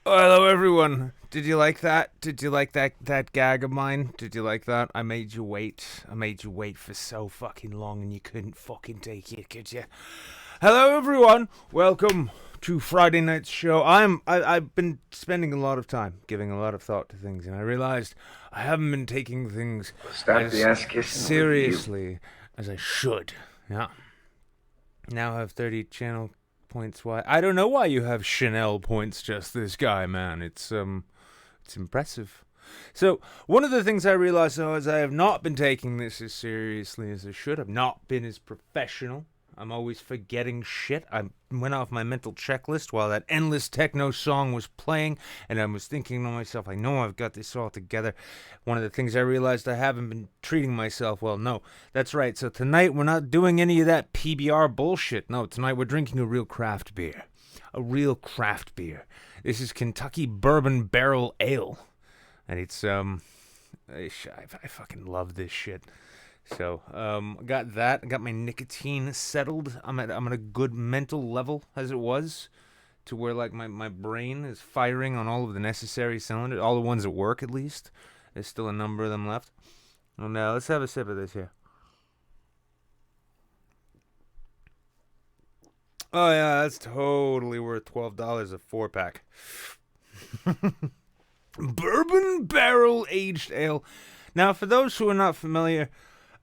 Oh, hello, everyone. Did you like that? Did you like that gag of mine? Did you like that? I made you wait. I made you wait for so fucking long, and you couldn't fucking take it, could you? Hello, everyone. Welcome to Friday night's show. I've been spending a lot of time giving a lot of thought to things, and I realized I haven't been taking things Start the as ass kissing review. seriously as I should. Yeah. Now I have 30 channel points. Why? I don't know why you have Chanel points. Just this guy, man. It's impressive. So one of the things I realized though is I have not been taking this as seriously as I should. I've not been as professional. I'm always forgetting shit. I went off my mental checklist while that endless techno song was playing, and I was thinking to myself, I know I've got this all together. One of the things I realized I haven't been treating myself well. No, that's right. So tonight we're not doing any of that PBR bullshit. No, tonight we're drinking a real craft beer. A real craft beer. This is Kentucky Bourbon Barrel Ale. And I fucking love this shit. So, got that. I got my nicotine settled. I'm at a good mental level as it was, to where like my brain is firing on all of the necessary cylinders, all the ones at work at least. There's still a number of them left. Well, now let's have a sip of this here. Oh yeah, that's totally worth $12 a 4 pack. Bourbon barrel aged ale. Now, for those who are not familiar,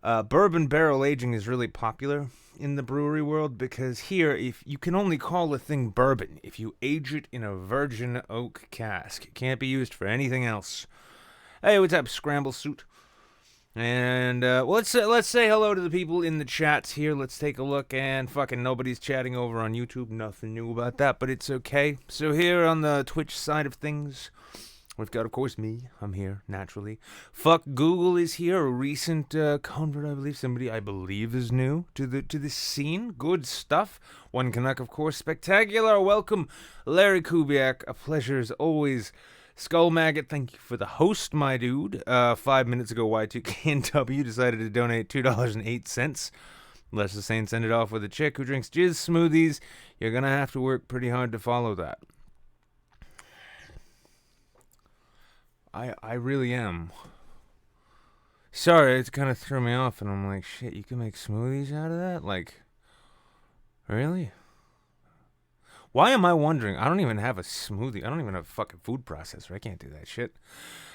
bourbon barrel aging is really popular in the brewery world because here, if you can only call a thing bourbon if you age it in a virgin oak cask. It can't be used for anything else. Hey, what's up, Scramble Suit? And let's say hello to the people in the chats here. Let's take a look, and fucking nobody's chatting over on YouTube. Nothing new about that, but it's okay. So here on the Twitch side of things, we've got, of course, me. I'm here, naturally. Fuck Google is here, a recent convert, I believe. Somebody I believe is new to the scene. Good stuff. One Canuck, of course. Spectacular. Welcome, Larry Kubiak. A pleasure as always. Skull Maggot, thank you for the host, my dude. 5 minutes ago, Y2KNW decided to donate $2.08. Unless the Saints ended off with a chick who drinks jizz smoothies, you're gonna have to work pretty hard to follow that. I really am. Sorry, it kind of threw me off, and I'm like, shit, you can make smoothies out of that? Like, really? Why am I wondering? I don't even have a smoothie. I don't even have a fucking food processor. I can't do that shit.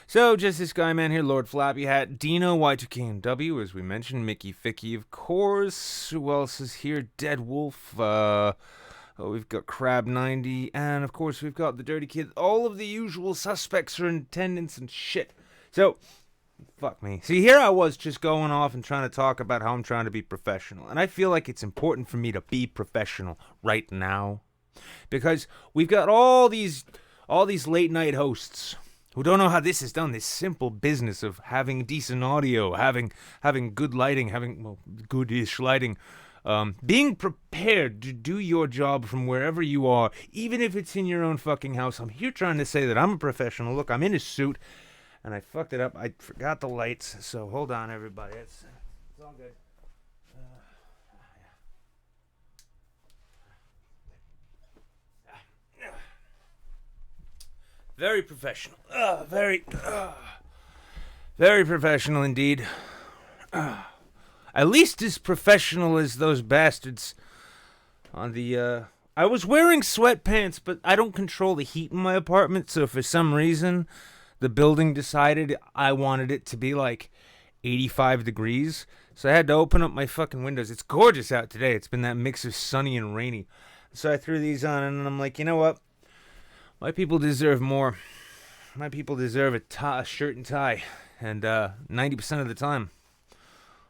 So, just this guy, man, here, Lord Flappy Hat, Dino, Y2KNW, as we mentioned, Mickey Ficky, of course. Who else is here? Dead Wolf, we've got Crab90, and of course we've got the Dirty Kid. All of the usual suspects are in attendance and shit. So, fuck me. See, here I was just going off and trying to talk about how I'm trying to be professional. And I feel like it's important for me to be professional right now. Because we've got all these late night hosts who don't know how this is done. This simple business of having decent audio, having good lighting, having goodish lighting, being prepared to do your job from wherever you are, even if it's in your own fucking house. I'm here trying to say that I'm a professional. Look, I'm in a suit, and I fucked it up. I forgot the lights, so hold on, everybody. It's all good. Very professional. Very professional indeed. At least as professional as those bastards on the, I was wearing sweatpants, but I don't control the heat in my apartment, so for some reason, the building decided I wanted it to be like 85 degrees, so I had to open up my fucking windows. It's gorgeous out today. It's been that mix of sunny and rainy. So I threw these on, and I'm like, you know what? My people deserve more. My people deserve a shirt and tie. And 90% of the time,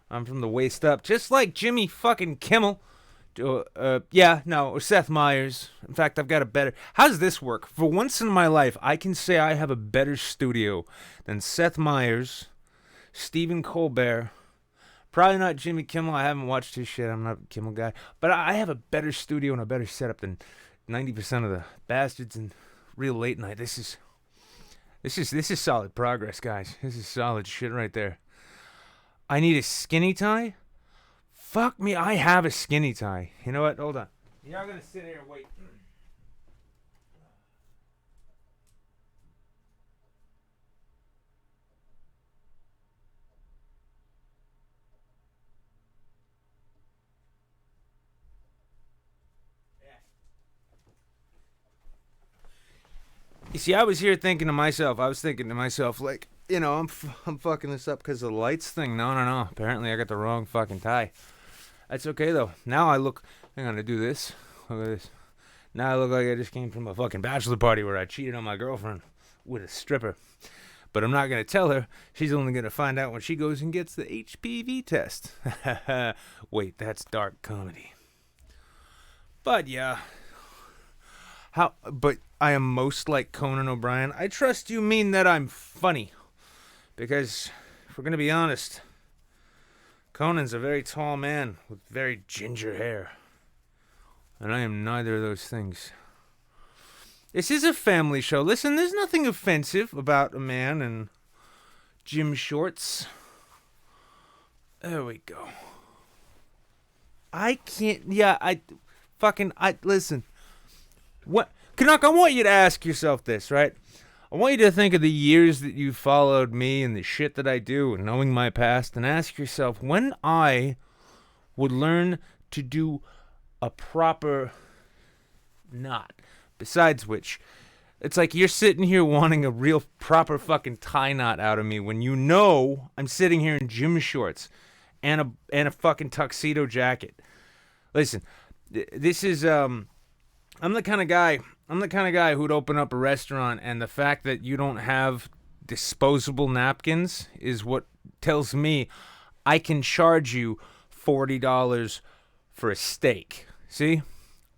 I'm from the waist up. Just like Jimmy fucking Kimmel. Or Seth Meyers. In fact, I've got a better... How does this work? For once in my life, I can say I have a better studio than Seth Meyers, Stephen Colbert, probably not Jimmy Kimmel. I haven't watched his shit. I'm not a Kimmel guy. But I have a better studio and a better setup than 90% of the bastards in real late night. This is solid progress, guys. This is solid shit right there. I need a skinny tie? Fuck me, I have a skinny tie. You know what? Hold on. You're not gonna sit here and wait. You see, I was thinking to myself, like, I'm fucking this up because of the lights thing. No. Apparently, I got the wrong fucking tie. That's okay, though. Now I look, hang on, to do this. Look at this. Now I look like I just came from a fucking bachelor party where I cheated on my girlfriend with a stripper. But I'm not going to tell her. She's only going to find out when she goes and gets the HPV test. Wait, that's dark comedy. But yeah. But I am most like Conan O'Brien. I trust you mean that I'm funny. Because, if we're going to be honest, Conan's a very tall man with very ginger hair. And I am neither of those things. This is a family show. Listen, there's nothing offensive about a man in gym shorts. There we go. Listen. What, Canuck, I want you to ask yourself this, right? I want you to think of the years that you followed me and the shit that I do and knowing my past, and ask yourself when I would learn to do a proper knot. Besides which, it's like you're sitting here wanting a real proper fucking tie knot out of me when you know I'm sitting here in gym shorts and a fucking tuxedo jacket. Listen, this is I'm the kind of guy who'd open up a restaurant, and the fact that you don't have disposable napkins is what tells me I can charge you $40 for a steak. See?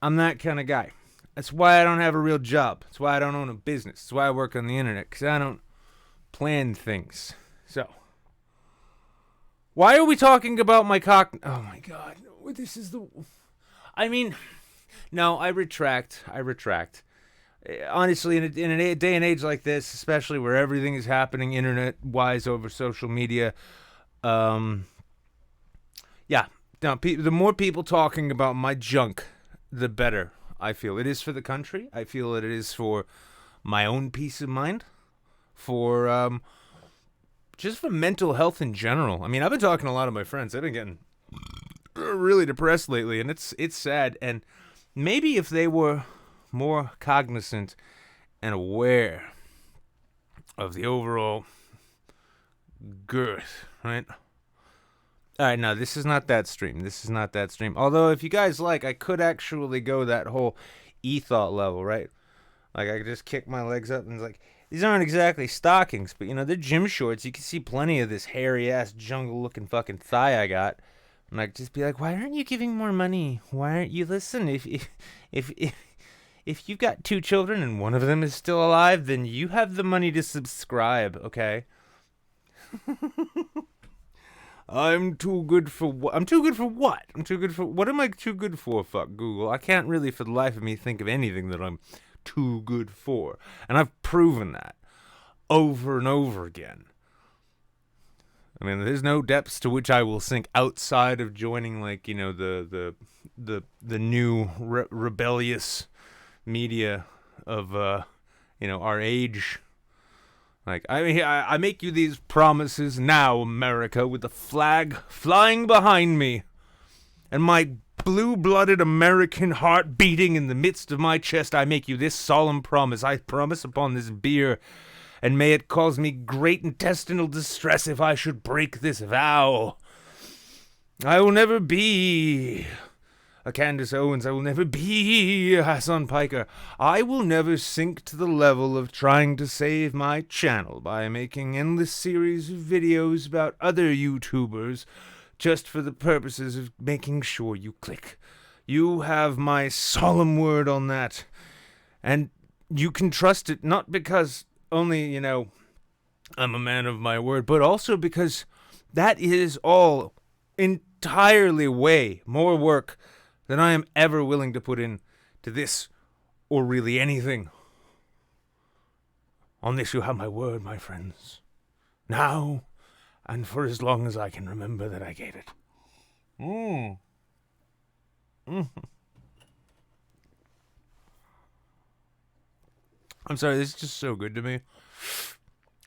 I'm that kind of guy. That's why I don't have a real job. That's why I don't own a business. That's why I work on the internet, because I don't plan things. So, why are we talking about my cock? Oh my god. No, I retract. Honestly, in a day and age like this, especially where everything is happening internet-wise over social media, the more people talking about my junk, the better. I feel it is for the country. I feel that it is for my own peace of mind, for just for mental health in general. I mean, I've been talking to a lot of my friends. They've been getting really depressed lately, and it's sad. And maybe if they were more cognizant and aware of the overall girth, right? All right, no, this is not that stream. Although, if you guys like, I could actually go that whole e-thought level, right? Like, I could just kick my legs up and it's like, these aren't exactly stockings, but, they're gym shorts. You can see plenty of this hairy-ass, jungle-looking fucking thigh I got. And I could just be like, why aren't you giving more money? Why aren't you, listen, if you've got 2 children and one of them is still alive, then you have the money to subscribe, okay? I'm too good for what? I'm too good for what? What am I too good for? Fuck Google. I can't really for the life of me think of anything that I'm too good for. And I've proven that over and over again. I mean, there's no depths to which I will sink outside of joining, like, the new rebellious media of, our age. Like, I make you these promises now, America, with the flag flying behind me, and my blue-blooded American heart beating in the midst of my chest. I make you this solemn promise. I promise upon this beer, and may it cause me great intestinal distress if I should break this vow. I will never be a Candace Owens. I will never be a Hassan Piker. I will never sink to the level of trying to save my channel by making endless series of videos about other YouTubers just for the purposes of making sure you click. You have my solemn word on that. And you can trust it, not because only, I'm a man of my word, but also because that is all entirely way more work than I am ever willing to put in to this, or really anything. On this you have my word, my friends. Now, and for as long as I can remember that I gave it. I'm sorry, this is just so good to me.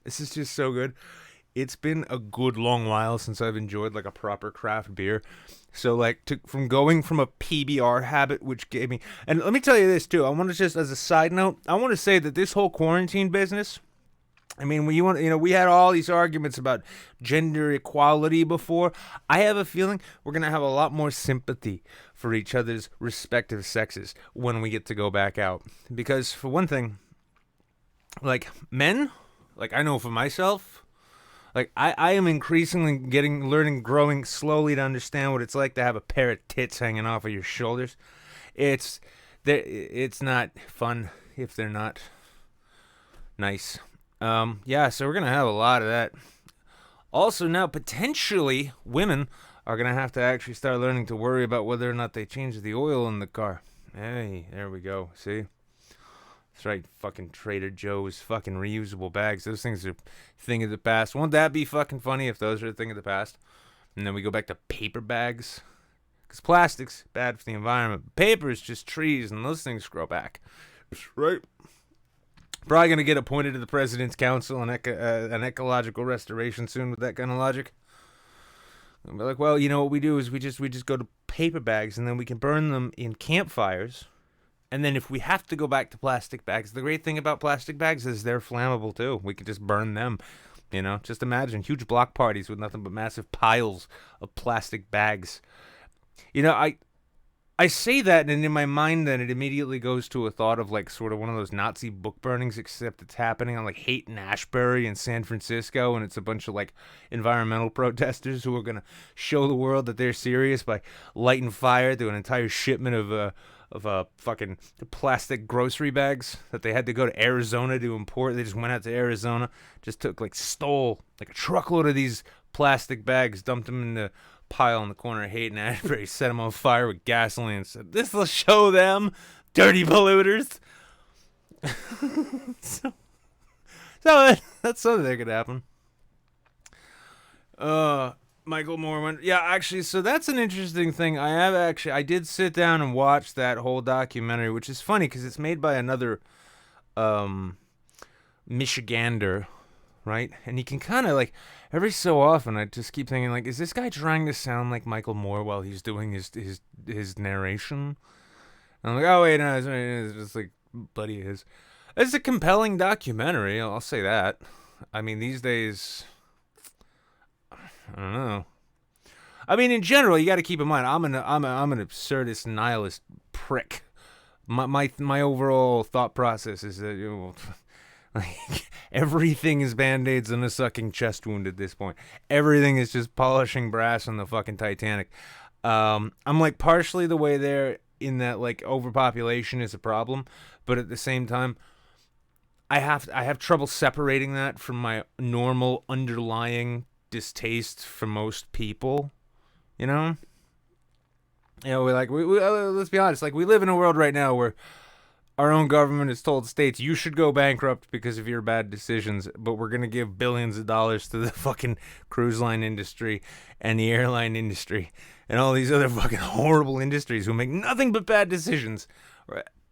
This is just so good. it's been a good long while since I've enjoyed like a proper craft beer. So like from going from a PBR habit, which gave me, and let me tell you this too. I want to just as a side note, I want to say that this whole quarantine business. I mean, we had all these arguments about gender equality before. I have a feeling we're gonna have a lot more sympathy for each other's respective sexes when we get to go back out. Because for one thing, like men, like I know for myself, like I am increasingly growing slowly to understand what it's like to have a pair of tits hanging off of your shoulders. It's not fun if they're not nice. Yeah, so we're gonna have a lot of that. Also, now potentially women are gonna have to actually start learning to worry about whether or not they change the oil in the car. Hey, there we go. See? That's right, fucking Trader Joe's fucking reusable bags. Those things are a thing of the past. Won't that be fucking funny if those are a thing of the past? And then we go back to paper bags. Because plastic's bad for the environment. Paper is just trees, and those things grow back. Right? Probably going to get appointed to the President's Council on an ecological restoration soon with that kind of logic. I'll be like, well, you know what we do is we just go to paper bags, and then we can burn them in campfires. And then if we have to go back to plastic bags, the great thing about plastic bags is they're flammable too. We could just burn them, you know. Just imagine huge block parties with nothing but massive piles of plastic bags. You know, I say that, and in my mind then it immediately goes to a thought of like sort of one of those Nazi book burnings, except it's happening on like Haight-Ashbury in San Francisco, and it's a bunch of like environmental protesters who are going to show the world that they're serious by lighting fire to an entire shipment of fucking plastic grocery bags that they had to go to Arizona to import. They just went out to Arizona, stole like a truckload of these plastic bags, dumped them in the pile in the corner of Haight-Ashbury, set them on fire with gasoline, and said, "This will show them, dirty polluters." so that's something that could happen. Michael Moore went, yeah, actually, so that's an interesting thing. I did sit down and watch that whole documentary, which is funny because it's made by another Michigander, right? And you can kind of like, every so often, I just keep thinking, like, is this guy trying to sound like Michael Moore while he's doing his narration? And I'm like, oh, wait, no, it's just like, buddy is. It's a compelling documentary, I'll say that. I mean, these days, I don't know. I mean, in general, you got to keep in mind, I'm an absurdist nihilist prick. My overall thought process is that, you know, like, everything is band-aids and a sucking chest wound at this point. Everything is just polishing brass on the fucking Titanic. I'm like partially the way there in that like overpopulation is a problem, but at the same time, I have trouble separating that from my normal underlying distaste for most people. You know, we let's be honest. Like, we live in a world right now where our own government has told states you should go bankrupt because of your bad decisions, but we're gonna give billions of dollars to the fucking cruise line industry and the airline industry and all these other fucking horrible industries who make nothing but bad decisions.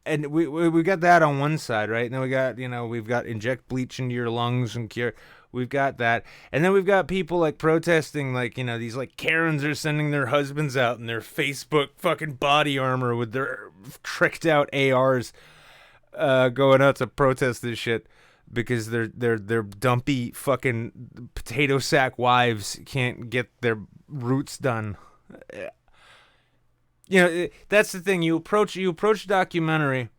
And we got that on one side, right? And then we've got inject bleach into your lungs and cure. We've got that. And then we've got people like protesting, like, you know, these like Karens are sending their husbands out in their Facebook fucking body armor with their tricked out ARs, going out to protest this shit because their dumpy fucking potato sack wives can't get their roots done. You know, that's the thing. You approach documentary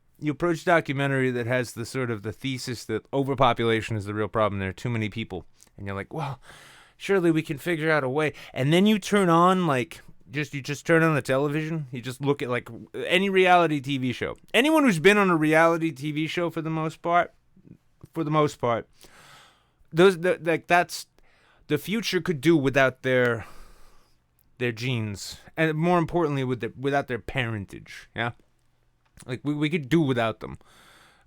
that has the sort of the thesis that overpopulation is the real problem. There are too many people, and you're like, well, surely we can figure out a way. And then you turn on like you just turn on the television. You just look at like any reality TV show. Anyone who's been on a reality TV show for the most part, that's the future could do without their genes, and more importantly without their parentage. Yeah, like we could do without them.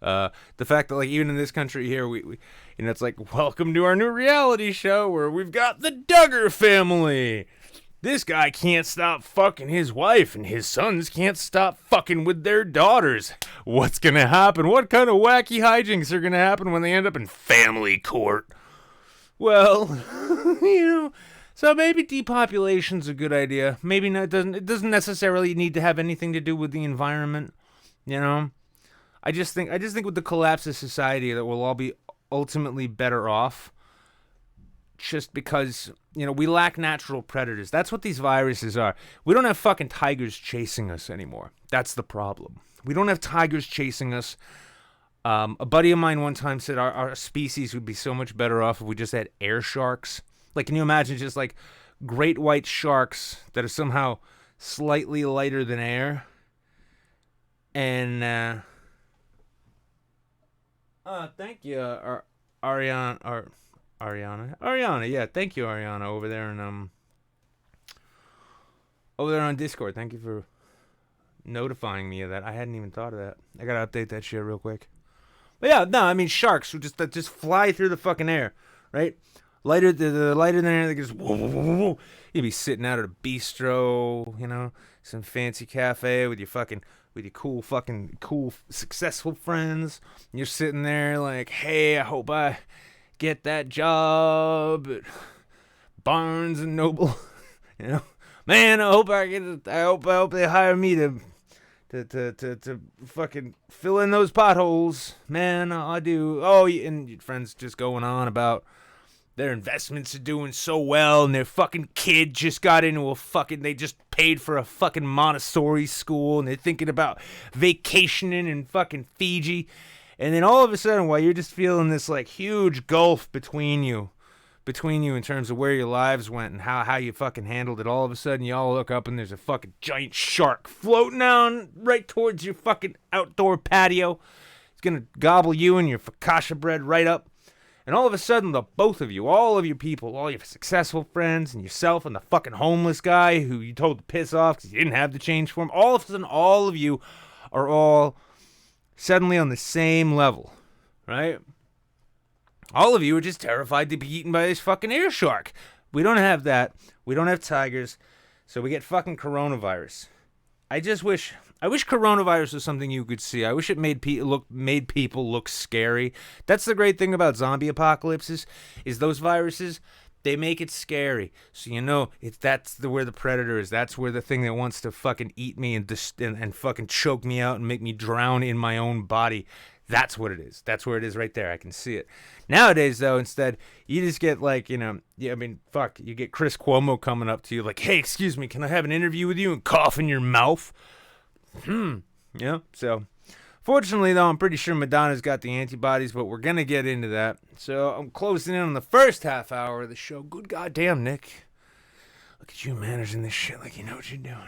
The fact that like even in this country here, we you know, it's like, welcome to our new reality show where we've got the Duggar family. This guy can't stop fucking his wife, and his sons can't stop fucking with their daughters. What's gonna happen? What kind of wacky hijinks are gonna happen when they end up in family court? Well, you know, so maybe depopulation's a good idea. Maybe not. It doesn't necessarily need to have anything to do with the environment. You know, I just think with the collapse of society that we'll all be ultimately better off. Just because, you know, we lack natural predators. That's what these viruses are. We don't have fucking tigers chasing us anymore. That's the problem. We don't have tigers chasing us. A buddy of mine one time said our species would be so much better off if we just had air sharks. Like, can you imagine just like great white sharks that are somehow slightly lighter than air? And, thank you, Ariana, yeah, thank you, Ariana, over there on Discord. Thank you for notifying me of that. I hadn't even thought of that. I gotta update that shit real quick. But yeah, no, I mean sharks who just fly through the fucking air, right? Lighter than air, they just whoa, whoa, whoa, whoa. You'd be sitting out at a bistro, you know, some fancy cafe with your cool successful friends. And you're sitting there like, hey, I hope I get that job at Barnes and Noble. You know, man, I hope they hire me to fucking fill in those potholes. Man, I do. Oh, and your friends just going on about their investments are doing so well, and their fucking kid just got into they just paid for a fucking Montessori school, and they're thinking about vacationing in fucking Fiji. And then all of a sudden, while you're just feeling this like huge gulf between you in terms of where your lives went and how you fucking handled it, all of a sudden you all look up and there's a fucking giant shark floating down right towards your fucking outdoor patio. It's gonna gobble you and your focaccia bread right up. And all of a sudden, both of you, all of your people, all your successful friends, and yourself and the fucking homeless guy who you told to piss off because you didn't have the change for him, all of a sudden, all of you are all suddenly on the same level, right? All of you are just terrified to be eaten by this fucking air shark. We don't have that. We don't have tigers. So we get fucking coronavirus. I wish coronavirus was something you could see. I wish it made people look scary. That's the great thing about zombie apocalypses, is those viruses, they make it scary. So you know, that's where the predator is. That's where the thing that wants to fucking eat me and fucking choke me out and make me drown in my own body. That's what it is. That's where it is right there. I can see it. Nowadays, though, instead, you just get like, you know, you get Chris Cuomo coming up to you like, hey, excuse me, can I have an interview with you, and cough in your mouth? Yeah, so fortunately, though, I'm pretty sure Madonna's got the antibodies, but we're going to get into that. So I'm closing in on the first half hour of the show. Good goddamn, Nick. Look at you managing this shit like you know what you're doing.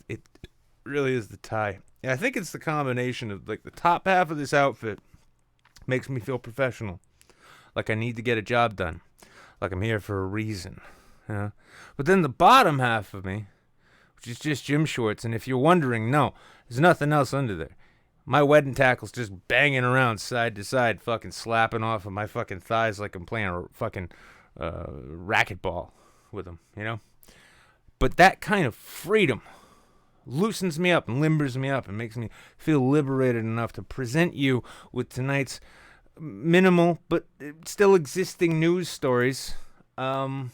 It really is the tie. Yeah, I think it's the combination of, like, the top half of this outfit makes me feel professional. Like I need to get a job done. Like I'm here for a reason. You know? But then the bottom half of me, which is just gym shorts, and if you're wondering, no, there's nothing else under there. My wedding tackle's just banging around side to side, fucking slapping off of my fucking thighs like I'm playing a fucking racquetball with them, you know? But that kind of freedom loosens me up and limbers me up and makes me feel liberated enough to present you with tonight's minimal but still existing news stories. So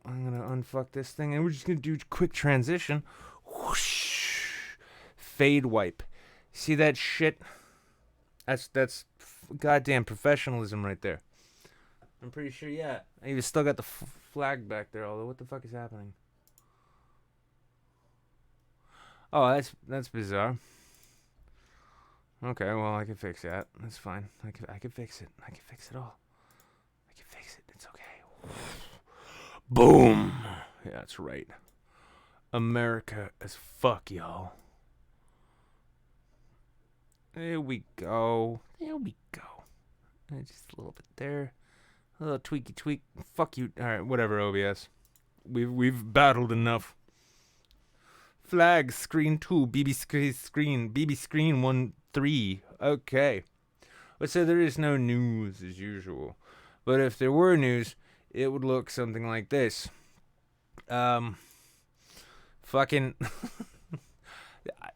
I'm gonna unfuck this thing and we're just gonna do a quick transition. Whoosh, fade wipe. See that shit? That's goddamn professionalism right there. I'm pretty sure. Yeah, I even still got the flag back there. Although, what the fuck is happening? Oh, that's bizarre. Okay, well, I can fix that. That's fine. I can fix it. I can fix it all. I can fix it. It's okay. Boom. Yeah, that's right. America as fuck, y'all. There we go. There we go. Just a little bit there. A little tweaky tweak. Fuck you. All right, whatever, OBS. We've battled enough. Flag screen 2, BB screen 1 3. Okay. Let's say there is no news as usual. But if there were news, it would look something like this. Fucking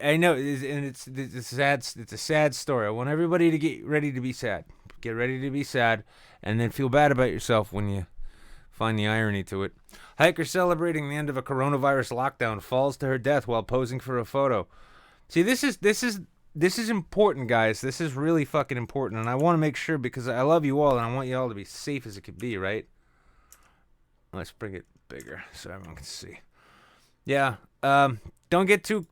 I know, and it's a sad story. I want everybody to get ready to be sad. get ready to be sad, and then feel bad about yourself when you find the irony to it. Hiker celebrating the end of a coronavirus lockdown falls to her death while posing for a photo. See, this is important, guys. This is really fucking important, and I want to make sure because I love you all, and I want you all to be safe as it could be, right? Let's bring it bigger so everyone can see. Yeah. Don't get too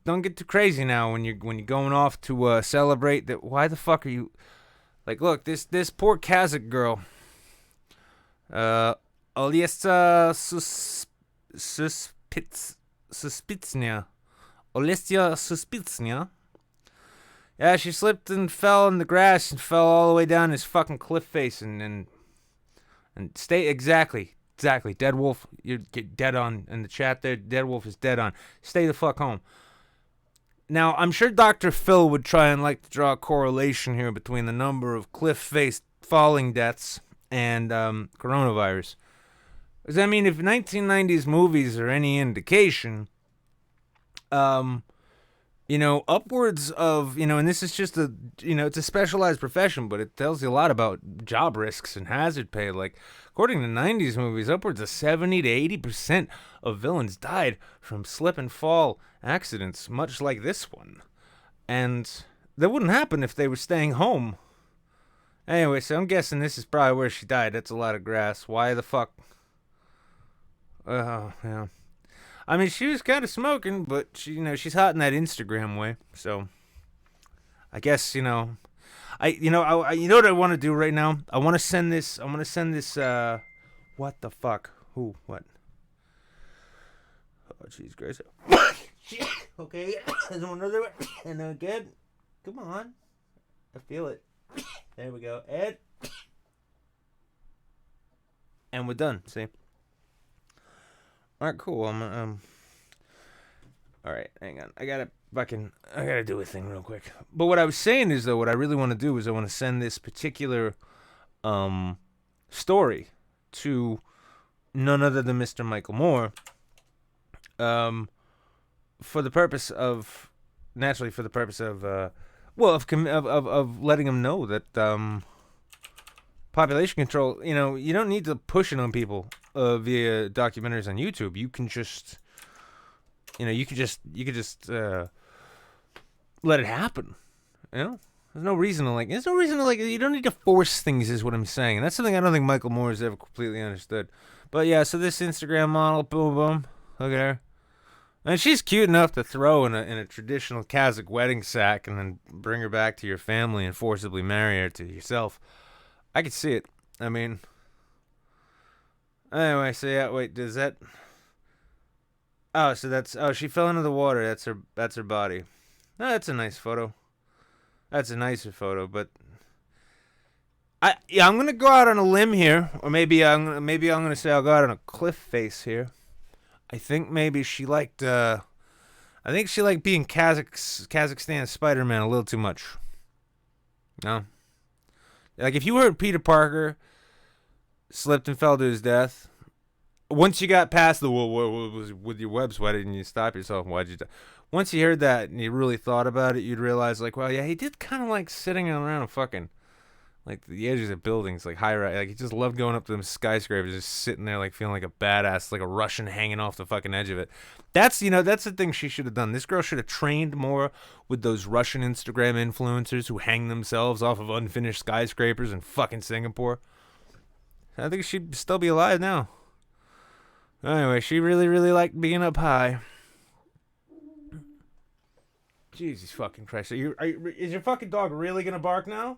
crazy now when you're going off to celebrate. That why the fuck are you? Like, look, this poor Kazakh girl. Olesya Suspitsnya. Olesya Suspitsnya. Yeah, she slipped and fell in the grass and fell all the way down this fucking cliff face and stay exactly. Dead Wolf, you're dead on in the chat there. Dead Wolf is dead on. Stay the fuck home. Now, I'm sure Dr. Phil would try and like to draw a correlation here between the number of cliff-faced falling deaths and coronavirus. Because, I mean, if 1990s movies are any indication, upwards of, and this is just it's a specialized profession, but it tells you a lot about job risks and hazard pay. Like, according to 90s movies, upwards of 70 to 80% of villains died from slip and fall accidents, much like this one. And that wouldn't happen if they were staying home. Anyway, so I'm guessing this is probably where she died. That's a lot of grass. Why the fuck? Yeah. I mean, she was kind of smoking, but she's hot in that Instagram way. So, I guess you know what I want to do right now. I want to send this. What the fuck? Who? What? Oh, jeez, Grace. Okay, there's another one. And again, come on. I feel it. There we go, Ed. And we're done. See. All right, cool. All right, hang on. I gotta do a thing real quick. But what I was saying is, though, what I really want to do is I want to send this particular story to none other than Mr. Michael Moore. For the purpose of letting him know that population control. You don't need to push it on people via documentaries on YouTube. You can just, you could just let it happen. There's no reason to you don't need to force things, is what I'm saying. And that's something I don't think Michael Moore has ever completely understood. But yeah, so this Instagram model, boom, boom, look at her. And she's cute enough to throw in a traditional Kazakh wedding sack and then bring her back to your family and forcibly marry her to yourself. I could see it. I mean, anyway, so yeah, wait, does that? Oh, so she fell into the water. That's her body. No, that's a nice photo. That's a nicer photo, but I'm gonna go out on a limb here, or maybe I'm gonna say I'll go out on a cliff face here. I think maybe she liked being Kazakhstan Spider-Man a little too much. No. Like, if you heard Peter Parker slipped and fell to his death, once you got past the what was with your webs, why didn't you stop yourself? Why'd you die? Once you heard that and you really thought about it, you'd realize, like, well, yeah, he did kind of like sitting around a fucking, like, the edges of buildings, like, high rise. Like, he just loved going up to them skyscrapers, just sitting there, like, feeling like a badass, like a Russian hanging off the fucking edge of it. That's the thing she should have done. This girl should have trained more with those Russian Instagram influencers who hang themselves off of unfinished skyscrapers in fucking Singapore. I think she'd still be alive now. Anyway, she really, really liked being up high. Jesus fucking Christ. Is your fucking dog really gonna bark now?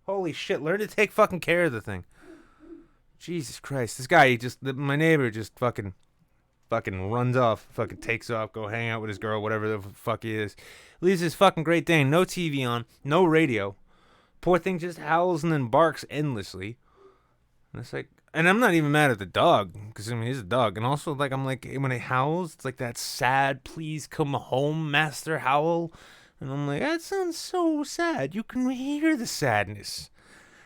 Holy shit, learn to take fucking care of the thing. Jesus Christ. This guy, my neighbor just fucking runs off, fucking takes off, go hang out with his girl, whatever the fuck he is. Leaves his fucking Great Dane, no TV on, no radio. Poor thing just howls and then barks endlessly. And it's like, and I'm not even mad at the dog, because I mean, he's a dog. And also, like, I'm like, when it howls, it's like that sad, please come home, master howl. And I'm like, that sounds so sad. You can hear the sadness.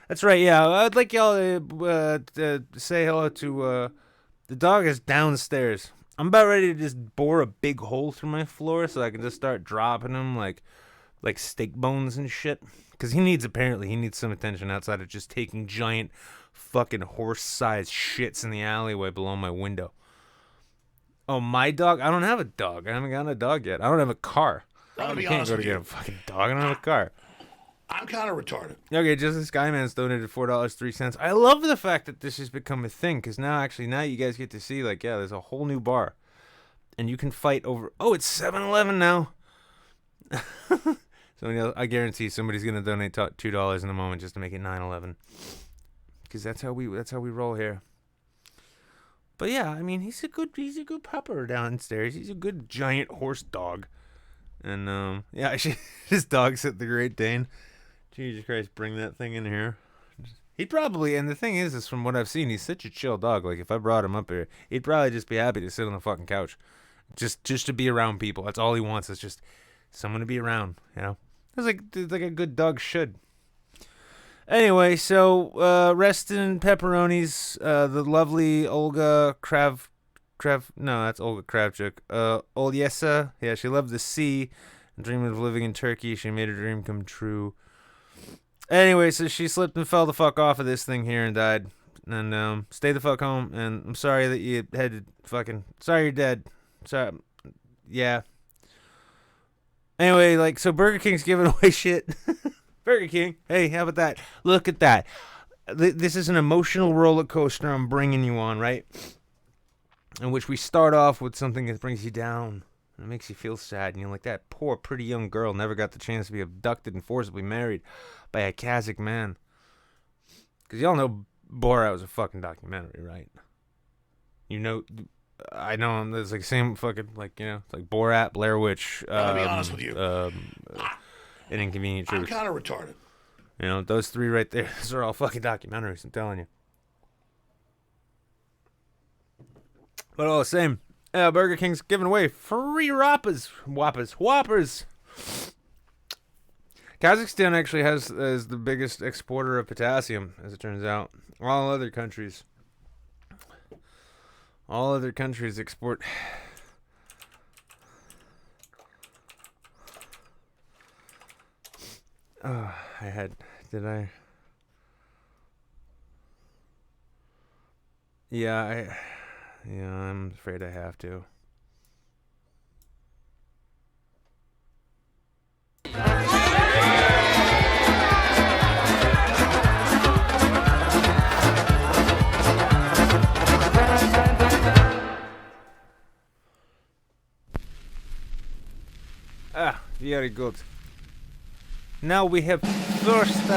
That's right, yeah. I'd like y'all to say hello to, the dog is downstairs. I'm about ready to just bore a big hole through my floor so I can just start dropping him, like, like steak bones and shit. Because he needs some attention outside of just taking giant fucking horse-sized shits in the alleyway below my window. Oh, my dog? I don't have a dog. I haven't gotten a dog yet. I don't have a car. I'm You can't go to get a fucking dog. I don't have a car. I'm kind of retarded. Okay, Justice Skyman's donated $4.03. I love the fact that this has become a thing, because now you guys get to see, like, yeah, there's a whole new bar. And you can fight over... Oh, it's 7-Eleven now. So I guarantee somebody's going to donate $2 in a moment just to make it 9/11. Because that's how we roll here. But yeah, I mean, he's a good pupper downstairs. He's a good giant horse dog. And yeah, his dog's at the Great Dane. Jesus Christ, bring that thing in here. He'd probably, and the thing is from what I've seen, he's such a chill dog. Like, if I brought him up here, he'd probably just be happy to sit on the fucking couch. Just to be around people. That's all he wants, is just someone to be around, you know? It's like a good dog should. Anyway, so, rest in pepperonis, the lovely Olga no, that's Olga Kravchuk. Olyesa, yeah, she loved the sea and dreamed of living in Turkey. She made her dream come true. Anyway, so she slipped and fell the fuck off of this thing here and died. And stay the fuck home. And I'm sorry that you had to fucking... Sorry you're dead. Sorry. Yeah. Anyway, like, so Burger King's giving away shit. Burger King. Hey, how about that? Look at that. This is an emotional roller coaster I'm bringing you on, right? In which we start off with something that brings you down. It makes you feel sad. And you're like, that poor, pretty young girl never got the chance to be abducted and forcibly married by a Kazakh man. Because y'all know Borat was a fucking documentary, right? You know, I know, there's like same fucking, like, you know, it's like Borat, Blair Witch. I'll be honest with you. An Inconvenient Truth. I'm kind of retarded. You know, those three right there, those are all fucking documentaries, I'm telling you. But all the same, Burger King's giving away free Whoppers. Kazakhstan actually is the biggest exporter of potassium, as it turns out. All other countries export. Oh, Yeah, I'm afraid I have to. Very good. Now we have first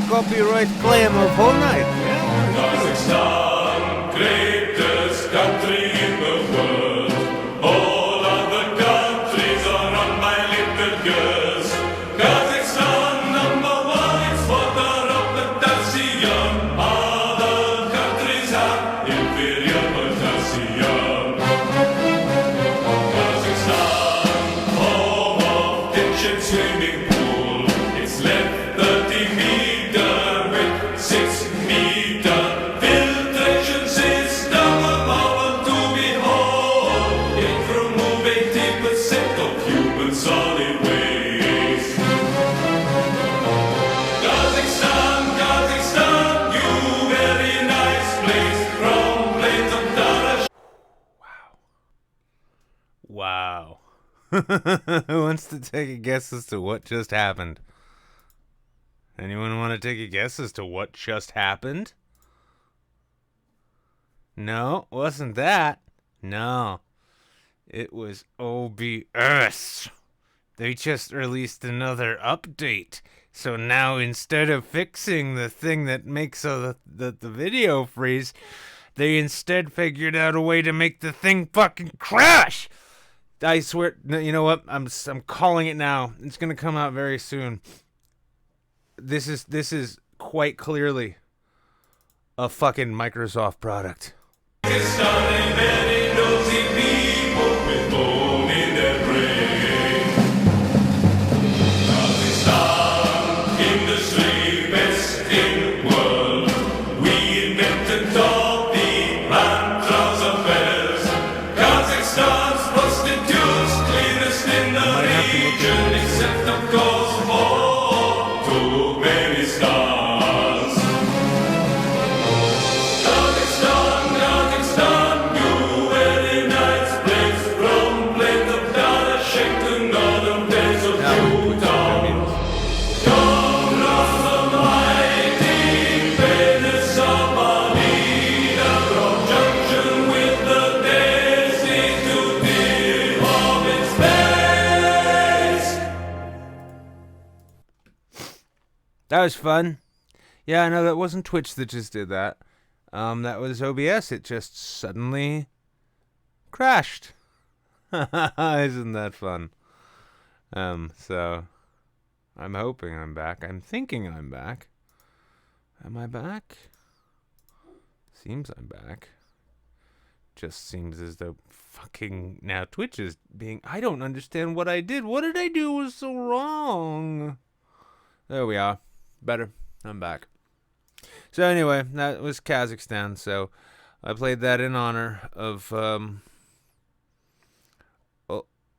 copyright claim of whole night. Kazakhstan, greatest country in the world. All other countries are run by little girls. Kazakhstan, number one, it's water of potassium. Other countries have inferior potassium. Kazakhstan, home of ancient swimming pool. It's left 30 meter with 6 meter filtration system, a marvel to behold. It removes 80% of human solid waste. Kazakhstan, you very nice place. From plains of Darash. Wow. Who wants to take a guess as to what just happened? Anyone want to take a guess as to what just happened? No, wasn't that. No. It was OBS. They just released another update. So now instead of fixing the thing that makes the video freeze, they instead figured out a way to make the thing fucking crash. I swear, no, you know what? I'm calling it now. It's gonna come out very soon. This is quite clearly a fucking Microsoft product. Kazakhstan, very nosy people with bone in their brain. Kazakhstan, industry best in world. We invented Toppy and Trouser fellas. Kazakhstan's prostitutes cleanest in the region, except of course That was fun. Yeah, I know that wasn't Twitch that just did that. That was OBS. It just suddenly crashed. Isn't that fun? So I'm hoping I'm back. I'm thinking I'm back. Am I back? Seems I'm back. Just seems as though fucking now Twitch is being... I don't understand what I did. What did I do was so wrong? There we are. Better. I'm back. So anyway, that was Kazakhstan. So I played that in honor of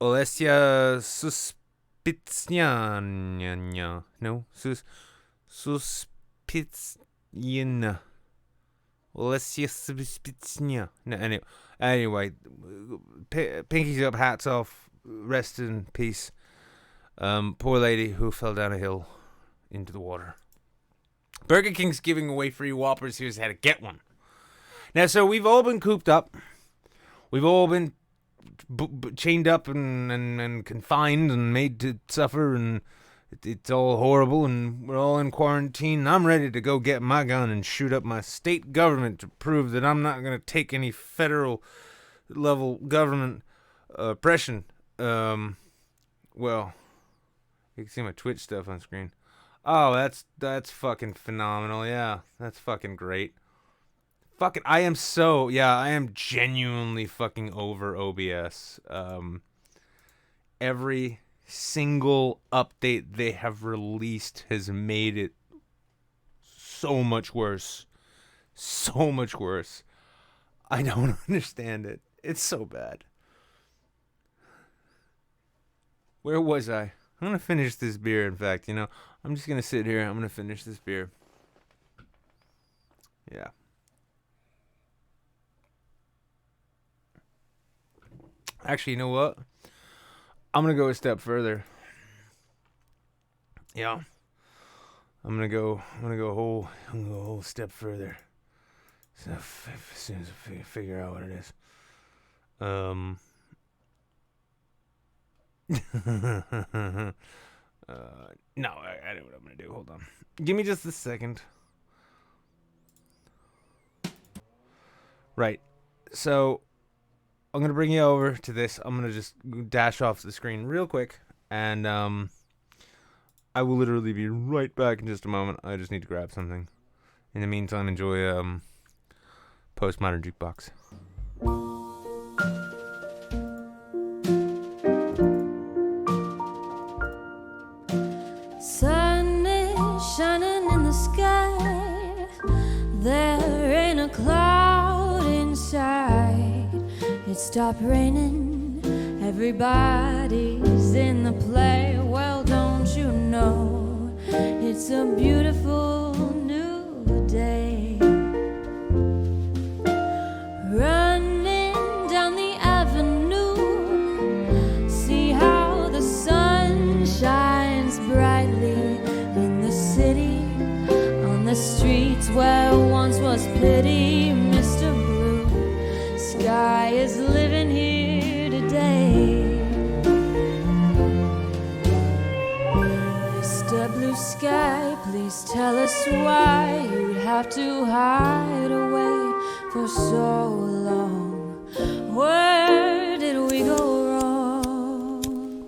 Olesya Suspitsyan. No, Suspitsyan. Olesya Suspitsyan. No, anyway, pinkies up, hats off, rest in peace. Poor lady who fell down a hill into the water. Burger King's giving away free Whoppers. Here's how to get one. Now, so we've all been cooped up. We've all been chained up and confined and made to suffer, and it's all horrible, and we're all in quarantine. I'm ready to go get my gun and shoot up my state government to prove that I'm not going to take any federal level government oppression. Well, you can see my Twitch stuff on screen. Oh, that's fucking phenomenal. Yeah, that's fucking great. Fucking, I am genuinely fucking over OBS. Every single update they have released has made it so much worse. So much worse. I don't understand it. It's so bad. Where was I? I'm going to finish this beer, in fact. I'm just going to sit here. I'm going to finish this beer. Yeah. Actually, you know what? I'm going to go a step further. Yeah. I'm going to go a whole step further. So as soon as I figure out what it is. No, I know what I'm gonna do. Hold on. Give me just a second. Right. So, I'm gonna bring you over to this. I'm gonna just dash off the screen real quick, and I will literally be right back in just a moment. I just need to grab something. In the meantime, enjoy Postmodern Jukebox. Sun is shining in the sky. There ain't a cloud inside. It stopped raining. Everybody's in the play. Well, don't you know it's a beautiful new day. Running down the avenue, see how the sun shines brightly in the city, on the streets where once was pity. Mr. Blue Sky is living here today. Mr. Blue Sky, please tell us why you'd have to hide away for so long. Where did we go wrong?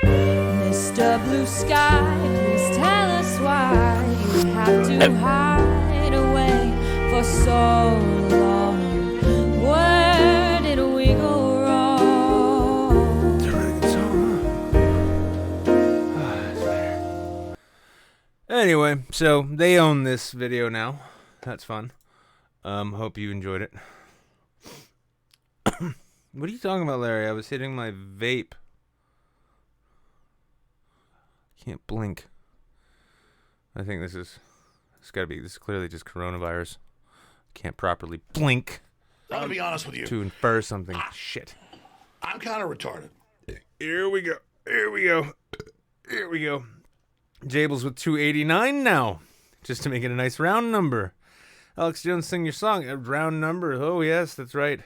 Mr. Blue Sky, please tell us why you have to hide away for so long. Where did we go wrong? Anyway, so they own this video now. That's fun. Hope you enjoyed it. What are you talking about, Larry? I was hitting my vape. Can't blink. I think this is clearly just coronavirus. Can't properly blink I'm gonna be honest with you. to infer something. Shit. I'm kind of retarded. Here we go. Jables with 289 now. Just to make it a nice round number. Alex Jones, sing your song. A round number. Oh, yes, that's right.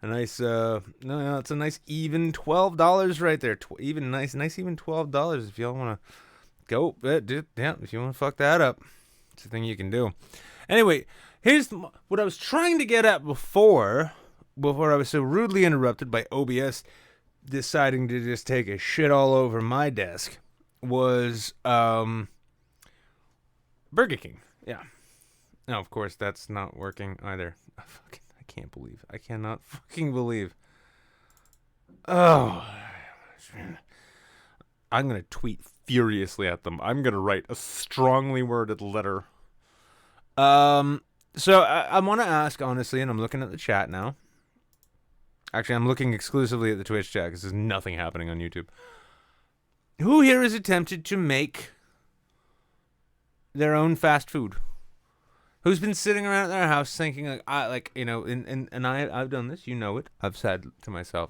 A nice, no, it's a nice even $12 right there. Even $12 if y'all want to go. Yeah, if you want to fuck that up, it's a thing you can do. Anyway, here's what I was trying to get at before I was so rudely interrupted by OBS deciding to just take a shit all over my desk was Burger King. Yeah. No, of course, that's not working either. I cannot fucking believe. Oh, I'm going to tweet furiously at them. I'm going to write a strongly worded letter. So I want to ask, honestly, and I'm looking at the chat now. Actually, I'm looking exclusively at the Twitch chat because there's nothing happening on YouTube. Who here has attempted to make their own fast food? Who's been sitting around at their house thinking, I've done this, you know it. I've said to myself,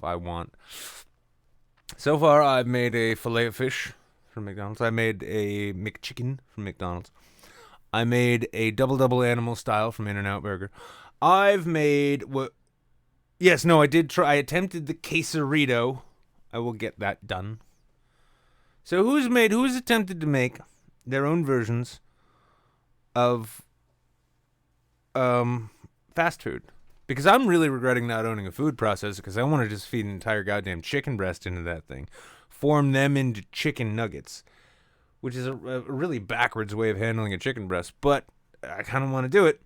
so far, I've made a filet of fish from McDonald's. I made a McChicken from McDonald's. I made a double animal style from In-N-Out Burger. I've made I did try. I attempted the quesarito. I will get that done. So who's attempted to make their own versions of fast food? Because I'm really regretting not owning a food processor because I want to just feed an entire goddamn chicken breast into that thing, form them into chicken nuggets, which is a really backwards way of handling a chicken breast, but I kind of want to do it.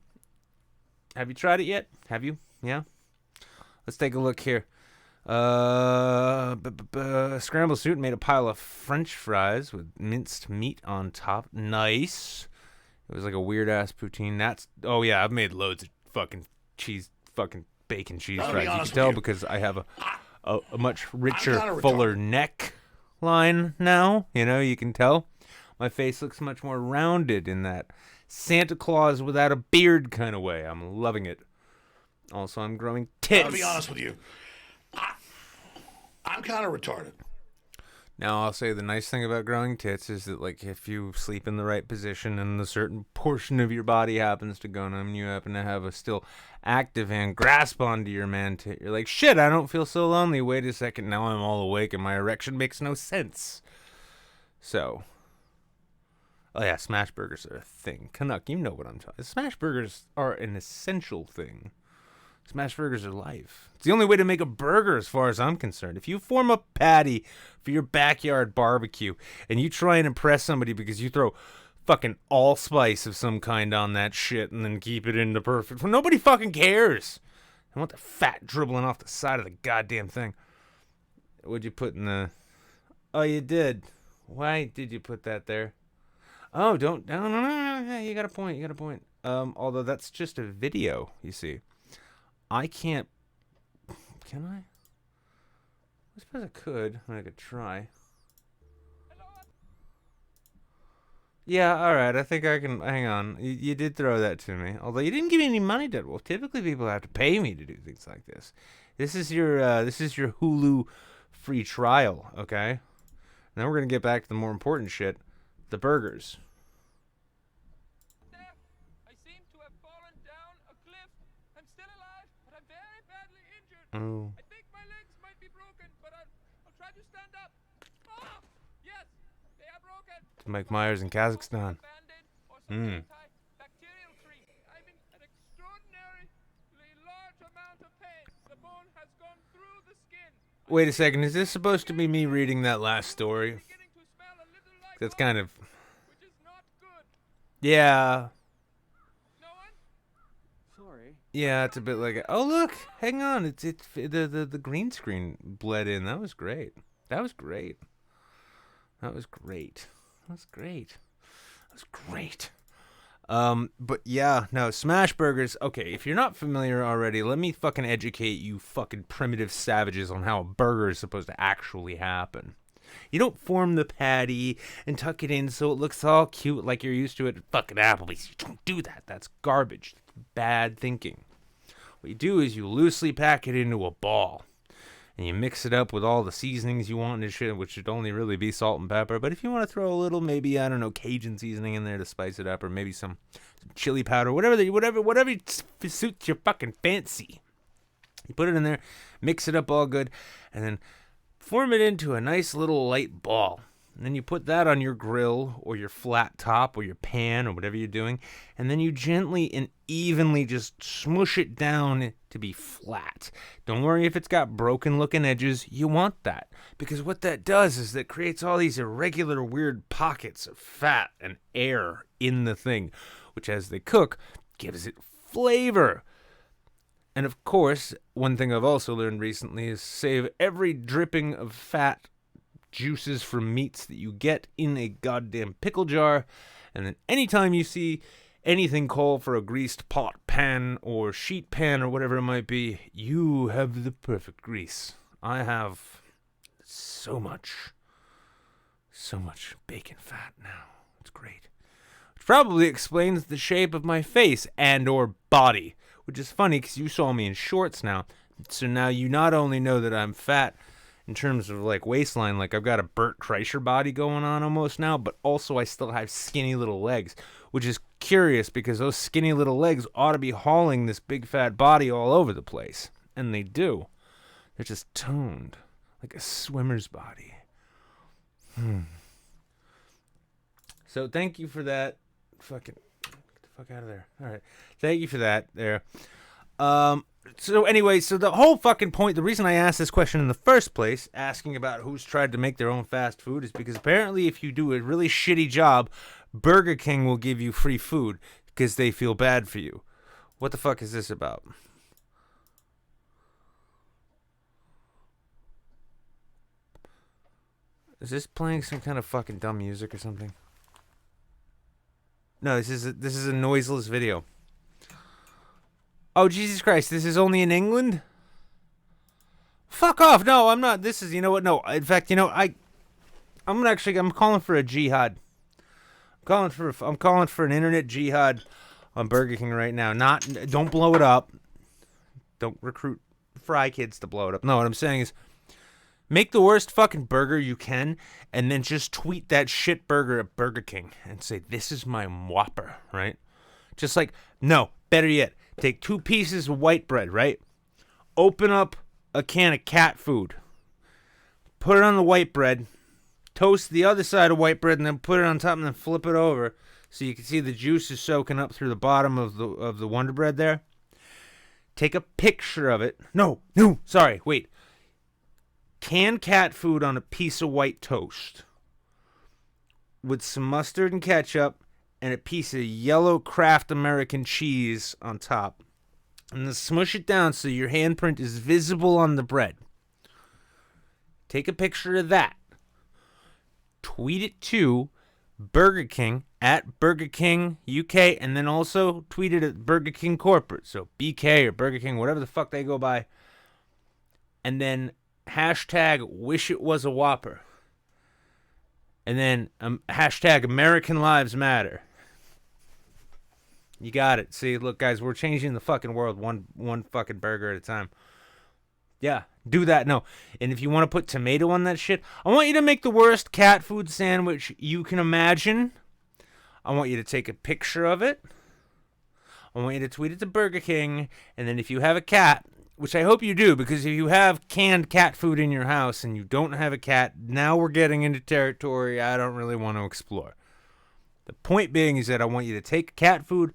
Have you tried it yet? Have you? Yeah? Let's take a look here. Scrambled Suit made a pile of French fries with minced meat on top. Nice. It was like a weird-ass poutine. I've made loads of fucking bacon cheese fries. You can tell because I have a much richer, fuller neck line now. You know, you can tell. My face looks much more rounded in that Santa Claus without a beard kind of way. I'm loving it. Also, I'm growing tits. I'll be honest with you. I'm kind of retarded. Now, I'll say the nice thing about growing tits is that, like, if you sleep in the right position and a certain portion of your body happens to go numb, you happen to have a still active hand grasp onto your man tit, you're like, shit, I don't feel so lonely. Wait a second, now I'm all awake and my erection makes no sense. So, oh yeah, smash burgers are a thing. Canuck, you know what I'm talking about. Smash burgers are an essential thing. Smash burgers are life. It's the only way to make a burger as far as I'm concerned. If you form a patty for your backyard barbecue and you try and impress somebody because you throw fucking allspice of some kind on that shit and then keep it in the perfect... Well, nobody fucking cares. I want the fat dribbling off the side of the goddamn thing. What'd you put in the... Oh, you did. Why did you put that there? Oh, don't... No. You got a point. Although that's just a video, you see. I can't... Can I? I suppose I could. I could try. Yeah, alright. I think I can... Hang on. You did throw that to me. Although you didn't give me any money, Dead Wolf. Typically people have to pay me to do things like this. This is your Hulu free trial, okay? Now we're going to get back to the more important shit. The burgers. Oh. I think my legs might be broken, but I'll try to stand up. Oh, yes, they are broken. It's Mike Myers in Kazakhstan. Bacterial free. I'm in an extraordinarily large amount of pain. The bone has gone through the skin. Wait a second, is this supposed to be me reading that last story? That's kind of... Which is not good. Yeah. Yeah, it's a bit like, oh look, hang on, it's the green screen bled in. That was great. But yeah, no, smash burgers. Okay, if you're not familiar already, let me fucking educate you fucking primitive savages on how a burger is supposed to actually happen. You don't form the patty and tuck it in so it looks all cute like you're used to it at fucking Applebee's. You don't do that. That's garbage. Bad thinking. What you do is you loosely pack it into a ball and you mix it up with all the seasonings you want and shit, which should only really be salt and pepper. But if you want to throw a little, maybe, I don't know, Cajun seasoning in there to spice it up, or maybe some chili powder, whatever suits your fucking fancy. You put it in there, mix it up all good, and then form it into a nice little light ball. And then you put that on your grill or your flat top or your pan or whatever you're doing. And then you gently and evenly just smush it down to be flat. Don't worry if it's got broken looking edges. You want that. Because what that does is that creates all these irregular weird pockets of fat and air in the thing, which as they cook gives it flavor. And of course, one thing I've also learned recently is save every dripping of fat juices from meats that you get in a goddamn pickle jar. And then anytime you see anything call for a greased pot, pan, or sheet pan, or whatever it might be, you have the perfect grease. I have so much bacon fat now. It's great. Which probably explains the shape of my face and or body, which is funny because you saw me in shorts now. So now you not only know that I'm fat in terms of like waistline, like I've got a Bert Kreischer body going on almost now, but also I still have skinny little legs, which is curious because those skinny little legs ought to be hauling this big fat body all over the place. And they do. They're just toned like a swimmer's body. So thank you for that. Fucking get the fuck out of there. All right. Thank you for that there. So anyway, so the whole fucking point, the reason I asked this question in the first place, asking about who's tried to make their own fast food, is because apparently if you do a really shitty job, Burger King will give you free food because they feel bad for you. What the fuck is this about? Is this playing some kind of fucking dumb music or something? No, this is a noiseless video. Oh, Jesus Christ, this is only in England? Fuck off. No, I'm not. This is, you know what? No, in fact, you know, I'm calling for a jihad. I'm calling for an internet jihad on Burger King right now. Don't blow it up. Don't recruit fry kids to blow it up. No, what I'm saying is make the worst fucking burger you can and then just tweet that shit burger at Burger King and say, this is my Whopper, right? Just like, no, better yet, take 2 pieces of white bread, right? Open up a can of cat food. Put it on the white bread. Toast the other side of white bread and then put it on top and then flip it over so you can see the juice is soaking up through the bottom of the Wonder Bread there. Take a picture of it. No, sorry, wait. Canned cat food on a piece of white toast with some mustard and ketchup and a piece of yellow Kraft American cheese on top. And then smush it down so your handprint is visible on the bread. Take a picture of that. Tweet it to Burger King at Burger King UK, and then also tweet it at Burger King Corporate. So BK or Burger King, whatever the fuck they go by. And then hashtag wish it was a Whopper. And then hashtag American Lives Matter. You got it. See, look, guys, we're changing the fucking world one fucking burger at a time. Yeah, do that. No. And if you want to put tomato on that shit, I want you to make the worst cat food sandwich you can imagine. I want you to take a picture of it. I want you to tweet it to Burger King. And then if you have a cat, which I hope you do, because if you have canned cat food in your house and you don't have a cat, now we're getting into territory I don't really want to explore. The point being is that I want you to take cat food,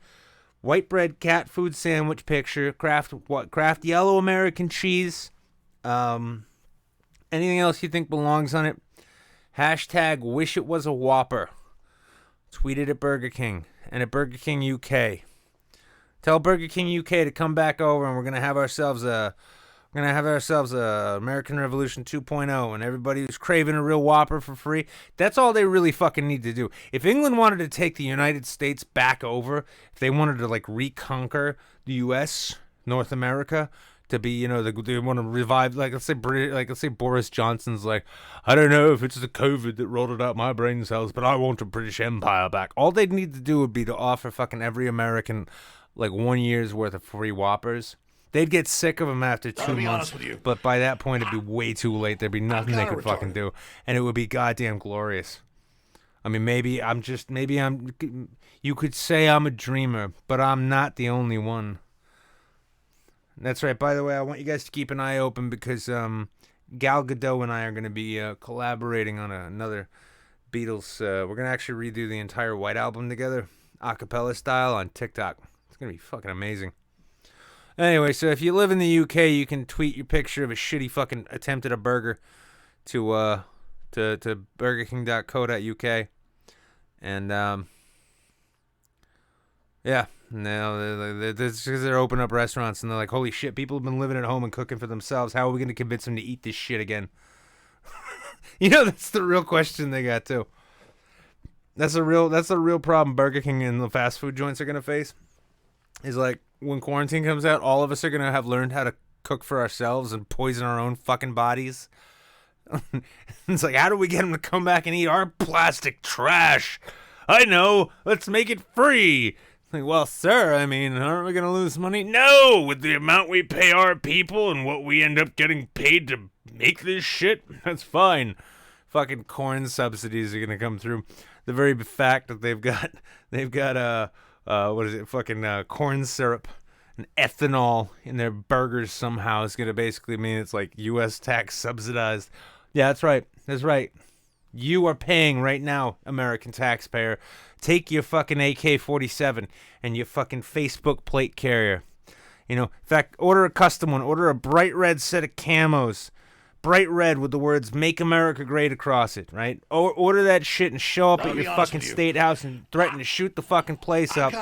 white bread cat food sandwich picture, Kraft yellow American cheese, anything else you think belongs on it. Hashtag wish it was a Whopper. Tweet it at Burger King and at Burger King UK. Tell Burger King UK to come back over and we're gonna have ourselves a American Revolution 2.0, and everybody who's craving a real Whopper for free. That's all they really fucking need to do. If England wanted to take the United States back over, if they wanted to like reconquer the U.S., North America, to be, you know, they want to revive, like let's say Boris Johnson's like, I don't know if it's the COVID that rolled it out my brain cells, but I want a British Empire back. All they'd need to do would be to offer fucking every American like 1 year's worth of free Whoppers. They'd get sick of them after 2 months. Honest with you. But by that point, it'd be way too late. There'd be nothing they could fucking do. And it would be goddamn glorious. I mean, you could say I'm a dreamer, but I'm not the only one. That's right. By the way, I want you guys to keep an eye open because Gal Gadot and I are going to be collaborating on another Beatles. We're gonna actually redo the entire White Album together, a cappella style, on TikTok. It's gonna be fucking amazing. Anyway, so if you live in the UK, you can tweet your picture of a shitty fucking attempt at a burger to burgerking.co.uk, and yeah, now they're opening up restaurants, and they're like, holy shit, people have been living at home and cooking for themselves. How are we gonna convince them to eat this shit again? You know, that's the real question they got too. That's a real problem Burger King and the fast food joints are gonna face. Is like, when quarantine comes out, all of us are gonna have learned how to cook for ourselves and poison our own fucking bodies. It's like, how do we get them to come back and eat our plastic trash? I know, let's make it free. Like, well, sir, I mean, aren't we gonna lose money? No, with the amount we pay our people and what we end up getting paid to make this shit, that's fine. Fucking corn subsidies are gonna come through. The very fact that they've got what is it, fucking corn syrup and ethanol in their burgers somehow is gonna basically mean it's like U.S. tax subsidized. Yeah, that's right. That's right. You are paying right now, American taxpayer. Take your fucking AK-47 and your fucking Facebook plate carrier. You know, in fact, order a custom one. Order a bright red set of camos. Bright red with the words "Make America Great" across it, right? Or order that shit and show up at your fucking state house and threaten to shoot the fucking place up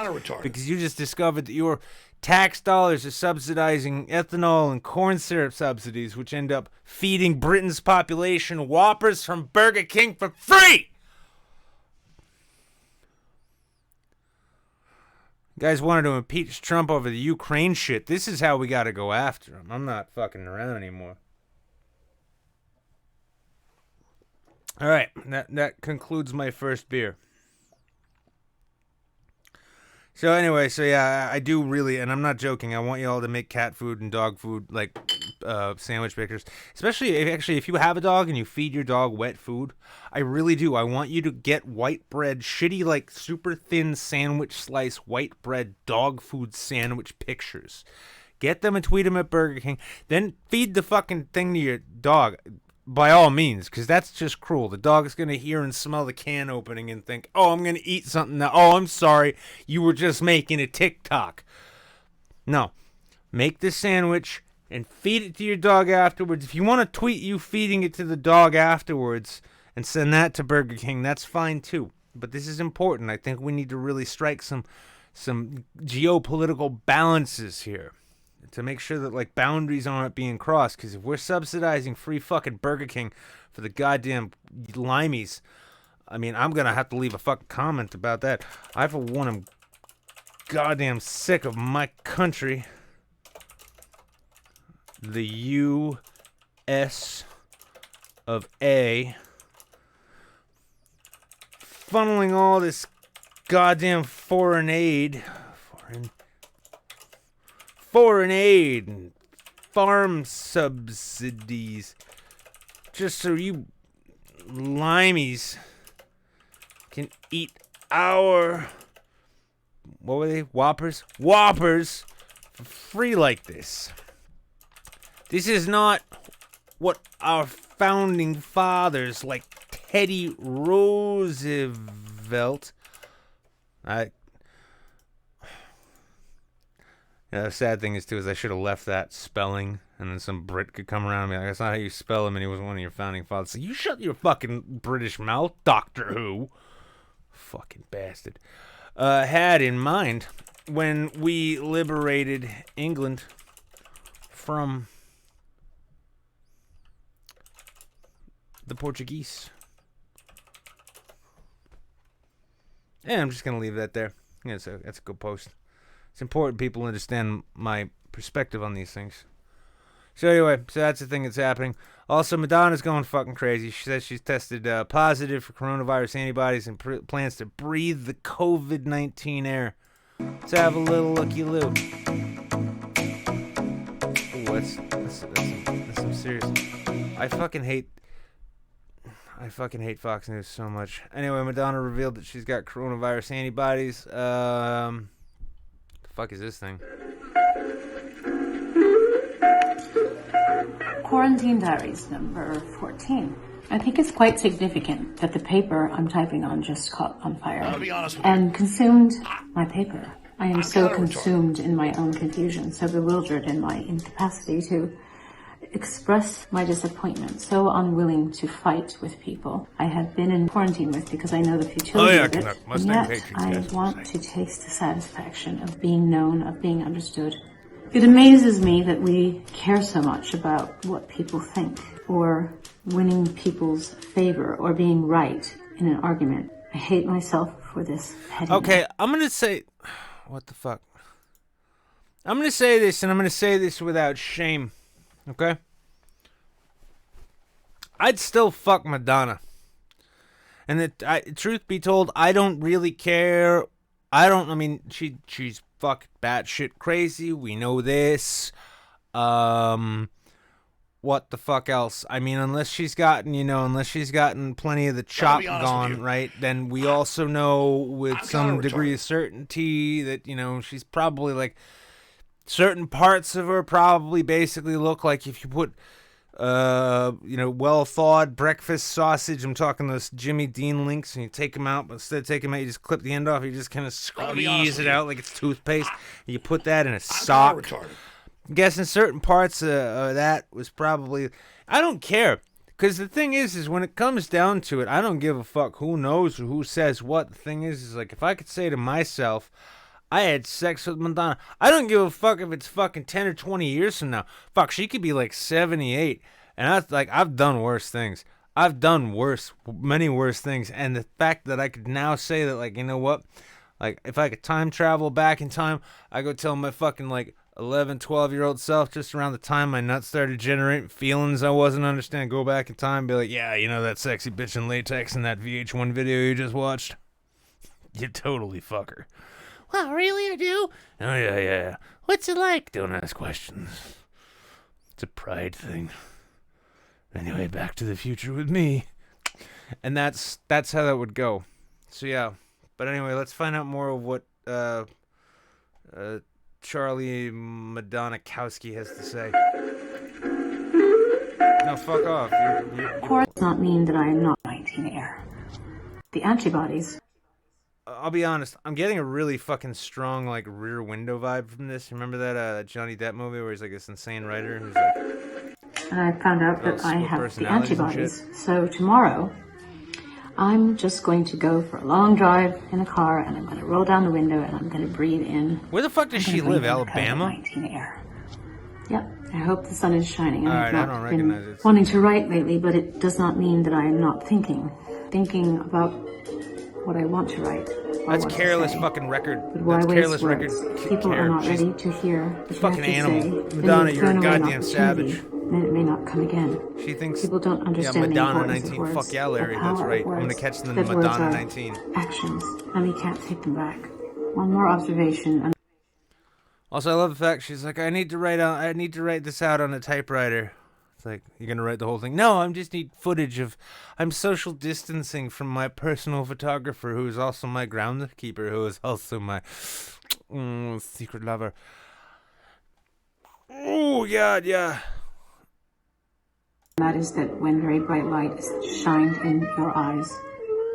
because you just discovered that your tax dollars are subsidizing ethanol and corn syrup subsidies, which end up feeding Britain's population Whoppers from Burger King for free. You guys wanted to impeach Trump over the Ukraine shit. This is how we got to go after him. I'm not fucking around anymore. All right, that concludes my first beer. So anyway, yeah, I do really, and I'm not joking, I want you all to make cat food and dog food, like sandwich pictures. Especially, if you have a dog and you feed your dog wet food, I really do. I want you to get white bread, shitty, like, super thin sandwich slice white bread dog food sandwich pictures. Get them and tweet them at Burger King. Then feed the fucking thing to your dog. By all means, because that's just cruel. The dog is going to hear and smell the can opening and think, oh, I'm going to eat something now. Oh, I'm sorry. You were just making a TikTok. No. Make the sandwich and feed it to your dog afterwards. If you want to tweet you feeding it to the dog afterwards and send that to Burger King, that's fine too. But this is important. I think we need to really strike some geopolitical balances here, to make sure that, like, boundaries aren't being crossed. Because if we're subsidizing free fucking Burger King for the goddamn limeys, I mean, I'm gonna have to leave a fucking comment about that. I, for one, am goddamn sick of my country, the U.S. of A, funneling all this goddamn foreign aid and farm subsidies just so you limeys can eat our, what were they, Whoppers for free like this. This is not what our founding fathers, like Teddy Roosevelt, the sad thing is, too, is I should have left that spelling, and then some Brit could come around and be like, that's not how you spell him, and he was one of your founding fathers. So you shut your fucking British mouth, Doctor Who. Fucking bastard. Had in mind when we liberated England from the Portuguese. And I'm just going to leave that there. Yeah, that's a good post. It's important people understand my perspective on these things. So anyway, that's the thing that's happening. Also, Madonna's going fucking crazy. She says she's tested positive for coronavirus antibodies and plans to breathe the COVID-19 air. Let's have a little looky-loo. Ooh, that's some serious. I fucking hate Fox News so much. Anyway, Madonna revealed that she's got coronavirus antibodies. Fuck is this thing? Quarantine Diaries number 14. I think it's quite significant that the paper I'm typing on just caught on fire I'll be honest with and consumed my paper. I am so kinda retarded. consumed in my own confusion, so bewildered in my incapacity to express my disappointment, so unwilling to fight with people I have been in quarantine with because I know the futility of it, Canuck, and Mustang yet Patriots, I yes, want Mustang. to taste the satisfaction of being known, of being understood. It amazes me that we care so much about what people think, or winning people's favor, or being right in an argument. I hate myself for this pettiness. Okay, I'm gonna say, what the fuck? I'm gonna say this, and I'm gonna say this without shame. Okay? I'd still fuck Madonna. And truth be told, I don't really care. I mean, she's fucking batshit crazy. We know this. What the fuck else? I mean, unless she's gotten plenty of the chop be honest with gone, you. right? Then we also know with I'm some kinda degree retarded. of certainty that, she's probably like, certain parts of her probably basically look like if you put well thawed breakfast sausage. I'm talking those Jimmy Dean links, and you take them out, but instead of taking them out, you just clip the end off. You just kind of I'll be honest squeeze with it you. out like it's toothpaste. And you put that in a I'm sock. kinda retarded. I'm guessing certain parts of that was probably. I don't care. Because the thing is when it comes down to it, I don't give a fuck who knows or who says what. The thing is like, if I could say to myself, I had sex with Madonna, I don't give a fuck if it's fucking 10 or 20 years from now. Fuck, she could be like 78. And I've done worse things. I've done many worse things. And the fact that I could now say that, like, you know what? Like, if I could time travel back in time, I go tell my fucking, like, 11, 12-year-old self just around the time my nuts started generating feelings I wasn't understanding. Go back in time and be like, yeah, that sexy bitch in latex in that VH1 video you just watched? You totally fuck her. Well, really, I do? Oh, yeah. What's it like? Don't ask questions. It's a pride thing. Anyway, Back to the Future with me. And that's how that would go. So, yeah. But anyway, let's find out more of what Charlie Madonna-kowski has to say. No, fuck off. Of course, does not mean that I am not fighting air. The antibodies. I'll be honest. I'm getting a really fucking strong, like, Rear Window vibe from this. Remember that Johnny Depp movie where he's like this insane writer who's like, And I found out that I split have the personalities and antibodies. So tomorrow, I'm just going to go for a long drive in a car, and I'm going to roll down the window, and I'm going to breathe in. where the fuck does she live? Alabama? 19 air. Yep. I hope the sun is shining. All right, I've I not don't been recognize it. wanting to write lately, but it does not mean that I am not thinking about what I want to write. or That's what to careless say. fucking record. But why That's waste careless words? record. People are not She's ready to hear the fucking animal. Say, Madonna, then you're a thrown away an goddamn opportunity, savage. Then it may not come again. She thinks. People don't understand Yeah, Madonna the importance 19. of words. Fuck yeah, Larry. the That's power right. of I'm gonna words, catch them that in words Madonna are 19. Actions, and we can't take them back. One more observation. And Also, I love the fact she's like, I need to write this out on a typewriter. It's like, you're gonna write the whole thing? No, I just need footage of. I'm social distancing from my personal photographer, who is also my groundskeeper, who is also my secret lover. Oh God, yeah. that is that when very bright light is shined in your eyes,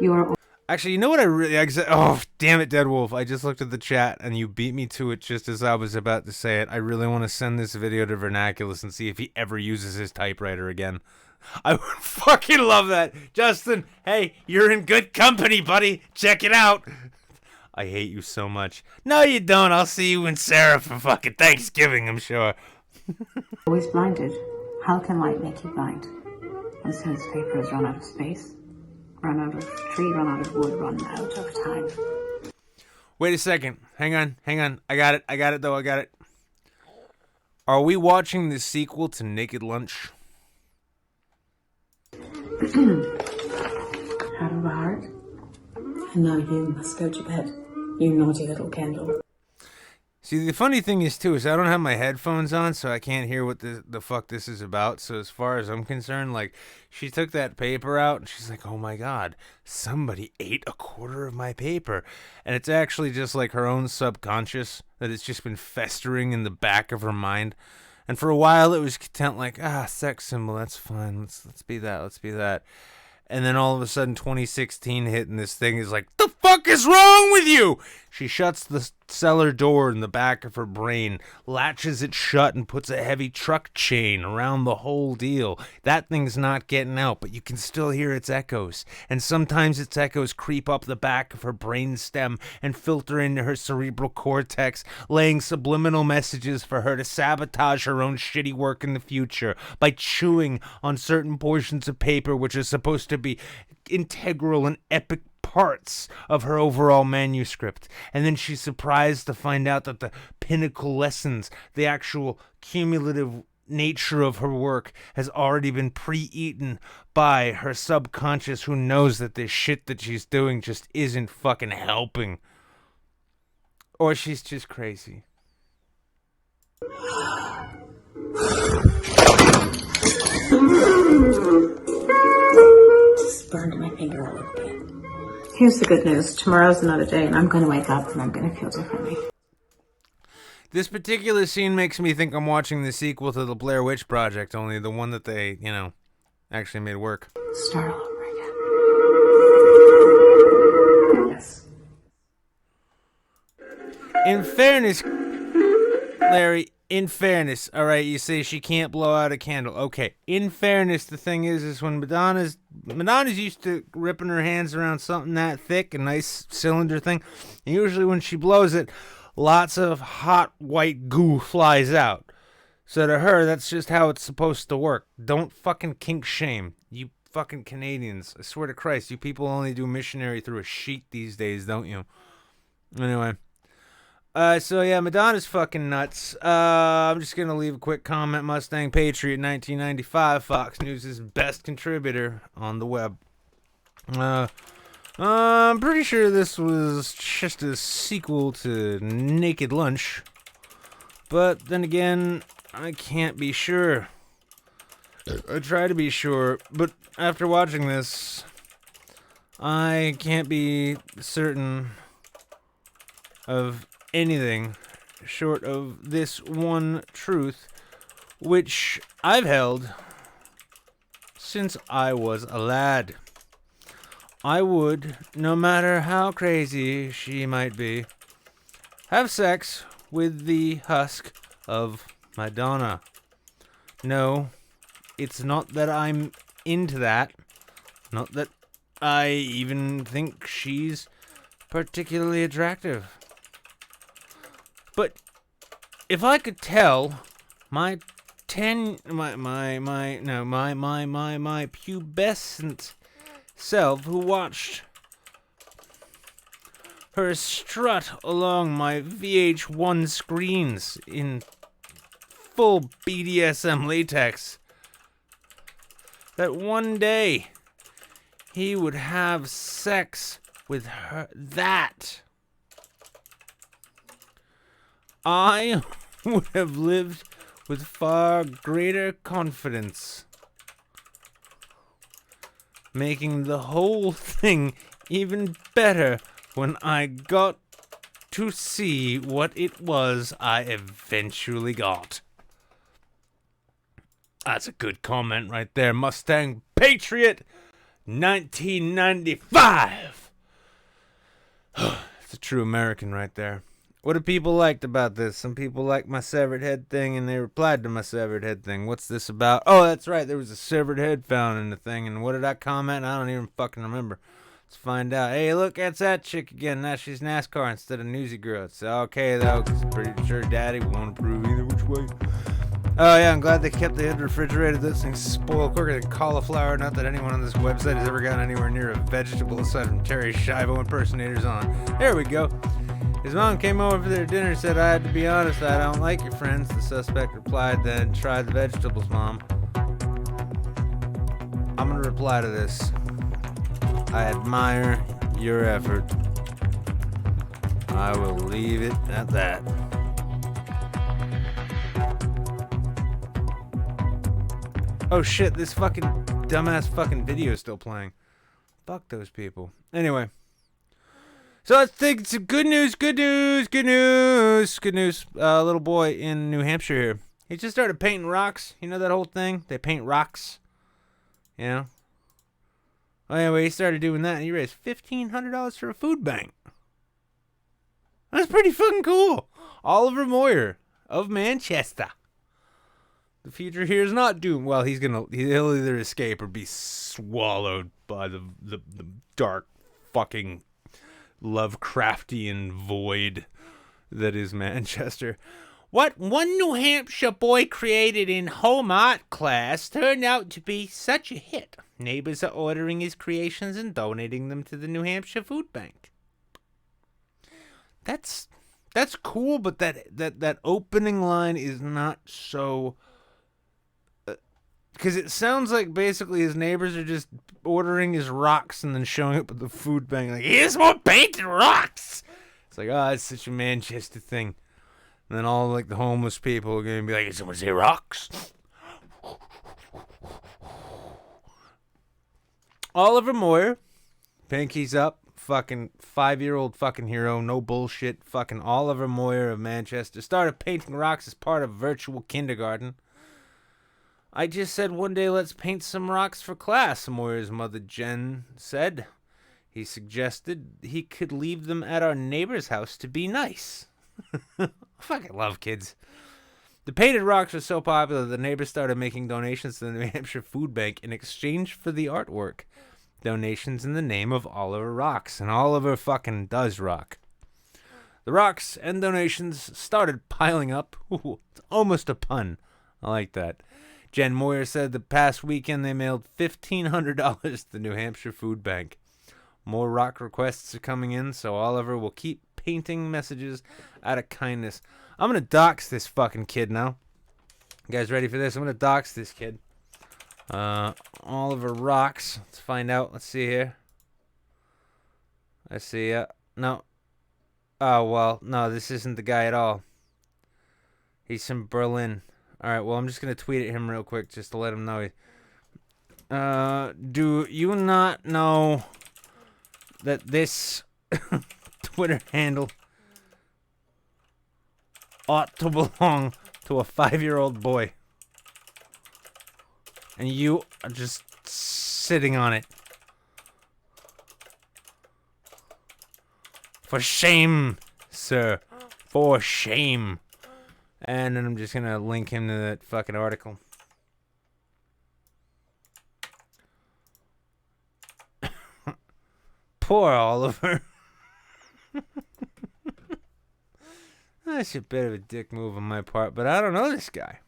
you are Actually, you know what I really... Oh, damn it, Dead Wolf. I just looked at the chat, and you beat me to it just as I was about to say it. I really want to send this video to Vernaculus and see if he ever uses his typewriter again. I would fucking love that. Justin, hey, you're in good company, buddy. Check it out. I hate you so much. No, you don't. I'll see you and Sarah for fucking Thanksgiving, I'm sure. always blinded. How can light make you blind? And since paper has run out of space, run out of tree, run out of wood, run out of time. Wait a second. Hang on. I got it, though. Are we watching the sequel to Naked Lunch? Out of the heart. And now you must go to bed, you naughty little candle. See, the funny thing is, too, is I don't have my headphones on, so I can't hear what the fuck this is about. So as far as I'm concerned, like, she took that paper out, and she's like, oh my God, somebody ate a quarter of my paper. And it's actually just, like, her own subconscious, that it's just been festering in the back of her mind. And for a while, it was content, like, sex symbol, that's fine. Let's be that. Let's be that. And then all of a sudden, 2016 hit, and this thing is like, the fuck is wrong with you? She shuts the cellar door in the back of her brain, latches it shut, and puts a heavy truck chain around the whole deal. That thing's not getting out, but you can still hear its echoes. And sometimes its echoes creep up the back of her brain stem and filter into her cerebral cortex, laying subliminal messages for her to sabotage her own shitty work in the future by chewing on certain portions of paper which are supposed to be integral and epic parts of her overall manuscript. And then she's surprised to find out that the pinnacle lessons, the actual cumulative nature of her work, has already been pre-eaten by her subconscious, who knows that this shit that she's doing just isn't fucking helping. Or she's just crazy. Just burned my finger a little bit. Here's the good news. Tomorrow's another day, and I'm going to wake up and I'm going to feel differently. This particular scene makes me think I'm watching the sequel to the Blair Witch Project, only the one that they, actually made work. Start all over again. Yes. In fairness, Larry, all right, you say she can't blow out a candle. Okay, in fairness, the thing is when Madonna's used to ripping her hands around something that thick, a nice cylinder thing, and usually when she blows it, lots of hot white goo flies out. So to her, that's just how it's supposed to work. Don't fucking kink shame. You fucking Canadians. I swear to Christ, you people only do missionary through a sheet these days, don't you? Anyway. So yeah, Madonna's fucking nuts. I'm just gonna leave a quick comment. Mustang Patriot 1995, Fox News' best contributor on the web. I'm pretty sure this was just a sequel to Naked Lunch, but then again, I can't be sure. I try to be sure, but after watching this, I can't be certain of anything short of this one truth, which I've held since I was a lad. I would, no matter how crazy she might be, have sex with the husk of Madonna. No, it's not that I'm into that. Not that I even think she's particularly attractive. But if I could tell my pubescent self, who watched her strut along my VH1 screens in full BDSM latex, that one day he would have sex with her, that I would have lived with far greater confidence, making the whole thing even better when I got to see what it was I eventually got. That's a good comment right there, Mustang Patriot 1995. It's a true American right there. What do people liked about this? Some people liked my severed head thing, and they replied to my severed head thing. What's this about? Oh, that's right. There was a severed head found in the thing, and what did I comment? I don't even fucking remember. Let's find out. Hey, look, that's that chick again. Now she's NASCAR instead of Newsy Girl. It's okay, though, because I'm pretty sure Daddy won't approve either which way. Oh, yeah, I'm glad they kept the refrigerated. Those things spoil quicker than cauliflower. Not that anyone on this website has ever gotten anywhere near a vegetable aside from Terry Schiavo impersonators on. There we go. His mom came over for their dinner and said, I had to be honest, I don't like your friends. The suspect replied, then try the vegetables, Mom. I'm going to reply to this. I admire your effort. I will leave it at that. Oh shit, this fucking dumbass fucking video is still playing. Fuck those people. Anyway. So let's take some good news. A little boy in New Hampshire here. He just started painting rocks. You know that whole thing? They paint rocks. You know? Well, anyway, he started doing that, and he raised $1,500 for a food bank. That's pretty fucking cool. Oliver Moyer of Manchester. The future here is not doomed. Well, he'll either escape or be swallowed by the dark fucking Lovecraftian void that is Manchester. What one New Hampshire boy created in home art class turned out to be such a hit. Neighbors are ordering his creations and donating them to the New Hampshire Food Bank. That's cool, but that opening line is not so... Because it sounds like basically his neighbors are just ordering his rocks and then showing up at the food bank like, here's more painted rocks! It's like, oh, it's such a Manchester thing. And then all like the homeless people are going to be like, someone say rocks? Oliver Moyer, pinkies up, fucking 5-year-old fucking hero, no bullshit, fucking Oliver Moyer of Manchester, started painting rocks as part of virtual kindergarten. I just said one day let's paint some rocks for class, Moyer's mother Jen said. He suggested he could leave them at our neighbor's house to be nice. I fucking love kids. The painted rocks were so popular the neighbors started making donations to the New Hampshire Food Bank in exchange for the artwork. Donations in the name of Oliver Rocks, and Oliver fucking does rock. The rocks and donations started piling up. Ooh, it's almost a pun. I like that. Jen Moyer said the past weekend they mailed $1,500 to the New Hampshire Food Bank. More rock requests are coming in, so Oliver will keep painting messages out of kindness. I'm going to dox this fucking kid now. You guys ready for this? I'm going to dox this kid. Oliver Rocks. Let's find out. Let's see here. I see. No. Oh, well, no, this isn't the guy at all. He's from Berlin. All right, well, I'm just going to tweet at him real quick just to let him know. Do you not know that this Twitter handle ought to belong to a 5-year-old boy? And you are just sitting on it. For shame, sir. For shame. And then I'm just going to link him to that fucking article. Poor Oliver. That's a bit of a dick move on my part, but I don't know this guy.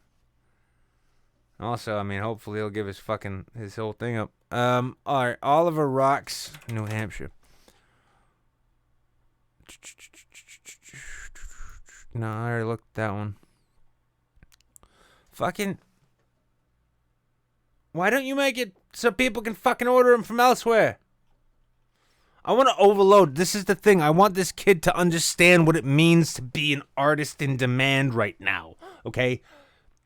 Also, I mean, hopefully he'll give his whole thing up. Alright, Oliver Rocks, New Hampshire. No, I already looked at that one. Fucking... Why don't you make it so people can fucking order them from elsewhere? I want to overload. This is the thing. I want this kid to understand what it means to be an artist in demand right now. Okay?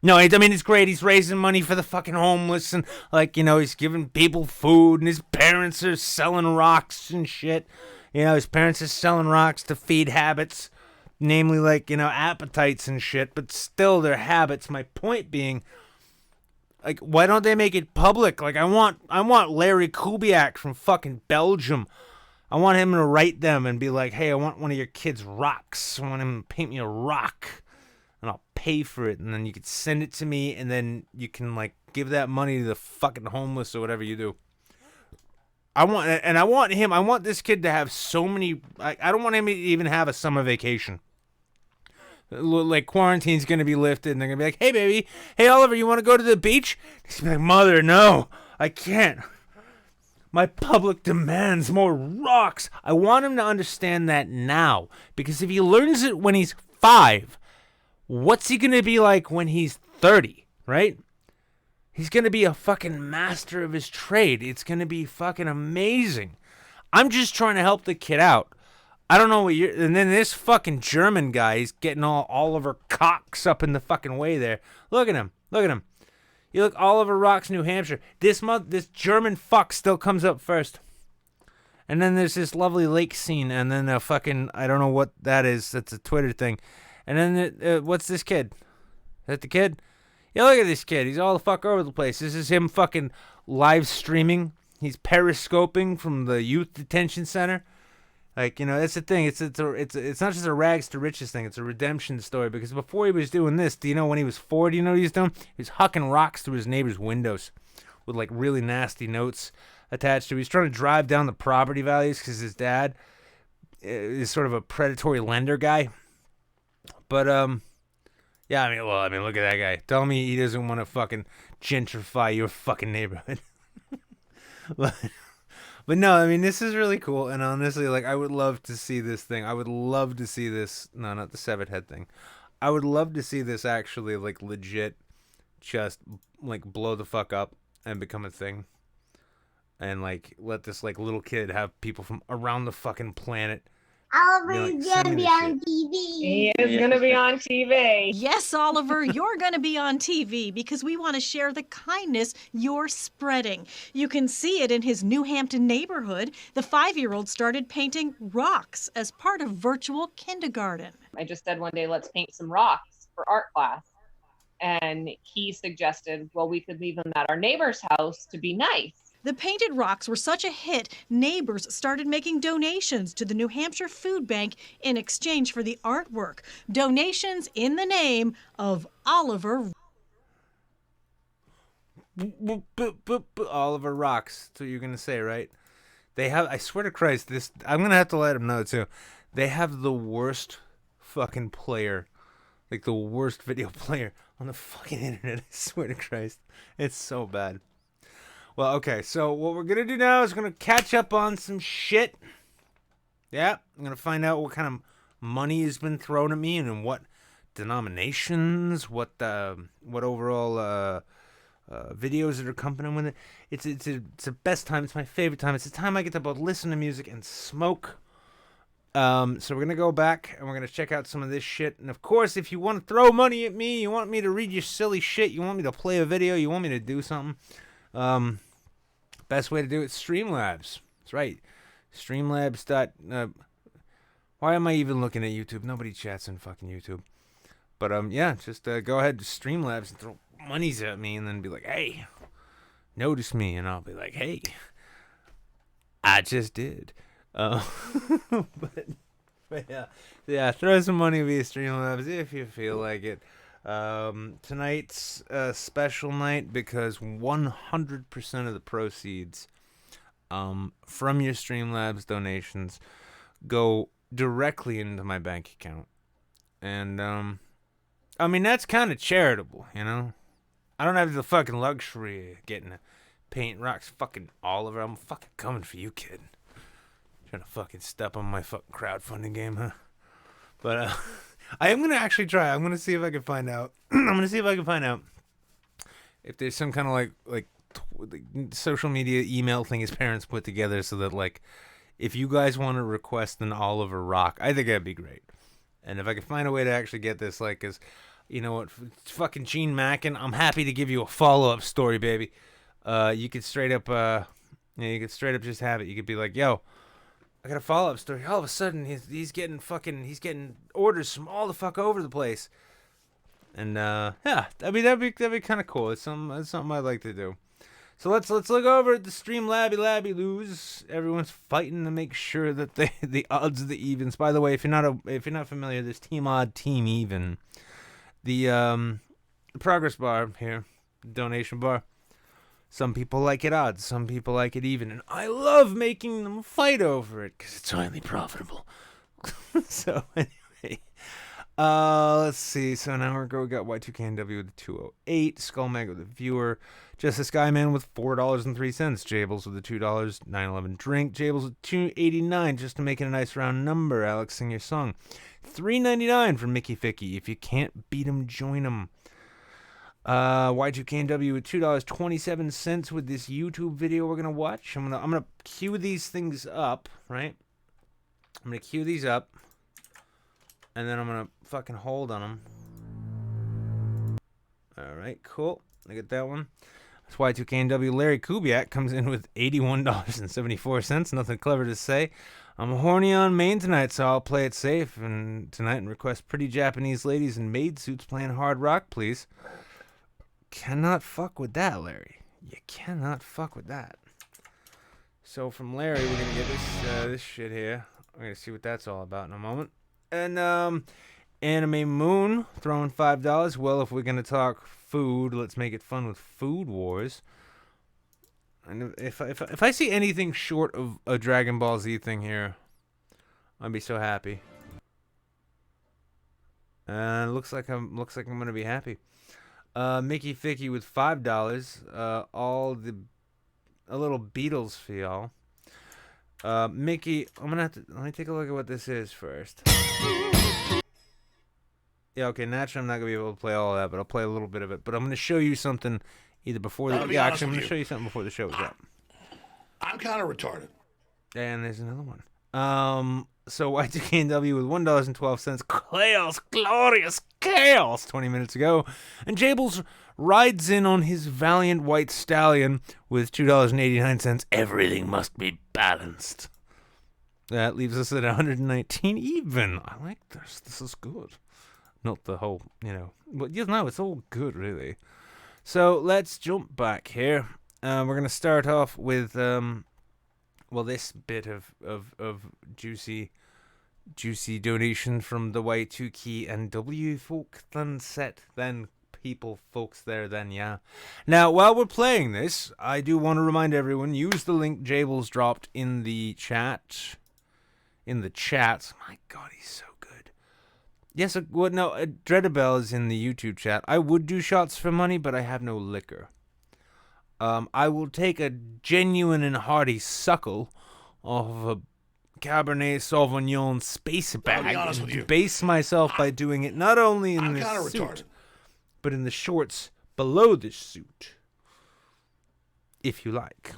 No, I mean, it's great. He's raising money for the fucking homeless and, like, you know, he's giving people food and his parents are selling rocks and shit. You know, his parents are selling rocks to feed habits, namely, like, you know, appetites and shit, but still they're habits. My point being, like, why don't they make it public? Like, I want Larry Kubiak from fucking Belgium. I want him to write them and be like, hey, I want one of your kids' rocks. I want him to paint me a rock. And I'll pay for it. And then you can send it to me. And then you can, like, give that money to the fucking homeless or whatever you do. I want this kid to have so many, like, I don't want him to even have a summer vacation. Like, quarantine's going to be lifted. And they're going to be like, hey, baby. Hey, Oliver, you want to go to the beach? He's going to be like, Mother, no, I can't. My public demands more rocks. I want him to understand that now. Because if he learns it when he's 5, what's he going to be like when he's 30, right? He's going to be a fucking master of his trade. It's going to be fucking amazing. I'm just trying to help the kid out. I don't know what you're... And then this fucking German guy, he's getting all Oliver Cox up in the fucking way there. Look at him. Look at him. You look, Oliver Rocks, New Hampshire. This German fuck still comes up first. And then there's this lovely lake scene, and then a fucking, I don't know what that is. That's a Twitter thing. And then, what's this kid? that the kid? Yeah, look at this kid. He's all the fuck over the place. This is him fucking live streaming. He's periscoping from the youth detention center. Like, you know, that's the thing. It's not just a rags to riches thing. It's a redemption story. Because before he was doing this, do you know when he was 4, do you know what he was doing? He was hucking rocks through his neighbor's windows with, like, really nasty notes attached to it. He's trying to drive down the property values because his dad is sort of a predatory lender guy. But, yeah, I mean, look at that guy. Tell me he doesn't want to fucking gentrify your fucking neighborhood. But no, I mean, this is really cool. And honestly, like, I would love to see this thing. I would love to see this. No, not the severed head thing. I would love to see this actually, like, legit just, like, blow the fuck up and become a thing. And, like, let this, like, little kid have people from around the fucking planet. Oliver's gonna be on TV. He is gonna be on TV. Yes, Oliver, you're going to be on TV because we want to share the kindness you're spreading. You can see it in his New Hampton neighborhood. The 5-year-old started painting rocks as part of virtual kindergarten. I just said one day, let's paint some rocks for art class. And he suggested, well, we could leave them at our neighbor's house to be nice. The painted rocks were such a hit, neighbors started making donations to the New Hampshire Food Bank in exchange for the artwork. Donations in the name of Oliver. Oliver Rocks. That's what you're going to say, right? They have, I swear to Christ, this, I'm going to have to let him know, too. They have the worst fucking player, like the worst video player on the fucking internet. I swear to Christ. It's so bad. Well, okay, so what we're going to do now is we're going to catch up on some shit. Yeah, I'm going to find out what kind of money has been thrown at me and in what denominations, what overall videos that are accompanying with it. It's the best time. It's my favorite time. It's the time I get to both listen to music and smoke. So we're going to go back and we're going to check out some of this shit. And, of course, if you want to throw money at me, you want me to read your silly shit, you want me to play a video, you want me to do something, best way to do it is Streamlabs. That's right. Streamlabs. Why am I even looking at YouTube? Nobody chats on fucking YouTube. But yeah, just go ahead to Streamlabs and throw monies at me and then be like, hey, notice me. And I'll be like, hey, I just did. But yeah, throw some money via Streamlabs if you feel like it. Tonight's a special night because 100% of the proceeds from your Streamlabs donations go directly into my bank account. And I mean, that's kind of charitable, you know? I don't have the fucking luxury of getting to paint rocks fucking all over. I'm fucking coming for you, kid. Trying to fucking step on my fucking crowdfunding game, huh? But I am going to actually try. I'm going to see if I can find out. If there's some kind of like social media email thing his parents put together so that, like, if you guys want to request an Oliver Rock, I think that'd be great. And if I can find a way to actually get this, like, cause you know what, fucking Gene Mackin, I'm happy to give you a follow-up story, baby. You could straight up just have it. You could be like, yo, I got a follow-up story. All of a sudden, he's getting orders from all the fuck over the place. And yeah, I mean that'd be kind of cool. It's something I'd like to do. So let's look over at the stream labby loos. Everyone's fighting to make sure that the odds of the evens. By the way, if you're not familiar, there's team odd, team even. The progress bar here, donation bar. Some people like it odd, some people like it even, and I love making them fight over it because it's highly profitable. So anyway, let's see. So an hour ago we got Y2KNW with a 208, Skullmag with a viewer, Justice Skyman with $4.03, Jables with a $2, 9/11 drink, Jables with $2.89 just to make it a nice round number. Alex, sing your song. $3.99 for Mickey Ficky. If you can't beat 'em, join 'em. Y2KNW with $2.27 with this YouTube video we're gonna watch. I'm gonna queue these things up, right? I'm gonna queue these up, and then I'm gonna fucking hold on them. All right, cool. I get that one. That's Y2KNW. Larry Kubiak comes in with $81.74. Nothing clever to say. I'm horny on Maine tonight, so I'll play it safe tonight and request pretty Japanese ladies in maid suits playing hard rock, please. Cannot fuck with that, Larry. You cannot fuck with that. So from Larry, we're gonna get this shit here. We're gonna see what that's all about in a moment. And Anime Moon throwing $5. Well, if we're gonna talk food, let's make it fun with Food Wars. And if I see anything short of a Dragon Ball Z thing here, I'd be so happy. Looks like I'm gonna be happy. Mickey Ficky with $5. A little Beatles for y'all. Mickey, I'm gonna have to let me take a look at what this is first. Yeah, okay. Naturally, I'm not gonna be able to play all of that, but I'll play a little bit of it. But I'm gonna show you something either before the actually, I'm gonna show you something before the show is up. I'm kind of retarded. And there's another one. So Y2KNW with $1.12. Chaos, glorious chaos. 20 minutes ago, and Jables rides in on his valiant white stallion with $2.89. Everything must be balanced. That leaves us at 119 even. I like this. This is good. Not the whole, but it's all good really. So let's jump back here. We're gonna start off with this bit of juicy donation from the Y2K and W folk then set then people folks there then yeah. Now while we're playing this, I do want to remind everyone, use the link Jables dropped in the chat. My God, he's so good. Yes, Dreadabell is in the YouTube chat. I would do shots for money, but I have no liquor. I will take a genuine and hearty suckle off of a Cabernet Sauvignon space bag and debase myself by doing it not only in this suit, retarded, but in the shorts below this suit, if you like.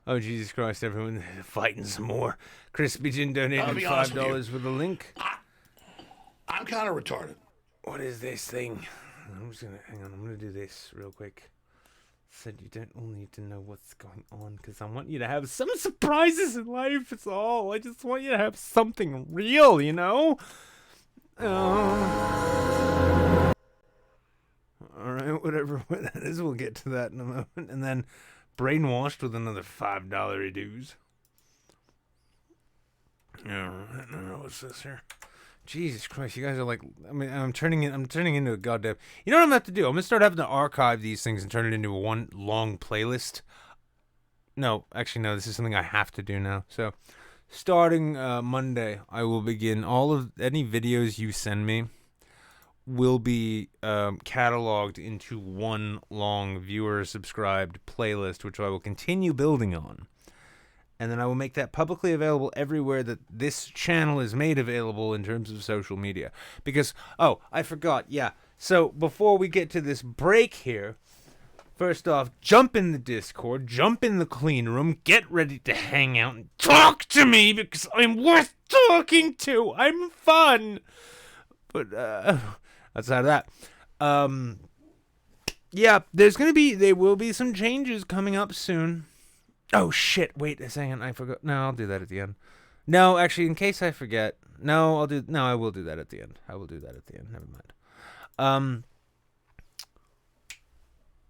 Oh, Jesus Christ, everyone fighting some more. Crispy Gin donated $5 with a link. I'm kind of retarded. What is this thing? I'm gonna do this real quick. Said you don't all need to know what's going on because I want you to have some surprises in life. It's all. I just want you to have something real, Alright, whatever that is, we'll get to that in a moment. And then Brainwashed with another $5 dues. Alright, now what's this here? Jesus Christ, you guys are like, I'm turning into a goddamn, you know what I'm gonna have to do? I'm gonna start having to archive these things and turn it into one long playlist. No, actually no, this is something I have to do now. So, starting Monday, I will begin all of any videos you send me will be cataloged into one long viewer subscribed playlist, which I will continue building on. And then I will make that publicly available everywhere that this channel is made available in terms of social media. Because, I forgot, yeah. So, before we get to this break here, first off, jump in the Discord, jump in the clean room, get ready to hang out and talk to me because I'm worth talking to. I'm fun. But, outside of that, yeah, there will be some changes coming up soon. Oh, shit. Wait a second. I forgot. No, I'll do that at the end. No, actually, in case I forget. No, I will do that at the end. I will do that at the end. Never mind.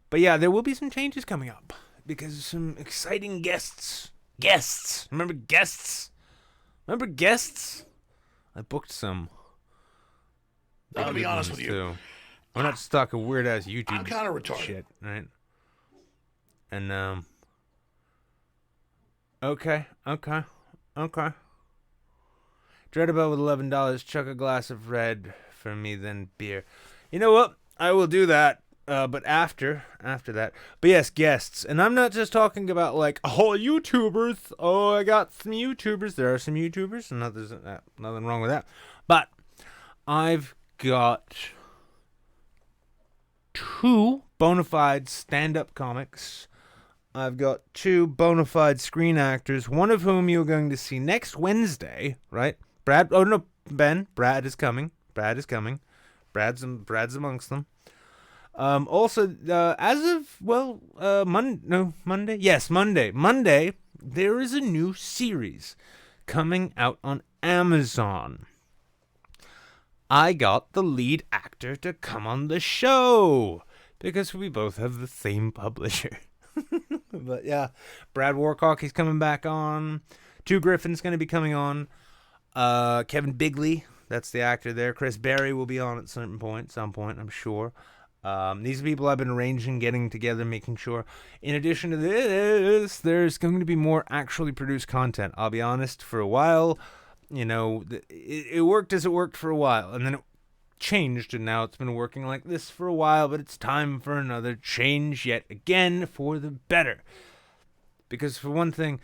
But yeah, there will be some changes coming up. Because of some exciting guests. Guests! Remember guests? I booked some. I'll be honest with you. Too. I'm not stuck a weird-ass YouTube I'm kind of retarded. Shit, right? And, Okay. Dreadabell with $11. Chuck a glass of red for me, then beer. You know what? I will do that. But after that. But yes, guests. And I'm not just talking about like, YouTubers. Oh, I got some YouTubers. There are some YouTubers, and nothing wrong with that. But I've got 2 bona fide stand-up comics. I've got 2 bona fide screen actors, one of whom you're going to see next Wednesday, right? Brad is coming. Brad's amongst them. Also, as of, Monday? Yes, Monday. Monday, there is a new series coming out on Amazon. I got the lead actor to come on the show because we both have the same publisher. But yeah, Brad Warcock, he's coming back on. Two Griffin's going to be coming on. Kevin Bigley, that's the actor there. Chris Berry will be on at some point, I'm sure. These people I've been arranging, getting together, making sure. In addition to this, there's going to be more actually produced content. I'll be honest, for a while, it worked as it worked for a while, and then it changed, and now it's been working like this for a while, but it's time for another change yet again for the better. Because for one thing,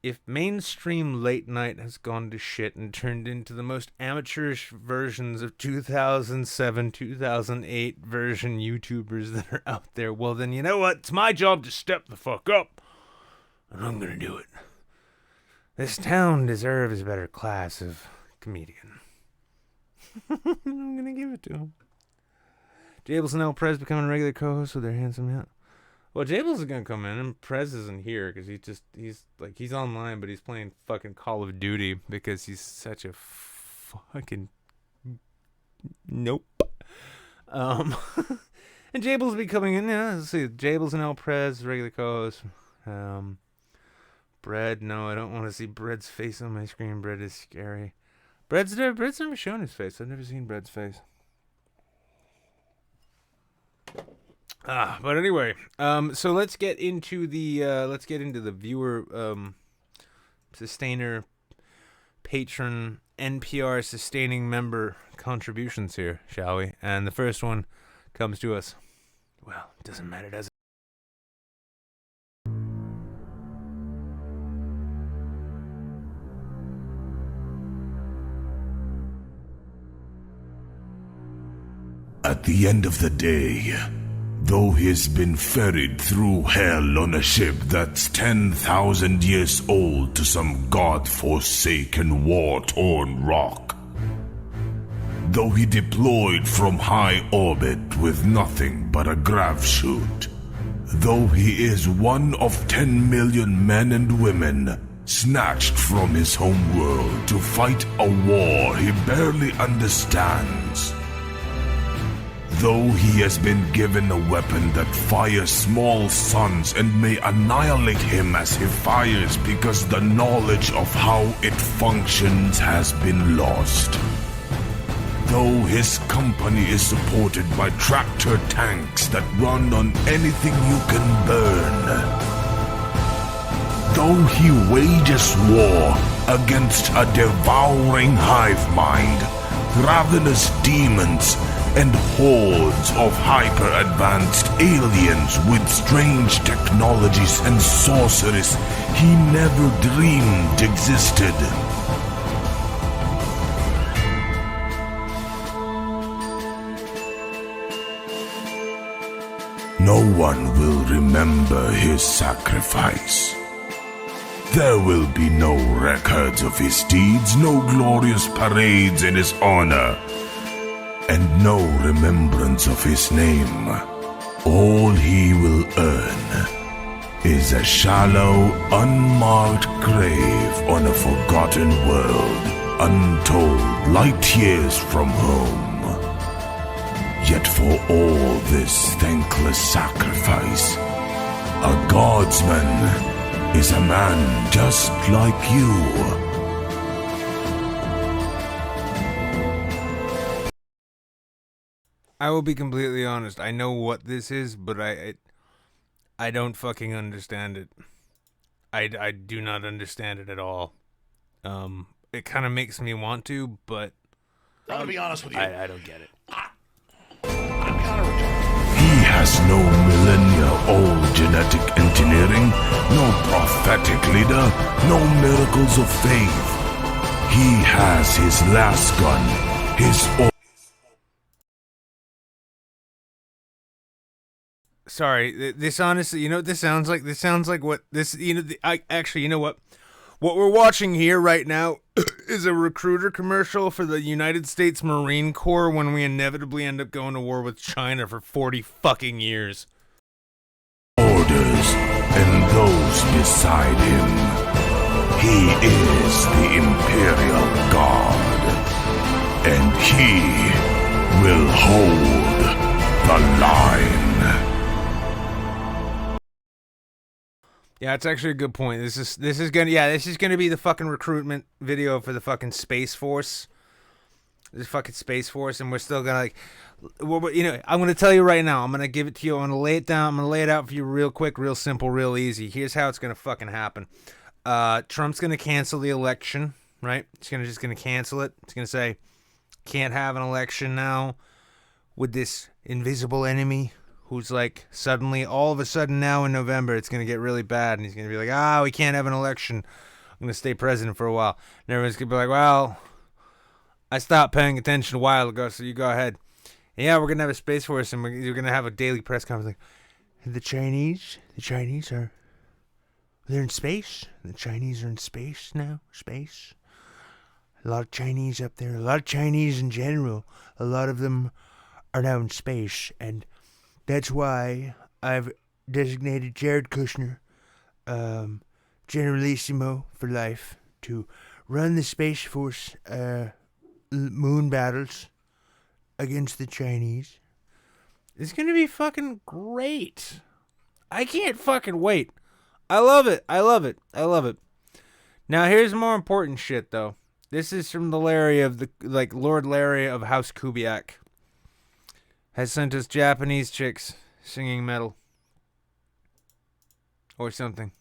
if mainstream late night has gone to shit and turned into the most amateurish versions of 2007, 2008 version YouTubers that are out there, well then you know what? It's my job to step the fuck up. And I'm gonna do it. This town deserves a better class of comedian. I'm gonna give it to him. Jables and El Prez becoming regular co-hosts with their handsome yacht. Well, Jables is gonna come in, and Prez isn't here because he's online, but he's playing fucking Call of Duty because he's such a fucking nope. And Jables will be coming in. Yeah, let's see, Jables and El Prez, regular co-hosts. Bread, no, I don't want to see Bread's face on my screen. Bread is scary. Bread's never shown his face. I've never seen Bread's face. But anyway, so let's get into the viewer, sustainer, patron, NPR sustaining member contributions here, shall we? And the first one comes to us. Well, it doesn't matter, does it? At the end of the day, though he's been ferried through hell on a ship that's 10,000 years old to some god-forsaken war-torn rock, though he deployed from high orbit with nothing but a grav chute, though he is one of 10 million men and women snatched from his home world to fight a war he barely understands, though he has been given a weapon that fires small suns and may annihilate him as he fires because the knowledge of how it functions has been lost, though his company is supported by tractor tanks that run on anything you can burn, though he wages war against a devouring hive mind, ravenous demons, and hordes of hyper-advanced aliens with strange technologies and sorceries he never dreamed existed. No one will remember his sacrifice. There will be no records of his deeds, no glorious parades in his honor, and no remembrance of his name. All he will earn is a shallow, unmarked grave on a forgotten world, untold light years from home. Yet for all this thankless sacrifice, a guardsman is a man just like you. I will be completely honest. I know what this is, but I don't fucking understand it. I do not understand it at all. It kind of makes me want to, but I'm gonna be honest with you. I don't get it. I'm kind of retarded. He has no millennia-old genetic engineering, no prophetic leader, no miracles of faith. He has his last gun, his Sorry, this honestly, you know what this sounds like? This sounds like what this, you know, you know what? What we're watching here right now is a recruiter commercial for the United States Marine Corps when we inevitably end up going to war with China for 40 fucking years. Orders and those beside him. He is the Imperial Guard, and he will hold the line. Yeah, it's actually a good point. This is gonna be the fucking recruitment video for the fucking Space Force. This fucking Space Force, and we're still gonna I'm gonna tell you right now. I'm gonna give it to you. I'm gonna lay it down. I'm gonna lay it out for you real quick, real simple, real easy. Here's how it's gonna fucking happen. Trump's gonna cancel the election, right? He's just gonna cancel it. It's gonna say, can't have an election now with this invisible enemy who's like suddenly, all of a sudden now in November, it's going to get really bad. And he's going to be like, we can't have an election. I'm going to stay president for a while. And everyone's going to be like, well, I stopped paying attention a while ago, so you go ahead. And yeah, we're going to have a Space Force, and we're going to have a daily press conference. Like, the Chinese are, they're in space. The Chinese are in space now, space. A lot of Chinese up there, a lot of Chinese in general. A lot of them are now in space, and that's why I've designated Jared Kushner, Generalissimo for life, to run the Space Force moon battles against the Chinese. It's going to be fucking great. I can't fucking wait. I love it. I love it. I love it. Now, here's more important shit, though. This is from the Larry of Lord Larry of House Kubiak. Has sent us Japanese chicks singing metal. Or something.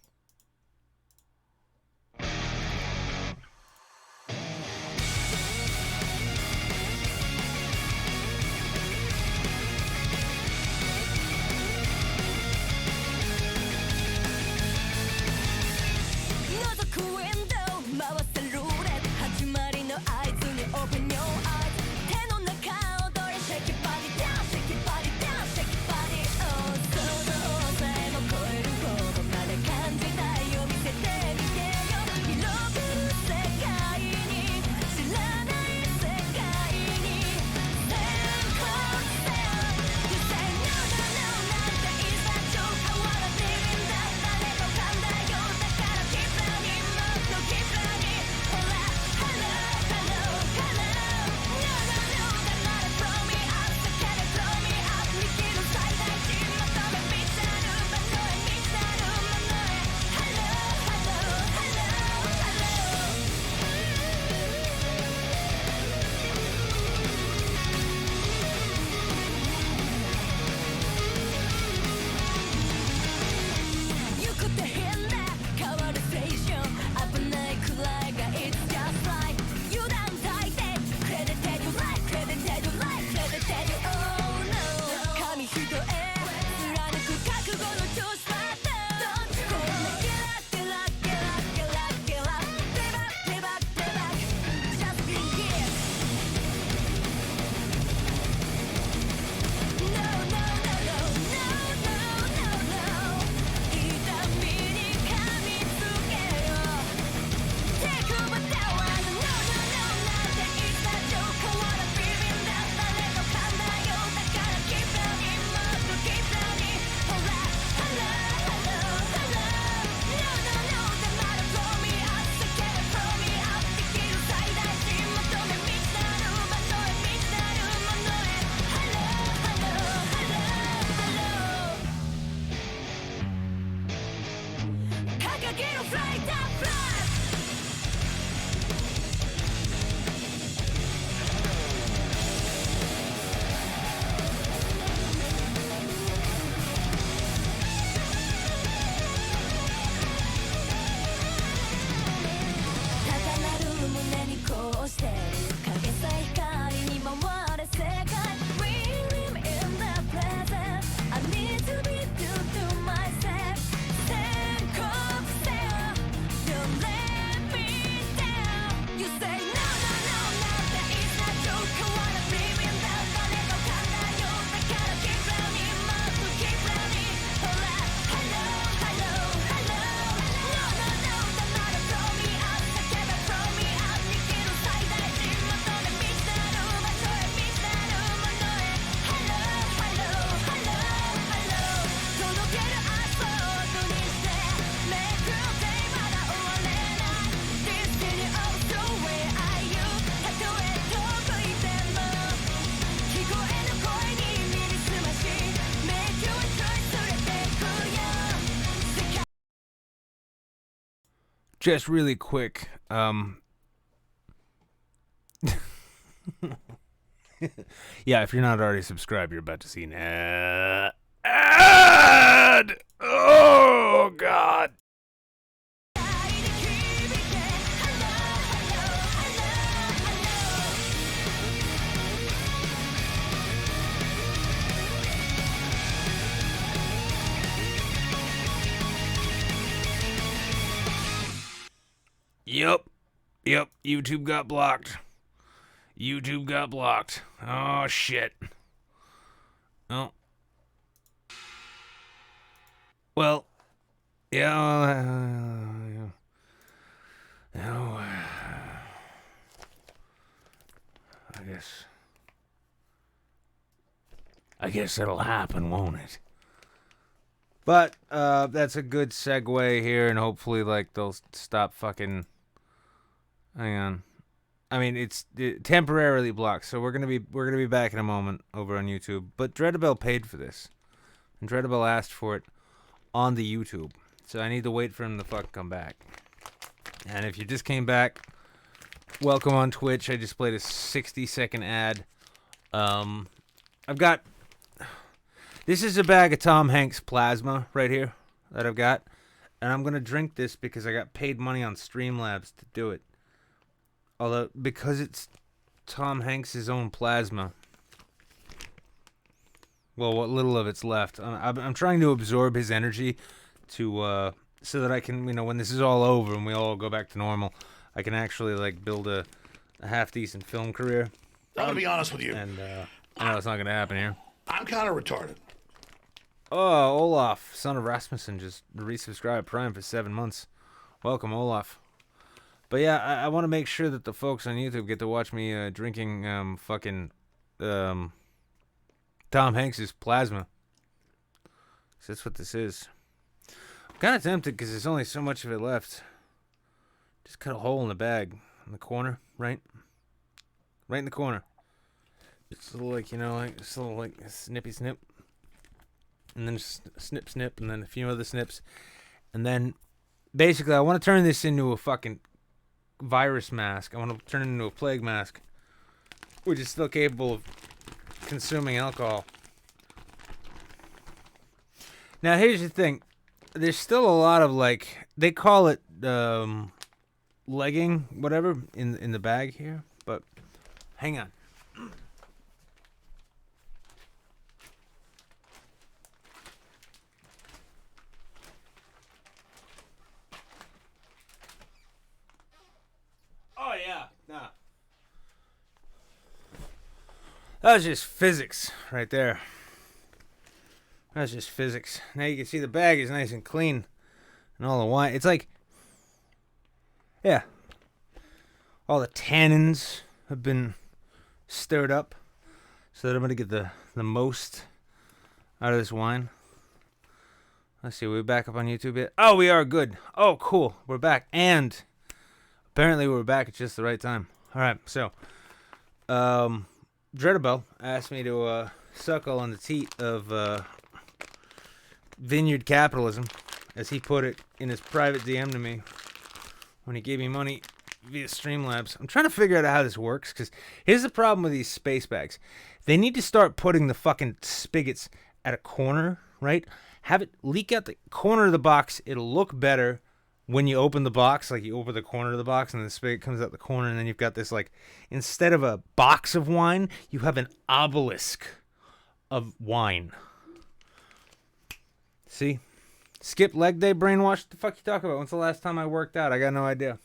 just really quick. Yeah, if you're not already subscribed, you're about to see an ad. Oh, God. Yep, YouTube got blocked. Oh, shit. Oh. Well, yeah, I guess that'll happen, won't it? But, that's a good segue here, and hopefully, like, they'll stop fucking... Hang on. I mean, it's temporarily blocked, so we're gonna be back in a moment over on YouTube. But Dreadabel paid for this, and Dreadabel asked for it on the YouTube, so I need to wait for him to fucking come back. And if you just came back, welcome on Twitch. I just played a 60-second ad. I've got this is a bag of Tom Hanks plasma right here that I've got, and I'm gonna drink this because I got paid money on Streamlabs to do it. Although, because it's Tom Hanks' own plasma, well, what little of it's left, I'm trying to absorb his energy to so that I can, when this is all over and we all go back to normal, I can actually like build a half-decent film career. I'm gonna be honest with you. And I know it's not gonna happen here. I'm kind of retarded. Oh, Olaf, son of Rasmussen, just resubscribed Prime for 7 months. Welcome, Olaf. But yeah, I want to make sure that the folks on YouTube get to watch me drinking Tom Hanks' plasma. So that's what this is. I'm kind of tempted because there's only so much of it left. Just cut a hole in the bag in the corner, right in the corner. Just a little just a little like snippy snip, and then just snip snip, and then a few other snips, and then basically I want to turn this into a fucking virus mask. I want to turn it into a plague mask, which is still capable of consuming alcohol. Now, here's the thing. There's still a lot of, like, they call it legging, whatever, in the bag here. But hang on. Oh, yeah. Nah. That was just physics right there. That's just physics. Now you can see the bag is nice and clean. And all the wine. It's like... Yeah. All the tannins have been stirred up. So that I'm going to get the most out of this wine. Let's see. Are we back up on YouTube yet? Oh, we are. Good. Oh, cool. We're back. And... apparently we're back at just the right time. Alright, so Dreadabel asked me to suckle on the teat of vineyard capitalism, as he put it in his private DM to me when he gave me money via Streamlabs. I'm trying to figure out how this works, because here's the problem with these space bags. They need to start putting the fucking spigots at a corner, right? Have it leak out the corner of the box. It'll look better when you open the box, like you open the corner of the box and the spigot comes out the corner, and then you've got this, like, instead of a box of wine, you have an obelisk of wine. See? Skip leg day brainwash? What the fuck you talking about? When's the last time I worked out? I got no idea.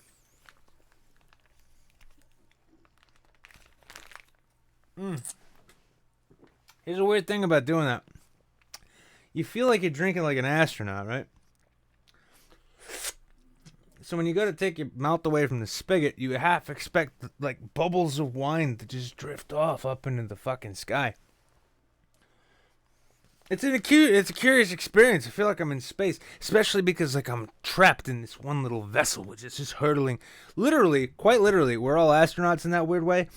Here's a weird thing about doing that. You feel like you're drinking like an astronaut, right? So when you go to take your mouth away from the spigot, you half expect, like, bubbles of wine to just drift off up into the fucking sky. It's a curious experience. I feel like I'm in space, especially because, like, I'm trapped in this one little vessel, which is just hurtling. Literally, quite literally, we're all astronauts in that weird way.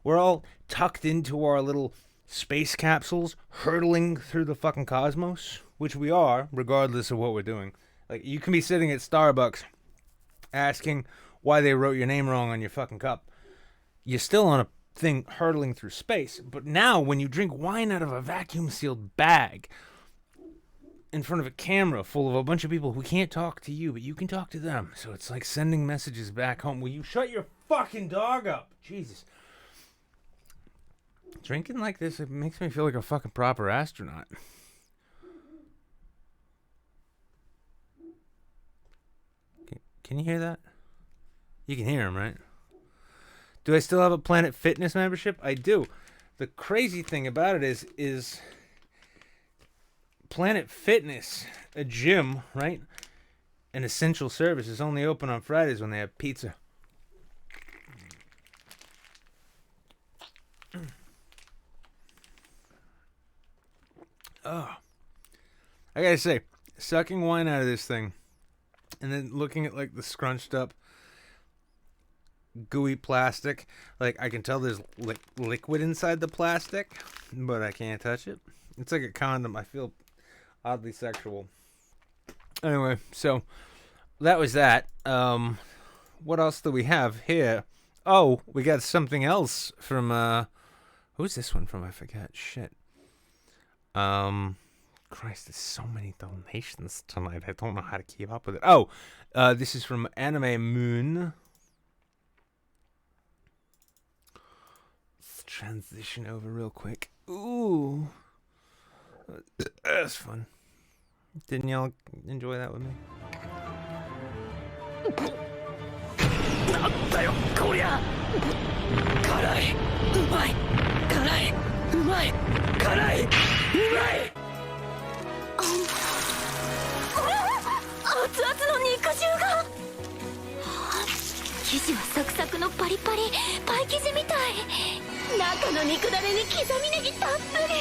We're all tucked into our little space capsules, hurtling through the fucking cosmos, which we are, regardless of what we're doing. Like, you can be sitting at Starbucks asking why they wrote your name wrong on your fucking cup. You're still on a thing hurtling through space. But now, when you drink wine out of a vacuum-sealed bag in front of a camera full of a bunch of people who can't talk to you, but you can talk to them. So it's like sending messages back home. Will you shut your fucking dog up? Jesus. Drinking like this, it makes me feel like a fucking proper astronaut. Can you hear that? You can hear him, right? Do I still have a Planet Fitness membership? I do. The crazy thing about it is Planet Fitness, a gym, right? An essential service, is only open on Fridays when they have pizza. Oh, I gotta say, sucking wine out of this thing and then looking at like the scrunched up gooey plastic, like I can tell there's liquid inside the plastic, but I can't touch it. It's like a condom. I feel oddly sexual. Anyway, so that was that. What else do we have here? Oh, we got something else from who's this one from? I forget. Shit. Christ, there's so many donations tonight. I don't know how to keep up with it. Oh, this is from Anime Moon. Let's transition over real quick. Ooh. That's fun. Didn't y'all enjoy that with me? なんだよこりゃ辛いうまい辛いうまい辛いうまい熱々の肉汁が生地はサクサクのパリパリパイ生地みたい中の肉だねに刻みネギたっぷり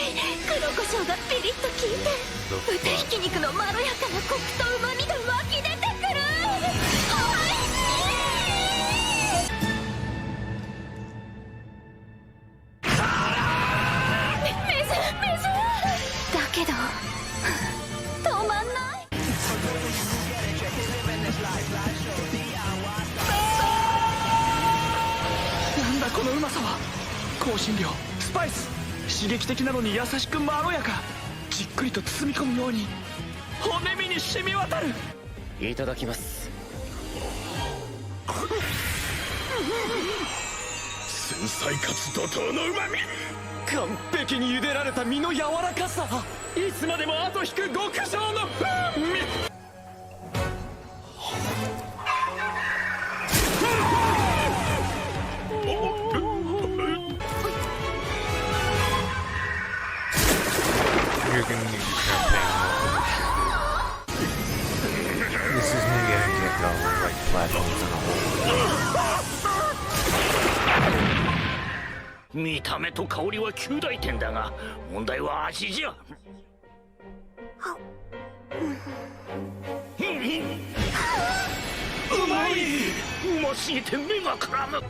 黒胡椒がピリッと効いて豚ひき肉のまろやかなコクとうまみが湧き出てくるおいしい水だけど止まんないなんだこのうまさは香辛料スパイス刺激的なのに優しくまろやかじっくりと包み込むように骨身に染み渡るいただきます繊細かつ怒涛のうまみ完璧に茹でられた身の柔らかさいつまでも後引く極上の風味You're gonna need to start paying more. This is me getting kicked off of like platforms in a hole. 見た目と香りは及第点だが問題は味じゃうまいうますぎて目がくらむ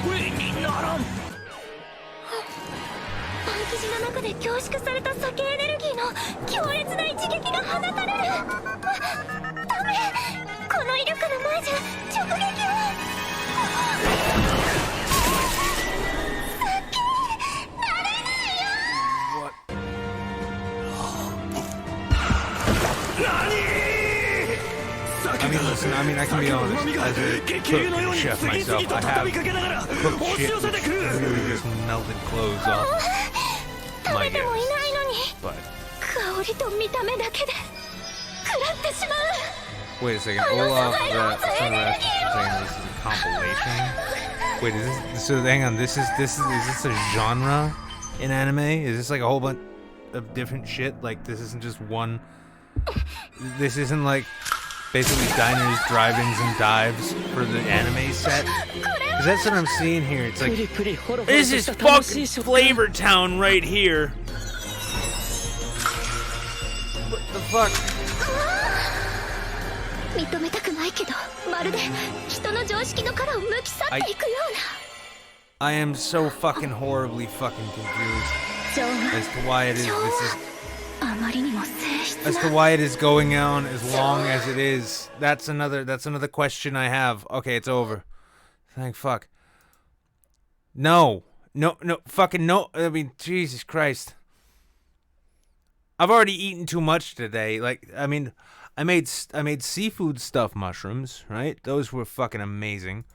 声にならんパン生地の中で凝縮された酒エネルギーの強烈な一撃が放たれるダメこの威力の前じゃ直撃は酒なれないよ何I mean, listen, I can be honest, as a cook chef myself, I have cooked shit which really just melted clothes off my guess, but... Wait a second, Olaf, saying this is a compilation? Wait, is this, so hang on, is this a genre in anime? Is this like a whole bunch of different shit? Like, this isn't just one, this isn't like... basically diners, drive-ins, and dives for the anime set. Because that's what I'm seeing here. It's like, this is fucking Flavor Town right here. What the fuck? I am so fucking horribly fucking confused as to why it is As to why it is going on as long as it is. That's another question I have. Okay, it's over. Thank fuck. No, fucking no. I mean, Jesus Christ. I've already eaten too much today. Like, I mean, I made seafood stuffed mushrooms, right? Those were fucking amazing.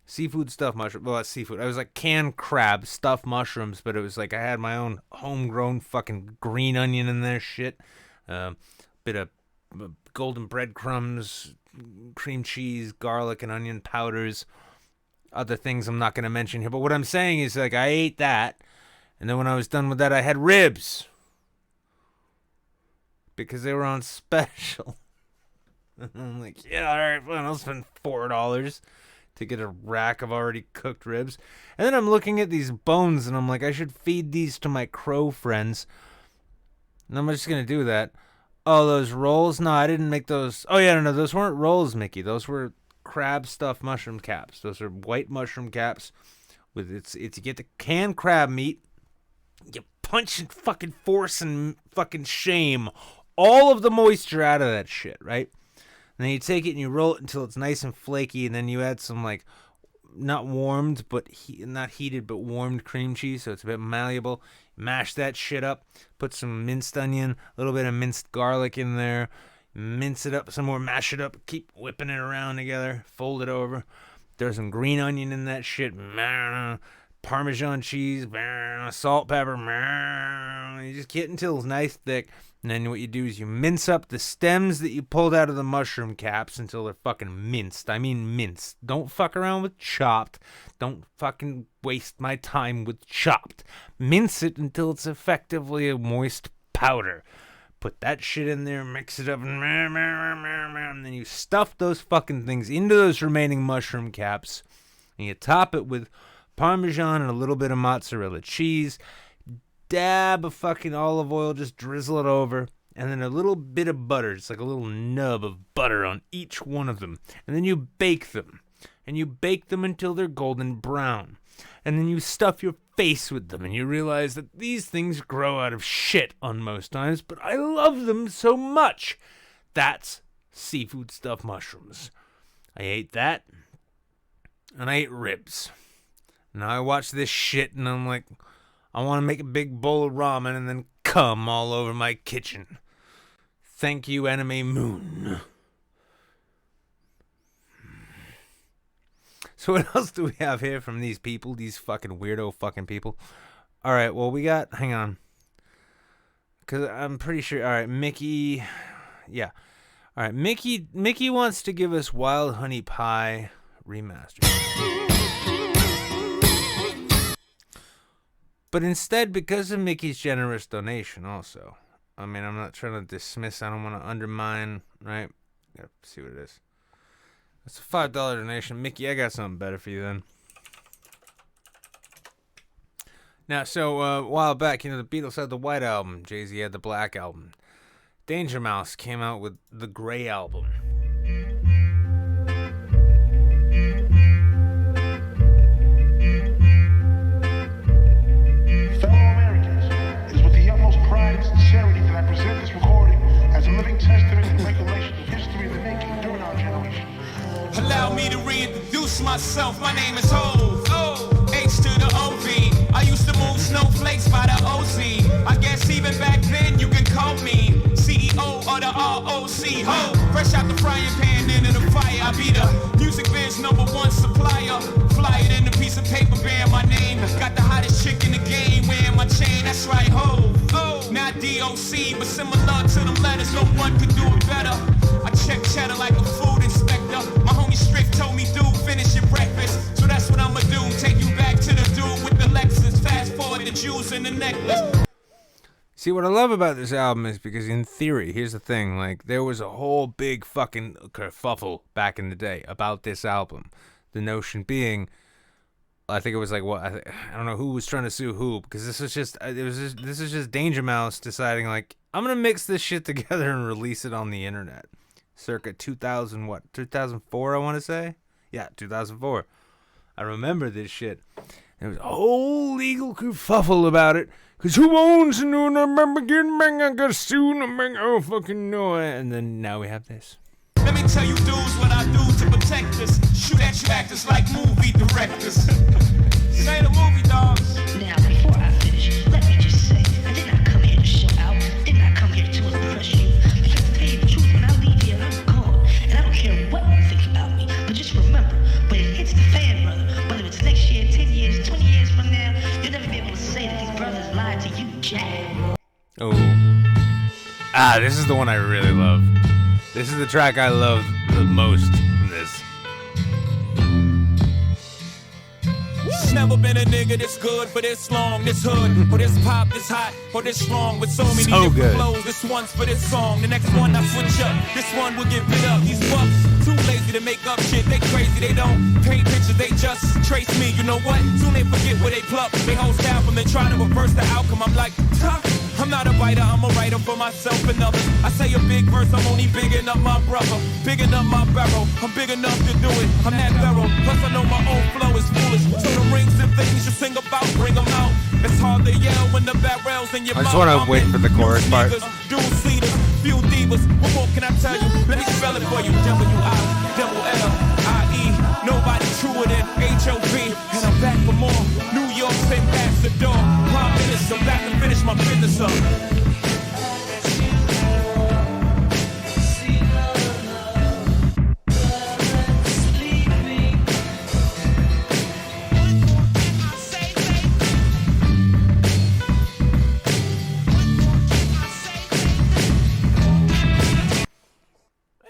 Seafood stuffed mushrooms. Well, that's seafood. I was like canned crab stuffed mushrooms, but it was like I had my own homegrown fucking green onion in there shit. Bit of golden breadcrumbs, cream cheese, garlic, and onion powders. Other things I'm not going to mention here. But what I'm saying is, like, I ate that, and then when I was done with that, I had ribs. Because they were on special. I'm like, yeah, all right, fine, I'll spend $4 to get a rack of already cooked ribs. And then I'm looking at these bones, and I'm like, I should feed these to my crow friends. And I'm just going to do that. Oh, those rolls? No, I didn't make those. Oh, yeah, no, those weren't rolls, Mickey. Those were crab stuffed mushroom caps. Those are white mushroom caps. With it's you get the canned crab meat. You punch and fucking force and fucking shame all of the moisture out of that shit, right? And then you take it and you roll it until it's nice and flaky, and then you add some, like, not warmed, but not heated, but warmed cream cheese, so it's a bit malleable. Mash that shit up. Put some minced onion, a little bit of minced garlic in there. Mince it up some more, mash it up, keep whipping it around together. Fold it over. There's some green onion in that shit. Parmesan cheese, salt, pepper. You just get until it's nice thick. And then what you do is you mince up the stems that you pulled out of the mushroom caps until they're fucking minced. I mean minced. Don't fuck around with chopped. Don't fucking waste my time with chopped. Mince it until it's effectively a moist powder. Put that shit in there, mix it up, and then you stuff those fucking things into those remaining mushroom caps. And you top it with Parmesan and a little bit of mozzarella cheese. Dab of fucking olive oil, just drizzle it over, and then a little bit of butter, just like a little nub of butter on each one of them. And then you bake them, and you bake them until they're golden brown. And then you stuff your face with them, and you realize that these things grow out of shit on most times, but I love them so much. That's seafood stuffed mushrooms. I ate that, and I ate ribs. Now I watch this shit, and I'm like, I want to make a big bowl of ramen and then cum all over my kitchen. Thank you, Anime Moon. So what else do we have here from these people, these fucking weirdo fucking people? All right, well, we got, hang on. Because I'm pretty sure, all right, Mickey, yeah. All right, Mickey wants to give us Wild Honey Pie Remastered. But instead, because of Mickey's generous donation also, I mean, I'm not trying to dismiss, I don't want to undermine, right? Gotta see what it is. It's a $5 donation. Mickey, I got something better for you then. Now, so a while back, you know, the Beatles had the White Album. Jay-Z had the Black Album. Danger Mouse came out with the Gray Album. Fellow Americans, it is with the utmost pride and sincerity that I present this recording as a living testament and recollection of history in the making during our generation. Allow me to reintroduce myself. My name is Hov. H to the O-V. I used to move snowflakes by the OZ. I guess even back then you can call me CEO of the ROC. Ho! Fresh out the frying pan into the fire. I be the music biz #1 supplier. Fly it in a piece of paper bearing my name. Got the hottest chick in the game wearing my chain. That's right, Ho. Not DOC, but similar to them letters. No one could do it better. I check cheddar like a food inspector. My homie Strick told me, dude, finish your breakfast. So that's what I'ma do. Take you back to the dude with the Lexus. Fast forward the jewels and the necklace. See, what I love about this album is because in theory, here's the thing, like, there was a whole big fucking kerfuffle back in the day about this album. The notion being, I think it was like, what, I don't know who was trying to sue who, because this is just Danger Mouse deciding, like, I'm gonna mix this shit together and release it on the internet. Circa 2004, I want to say? Yeah, 2004. I remember this shit. There was a whole legal kerfuffle about it. Because who owns and remember getting bang, I got sued and bang, oh fucking no. And then now we have this. Let me tell you dudes what I do to protect us. Shoot at you actors like movie directors. Say the movie, dogs. Now, before I finish, let me just say, I did not come here to show out. Did not come here to impress you. Because to tell you the truth, when I leave here, I'm gone. And I don't care what you think about me. But just remember, when it hits the fan, brother, whether it's next year, 10 years, 20 years from now, you'll never be able to say that these brothers lied to you, Jack. Oh. This is the one I really love. This is the track I love the most from this. Never been a nigga this good for this long, this hood, for this pop, this hot, for this strong, with so many different good. flows. This one's for this song, the next one I switch up. This one will get rid of. These bucks too lazy to make up shit. They crazy, they don't paint pictures, they just trace me. You know what? Soon they forget where they pluck. They hold staff and they try to reverse the outcome. I'm like, tough. I'm not a writer, I'm a writer for myself and others. I say a big verse, I'm only big enough my brother, big enough my barrel. I'm big enough to do it, I'm that thorough. Plus I know my own flow is foolish. So the rings and things you sing about, bring them out. It's hard to yell when the barrels in your mouth. I just want to wait for the chorus part. Dual seaters, few divas. What more can I tell you? Let me spell it for you. W-I-double-L-I-E. Nobody truer than H-O-B. And I'm back for more. New York's ambassador. Prime Minister, back to finish my business up.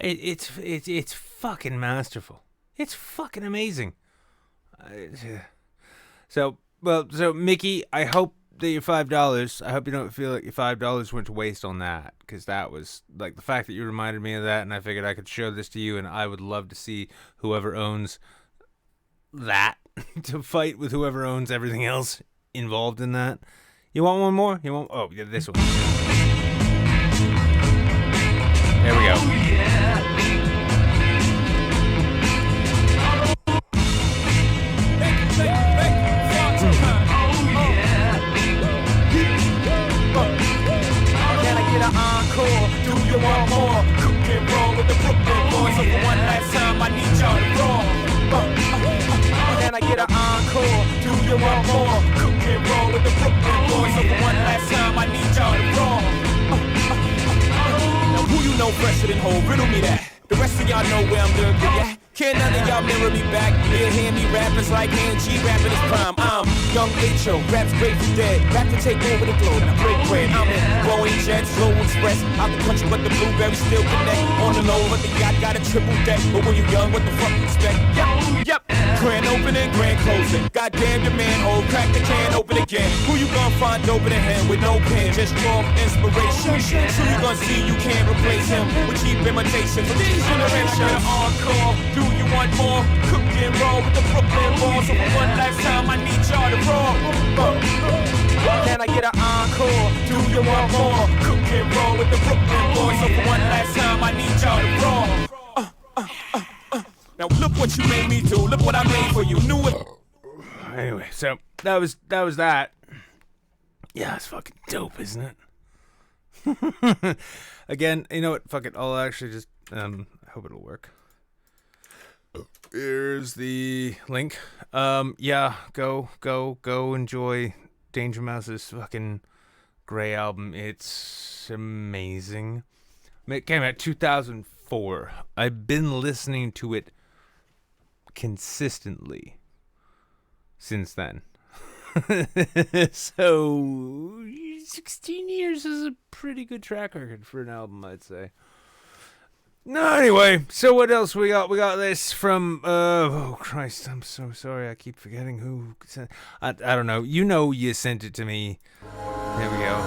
It's fucking masterful. It's fucking amazing. So Mickey, I hope that your $5, I hope you don't feel like your $5 went to waste on that, because that was, like, the fact that you reminded me of that, and I figured I could show this to you, and I would love to see whoever owns that to fight with whoever owns everything else involved in that. You want one more? You want? Oh, yeah, this one. There we go. Do you want more? Cook and roll with the Brooklyn boys. So for one last time, I need y'all to roll. Can I get an encore? Do you want more? Cook and roll with the Brooklyn boys. So for one last time, I need y'all to roll. Now who you know fresher than whole? Riddle me that. The rest of y'all know where I'm looking at. Can't none of y'all mirror me back. Hear me rappers like Hand G rapping his prime. I'm young H.O., raps Grateful Dead. Back to take over the globe and I break bread. I'm in Boeing Jets, Slow Express. Out the country but the blueberries still connect. On the low but the yacht got a triple deck. But when you young, what the fuck you expect? Yep. Grand opening, grand closing. Goddamn your manhole, crack the can, open again. Who you gonna find open a hand with no pen? Just draw inspiration. So you gonna see you can't replace him with cheap imitation. For these generations, encore. Do you want more? Cook and roll with the Brooklyn boys. So for one last time, I need y'all to roll. Can I get an encore? Do you want more? Cook and roll with the Brooklyn boys. So for one last time, I need y'all to roll. Now look what you made me do. Look what I made for you. Knew it. Anyway, so that was that. Yeah, it's fucking dope, isn't it? Again, you know what? Fuck it. I'll actually just I hope it'll work. Here's the link. Yeah, go enjoy Danger Mouse's fucking Grey album. It's amazing. It came out 2004. I've been listening to it consistently since then. So 16 years is a pretty good track record for an album, I'd say. No, anyway, so what else we got? We got this from, oh Christ, I'm so sorry, I keep forgetting who sent, I don't know, you sent it to me. There we go.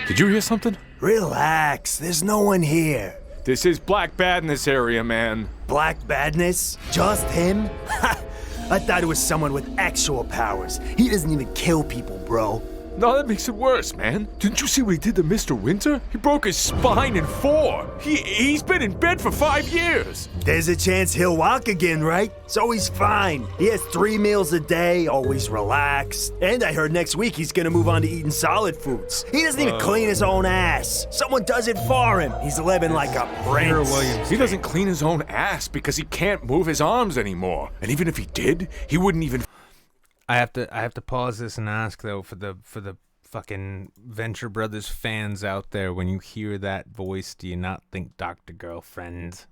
Did you hear something? Relax, there's no one here. This is Black Badness area, man. Black Badness? Just him? Ha! I thought it was someone with actual powers. He doesn't even kill people, bro. No, that makes it worse, man. Didn't you see what he did to Mr. Winter? He broke his spine in 4. He's been in bed for 5 years. There's a chance he'll walk again, right? So he's fine. He has 3 meals a day, always relaxed. And I heard next week he's gonna move on to eating solid foods. He doesn't even clean his own ass. Someone does it for him. He's living like a prince. He doesn't clean his own ass because he can't move his arms anymore. And even if he did, he wouldn't even... I have to pause this and ask though for the fucking Venture Brothers fans out there, when you hear that voice, do you not think Dr. Girlfriend?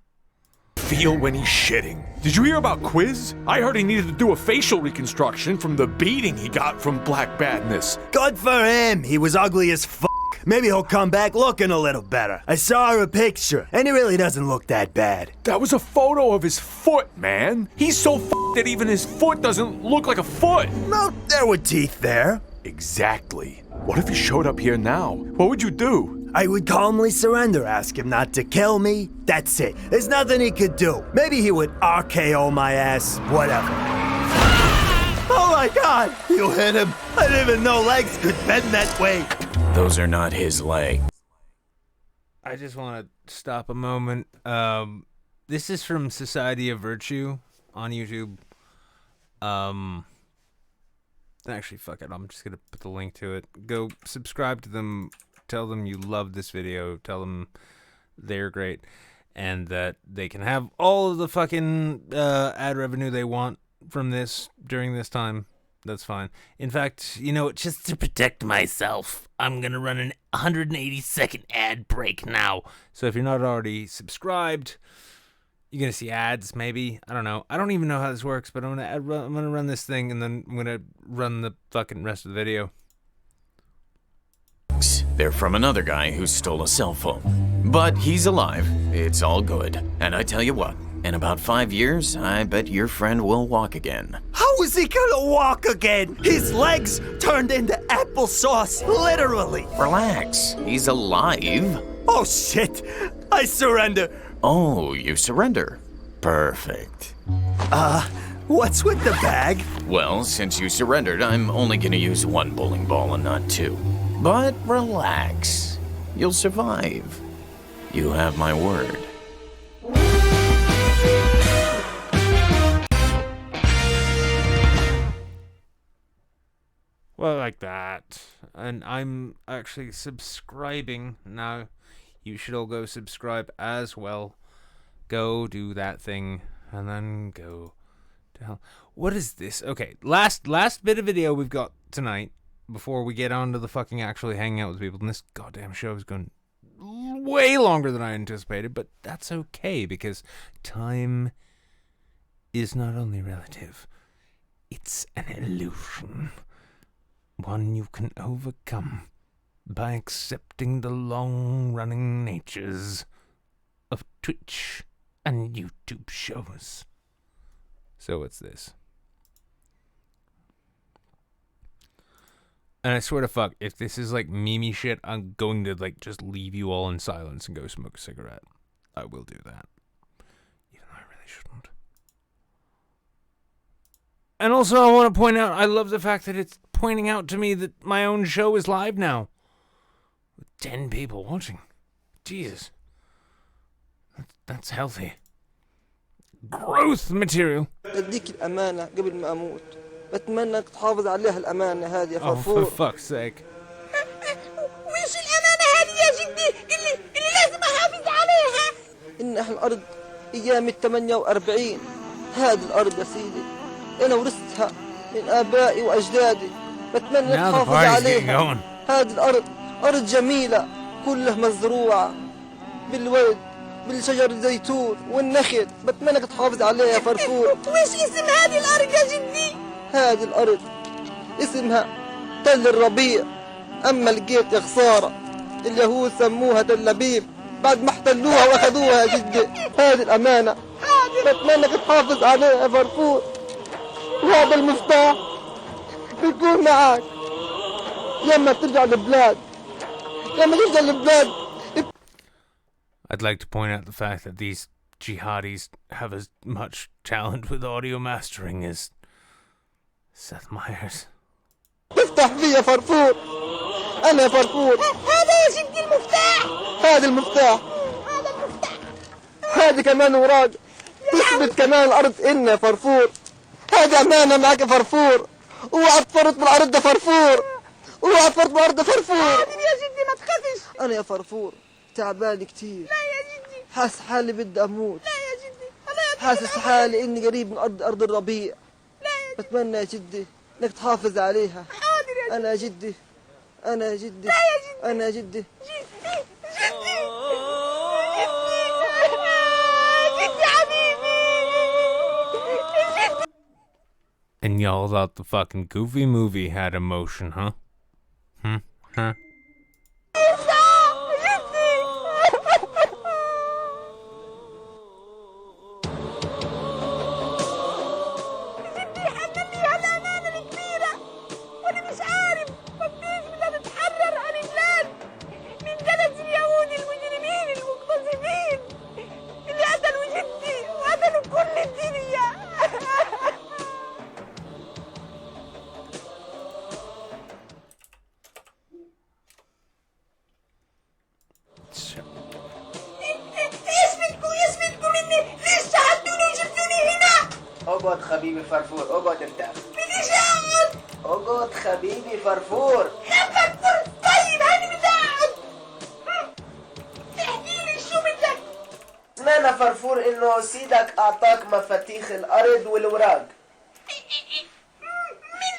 Feel when he's shitting. Did you hear about Quiz? I heard he needed to do a facial reconstruction from the beating he got from Black Badness. Good for him. He was ugly as f***. Maybe he'll come back looking a little better. I saw a picture, and he really doesn't look that bad. That was a photo of his foot, man. He's so f***ed that even his foot doesn't look like a foot. No, there were teeth there. Exactly. What if he showed up here now? What would you do? I would calmly surrender, ask him not to kill me. That's it. There's nothing he could do. Maybe he would RKO my ass, whatever. Oh my God! You hit him. I didn't even know legs could bend that way. Those are not his legs. I just want to stop a moment. This is from Society of Virtue on YouTube. Actually, fuck it. I'm just going to put the link to it. Go subscribe to them. Tell them you love this video. Tell them they're great. And that they can have all of the fucking ad revenue they want from this during this time. That's fine. In fact, you know, just to protect myself, I'm going to run an 180-second ad break now. So if you're not already subscribed, you're going to see ads, maybe. I don't know. I don't even know how this works, but I'm going to run this thing, and then I'm going to run the fucking rest of the video. They're from another guy who stole a cell phone. But he's alive. It's all good. And I tell you what, in about 5 years, I bet your friend will walk again. How is he gonna walk again? His legs turned into applesauce, literally. Relax. He's alive. Oh shit. I surrender. Oh, you surrender. Perfect. What's with the bag? Well, since you surrendered, I'm only gonna use 1 bowling ball and not 2. But relax. You'll survive. You have my word. Well, like that. And I'm actually subscribing now. You should all go subscribe as well. Go do that thing. And then go to hell. What is this? Okay, last bit of video we've got tonight before we get on to the fucking actually hanging out with people. And this goddamn show is going way longer than I anticipated. But that's okay, because time is not only relative. It's an illusion. One you can overcome by accepting the long-running natures of Twitch and YouTube shows. So what's this? And I swear to fuck, if this is like meme shit, I'm going to like just leave you all in silence and go smoke a cigarette. I will do that. Even though I really shouldn't. And also I want to point out, I love the fact that it's pointing out to me that my own show is live now. With 10 people watching. Jesus. That's healthy. Growth material. أديك الأمانة قبل ما أموت. بتمنى تحافظ عليها الأمانة هذه يا Oh, فرفور. for fuck's sake. وش الأمانة هذه يا جدي اللي لازم أحافظ عليها؟ إن أهل الأرض أيام 48 هذه الأرض يا سيدي أنا ورثتها من آبائي وأجدادي بتمنى Now the تحافظ party's getting عليها. going. هذه الأرض أرض جميلة كلها مزروعة بالورد بالشجر الزيتون والنخل بتمنى تحافظ عليها يا فرفور. وش اسم هذه الأرض يا جدي؟ هذه الأرض اسمها تل الربيع. أما لقيت يا خسارة اليهود سموها تل أبيب بعد ما احتلوها وأخذوها يا جدي. هذه الأمانة بتمنى تحافظ عليها يا فرفور. وهذا المفتاح بيكون معك لما ترجع البلاد. لما ترجع البلاد. I'd like to point out the fact that these jihadis have as much talent with audio mastering as Seth Meyers. بس افتح فيه يا فرفور. أنا يا فرفور. هذا يا جدي المفتاح. هذا المفتاح. هذه كمان وراق تثبت كمان الأرض إن يا فرفور. هذه أمانة معك يا فرفور. اوعى تفرط بالأرض يا فرفور. اوعى تفرط بالأرض يا فرفور. قادر يا جدي ما تخافش. أنا يا فرفور تعبان كتير. لا يا جدي. حاسس حالي بدي أموت. لا يا جدي. الله يطول حاسس حالي إني قريب من أرض الربيع. لا يا جدي. بتمنى يا جدي إنك تحافظ عليها. حاضر يا جدي. أنا يا جدي. أنا يا جدي. لا يا جدي. أنا يا جدي. جدي حبيبي. And y'all thought the fucking Goofy movie had emotion, huh? Huh? اقعد حبيبي فرفور. اقعد ارتاح. اقعد حبيبي فرفور. فرفور طيب هاني بتقعد. احكي لي شو بدك. سمعنا فرفور انه سيدك اعطاك مفاتيح الارض والوراق. مين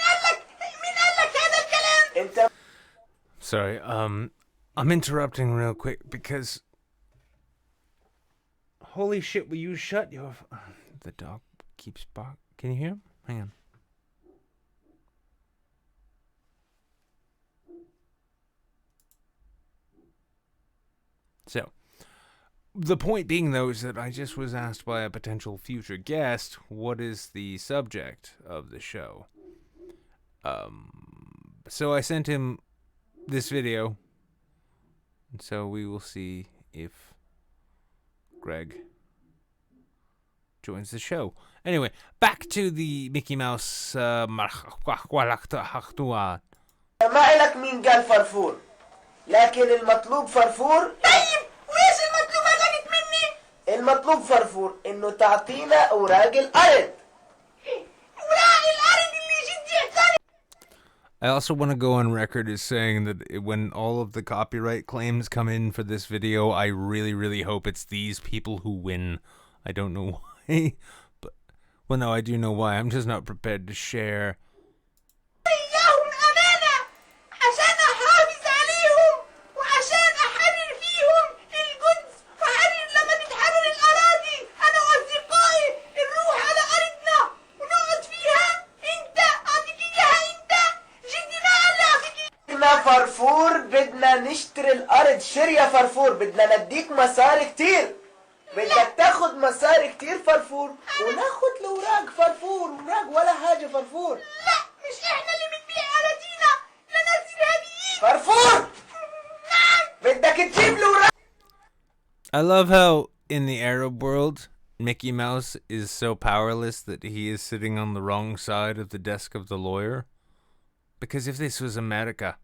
قال لك هذا الكلام؟ انت Sorry, I'm interrupting real quick because... Holy shit, will you shut your... The dog keeps barking. Can you hear him? Hang on. So, the point being, though, is that I just was asked by a potential future guest, what is the subject of the show? So I sent him this video, and so we will see if Greg joins the show. Anyway, back to the Mickey Mouse ما إلك مين قال فرفور، لكن المطلوب فرفور. طيب وإيش المطلوب هلقت مني؟ المطلوب فرفور إنه تعطينا أوراق الأرض. أوراق الأرض اللي جدي اعترف. I also want to go on record as saying that when all of the copyright claims come in for this video, I really, really hope it's these people who win. I don't know why, but... Well, no, I do know why. I'm just not prepared to share. إياهم أمانة عشان أحافظ عليهم وعشان أحرر فيهم القدس وأحرر لما تتحرر الأراضي أنا وأصدقائي نروح على أرضنا ونقعد فيها. أنت أعطيك إياها أنت جدي ما قال لي أعطيك. بدنا فرفور، بدنا نشتري الأرض. شري يا فرفور، بدنا نديك مصاري كتير. بدك تاخد مصاري كتير فرفور وناخد الأوراق فرفور. وراق ولا حاجة فرفور. لا مش إحنا اللي بنبيع أراضينا لناس إرهابيين. فرفور بدك تجيب الأوراق. I love how in the Arab world, Mickey Mouse is so powerless that he is sitting on the wrong side of the desk of the lawyer. Because if this was America,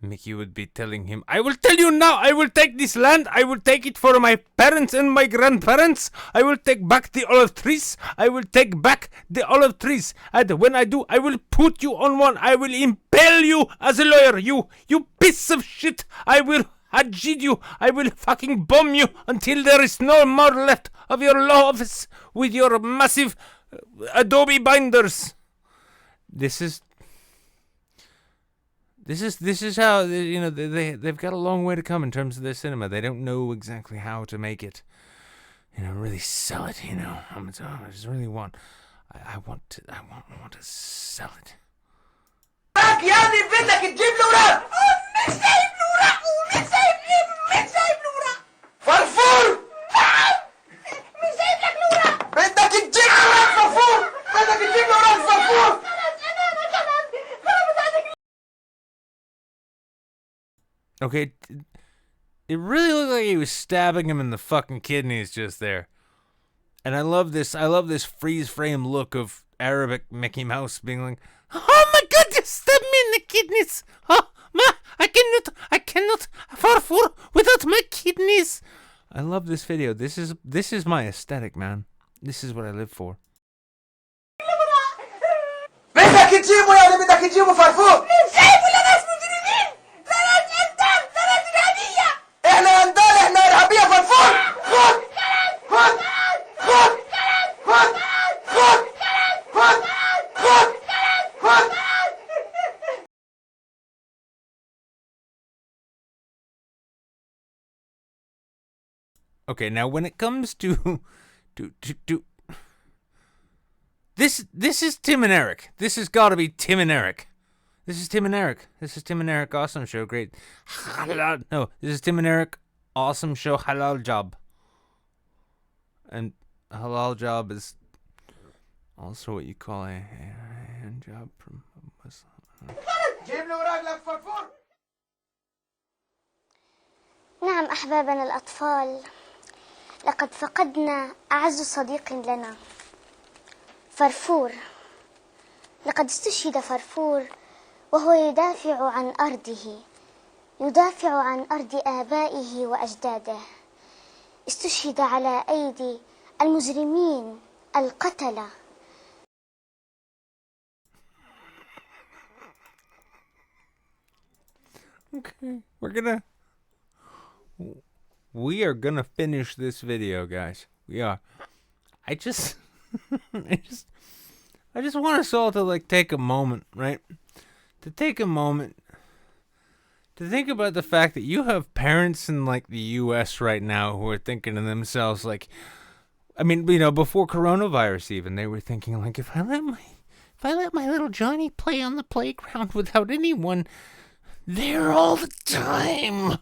Mickey would be telling him, I will tell you now, I will take this land, I will take it for my parents and my grandparents, I will take back the olive trees, I will take back the olive trees, and when I do, I will put you on one, I will impale you as a lawyer, you piece of shit, I will hajid you, I will fucking bomb you until there is no more left of your law office with your massive Adobe binders. This is how, you know, they've got a long way to come in terms of their cinema. They don't know exactly how to make it, you know, really sell it, you know. I just really want, I want to sell it. يعني بدك تجيب الأوراق. مش سايب الأوراق ومش سايب الأوراق. فرفور. نعم مش سايب لك الأوراق. بدك تجيب الأوراق فرفور. بدك تجيب الأوراق فرفور. Okay, it really looked like he was stabbing him in the fucking kidneys just there. And I love this freeze frame look of Arabic Mickey Mouse being like, oh my god, you stabbed me kidneys. Oh, I cannot farfur without my kidneys. I love this video. This is my aesthetic, man. This is what I live for. بدك تجيبه يعني بدك تجيبه فرفور جايبه لناس مجرمين لناس انتم لناس ارهابيه احنا اندال احنا ارهابيه فرفور خد خد خد خد خد خد خد خد Okay, now when it comes to this is Tim and Eric. This has got to be Tim and Eric. This is Tim and Eric. This is Tim and Eric. Awesome show. Great. No, this is Tim and Eric. Awesome show. Halal job. And halal job is also what you call a hand job from a Muslim. نعم أحبابنا الأطفال، لقد فقدنا أعز صديق لنا، فرفور. لقد استشهد فرفور وهو يدافع عن أرضه، يدافع عن أرض آبائه وأجداده. استشهد على أيدي المجرمين القتلة. Okay, we are gonna finish this video, guys. We are. I just want us all to take a moment, right? To take a moment to think about the fact that you have parents in the US right now who are thinking to themselves before coronavirus even, they were thinking if I let my little Johnny play on the playground without anyone there all the time,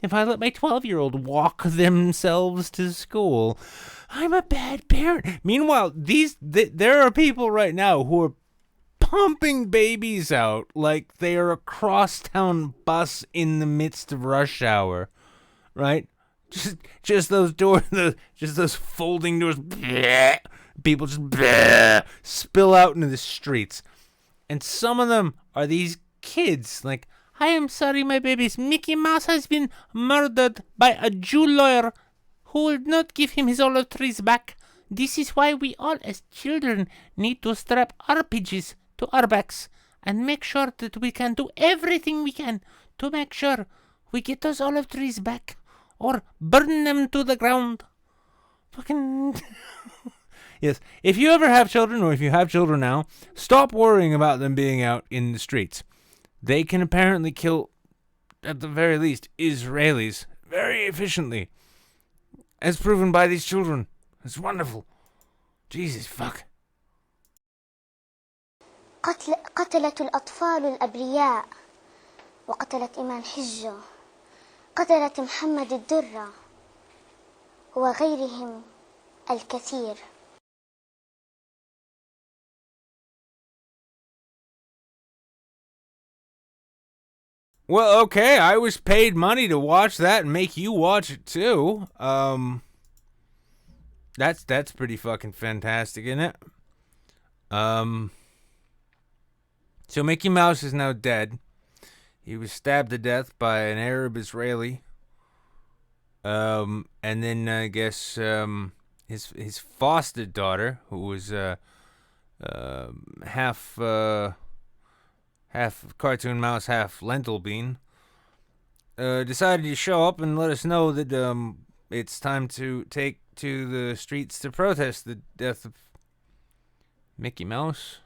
if I let my 12-year-old walk themselves to school, I'm a bad parent. Meanwhile, there are people right now who are pumping babies out like they are a crosstown bus in the midst of rush hour, right? Just those doors, just those folding doors. Bleh, people just spill out into the streets, and some of them are these kids. I am sorry, my babies. Mickey Mouse has been murdered by a Jew lawyer who will not give him his olive trees back. This is why we all, as children, need to strap RPGs to our backs and make sure that we can do everything we can to make sure we get those olive trees back or burn them to the ground. Fucking... Yes, if you ever have children, or if you have children now, stop worrying about them being out in the streets. They can apparently kill, at the very least, Israelis very efficiently. As proven by these children. It's wonderful. Jesus, fuck. قتلت الأطفال الأبرياء، وقتلت إيمان حجة، قتلت محمد الدرة وغيرهم الكثير. Well, okay, I was paid money to watch that and make you watch it too. That's pretty fucking fantastic, isn't it? So Mickey Mouse is now dead. He was stabbed to death by an Arab Israeli. And then I guess his foster daughter, who was half cartoon mouse, half lentil bean, decided to show up and let us know that it's time to take to the streets to protest the death of Mickey Mouse.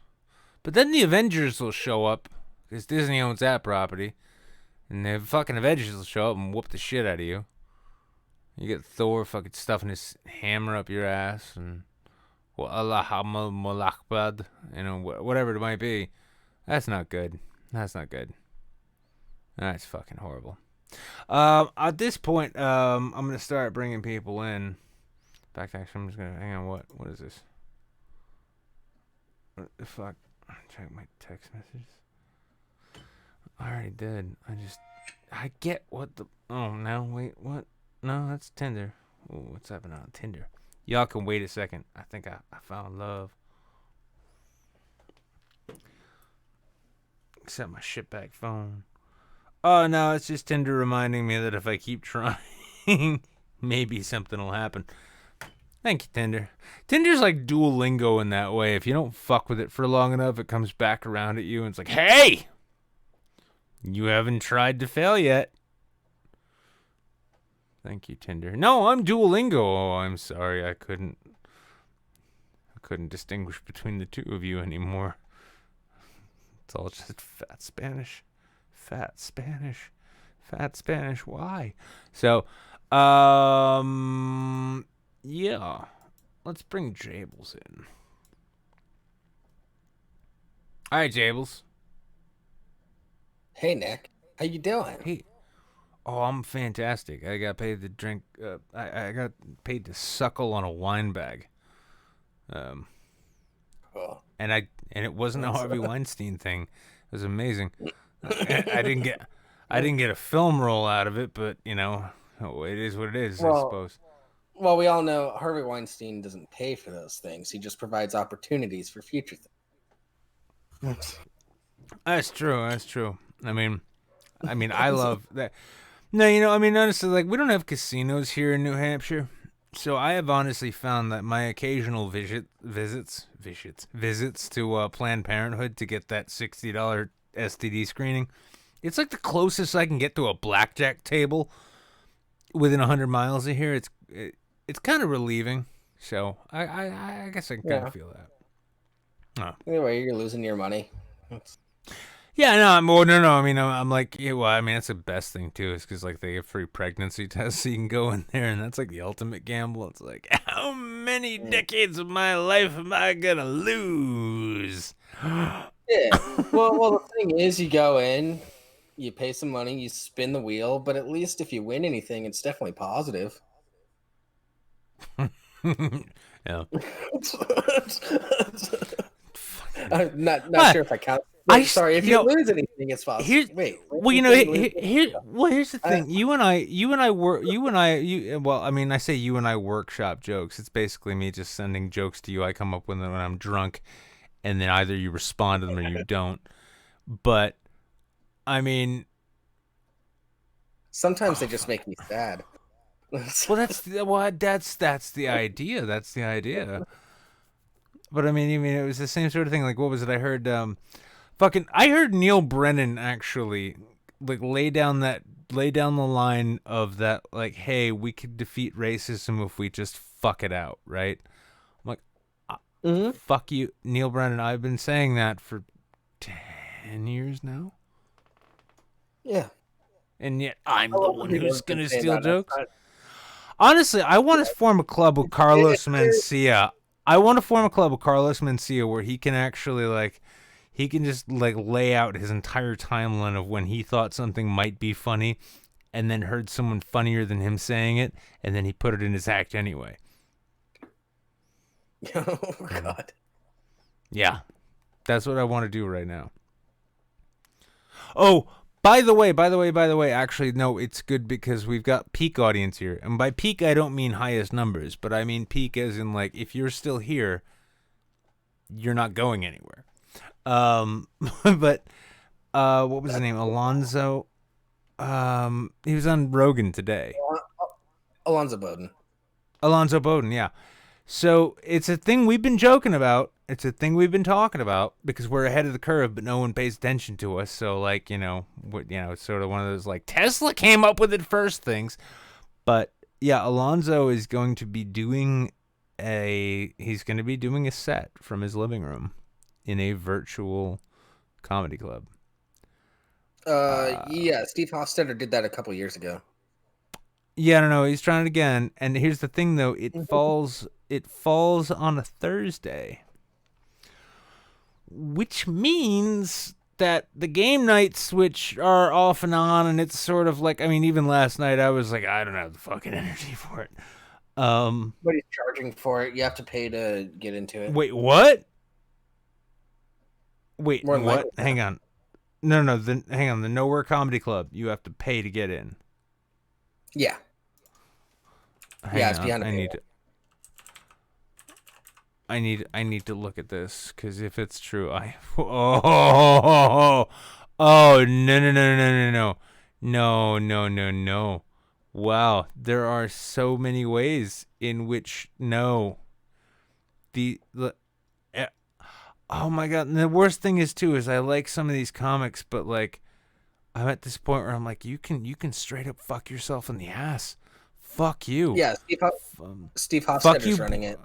But then the Avengers will show up, because Disney owns that property, and the fucking Avengers will show up and whoop the shit out of you. You get Thor fucking stuffing his hammer up your ass, and Allah whatever it might be. That's not good. That's not good. That's fucking horrible. At this point, I'm gonna start bringing people in. In fact, actually, I'm just gonna hang on. What is this? What the fuck? Check my text messages. I already did. I get what the. Oh no! Wait, what? No, that's Tinder. Ooh, what's happening on Tinder? Y'all can wait a second. I think I found love. Except my shitbag phone. Oh, no, it's just Tinder reminding me that if I keep trying, maybe something will happen. Thank you, Tinder. Tinder's like Duolingo in that way. If you don't fuck with it for long enough, it comes back around at you and it's like, hey! You haven't tried to fail yet. Thank you, Tinder. No, I'm Duolingo. Oh, I'm sorry. I couldn't distinguish between the two of you anymore. It's all just fat Spanish. Fat Spanish. Fat Spanish. Why? So, yeah. Let's bring Jables in. All right, Jables. Hey, Nick. How you doing? Hey. Oh, I'm fantastic. I got paid to drink. I got paid to suckle on a wine bag. Cool. And it wasn't a Harvey Weinstein thing. It was amazing. I didn't get a film roll out of it, but it is what it is, I suppose. Well, we all know Harvey Weinstein doesn't pay for those things. He just provides opportunities for future things. That's true. I mean, I love that. No, honestly, like, we don't have casinos here in New Hampshire, so I have honestly found that my occasional visits to Planned Parenthood to get that $60 STD screening, it's like the closest I can get to a blackjack table within 100 miles of here. It's kind of relieving, so I guess I can kind of feel that. Oh. Anyway, you're losing your money. Yeah, no, I'm like, yeah, well, that's the best thing too, is because like they have free pregnancy tests, so you can go in there, and that's like the ultimate gamble. It's like, how many decades of my life am I gonna lose? Yeah. Well, the thing is, you go in, you pay some money, you spin the wheel, but at least if you win anything, it's definitely positive. Yeah. I'm not sure if I count. Sorry, if you lose anything, it's possible. Here's the thing. I say you and I workshop jokes. It's basically me just sending jokes to you. I come up with them when I'm drunk, and then either you respond to them or you don't. But, sometimes they just make me sad. Well, that's the idea. That's the idea. But it was the same sort of thing. Like, what was it? I heard, I heard Neil Brennan actually like lay down the line of that. Like, hey, we could defeat racism if we just fuck it out, right? I'm like, fuck you, Neil Brennan. I've been saying that for 10 years now. Yeah. And yet I'm the one who's gonna steal jokes. Honestly, I want to form a club with Carlos Mencia. Where he can actually he can just lay out his entire timeline of when he thought something might be funny and then heard someone funnier than him saying it, and then he put it in his act anyway. Oh, God. Yeah. That's what I want to do right now. Oh, by the way, actually, no, it's good because we've got peak audience here. And by peak, I don't mean highest numbers, but I mean peak as in, if you're still here, you're not going anywhere. But, what was his name? Alonzo? He was on Rogan today. Alonzo Bowden, yeah. So it's a thing we've been joking about. It's a thing we've been talking about because we're ahead of the curve, but no one pays attention to us. So, it's sort of one of those, Tesla came up with it first things. But, yeah, Alonzo is going to be doing a set from his living room in a virtual comedy club. Yeah, Steve Hofstetter did that a couple years ago. Yeah, I don't know. He's trying it again. And here's the thing, though. It falls on a Thursday, which means that the game nights, which are off and on, and it's sort of even last night, I was like, I don't have the fucking energy for it. But he's charging for it. You have to pay to get into it. Wait, what? Wait, what? Hang on. No. Hang on. The Nowhere Comedy Club, you have to pay to get in. Yeah. It's behind a paywall. I need to look at this because if it's true, Oh, no, no, no, no, no, no. No, no, no, no. Wow, there are so many ways in which no. Eh, oh my god, and the worst thing is too is I like some of these comics, but like I'm at this point where I'm like, you can straight up fuck yourself in the ass. Fuck you. Yeah, Steve Fuck Hofstadter's you. running it.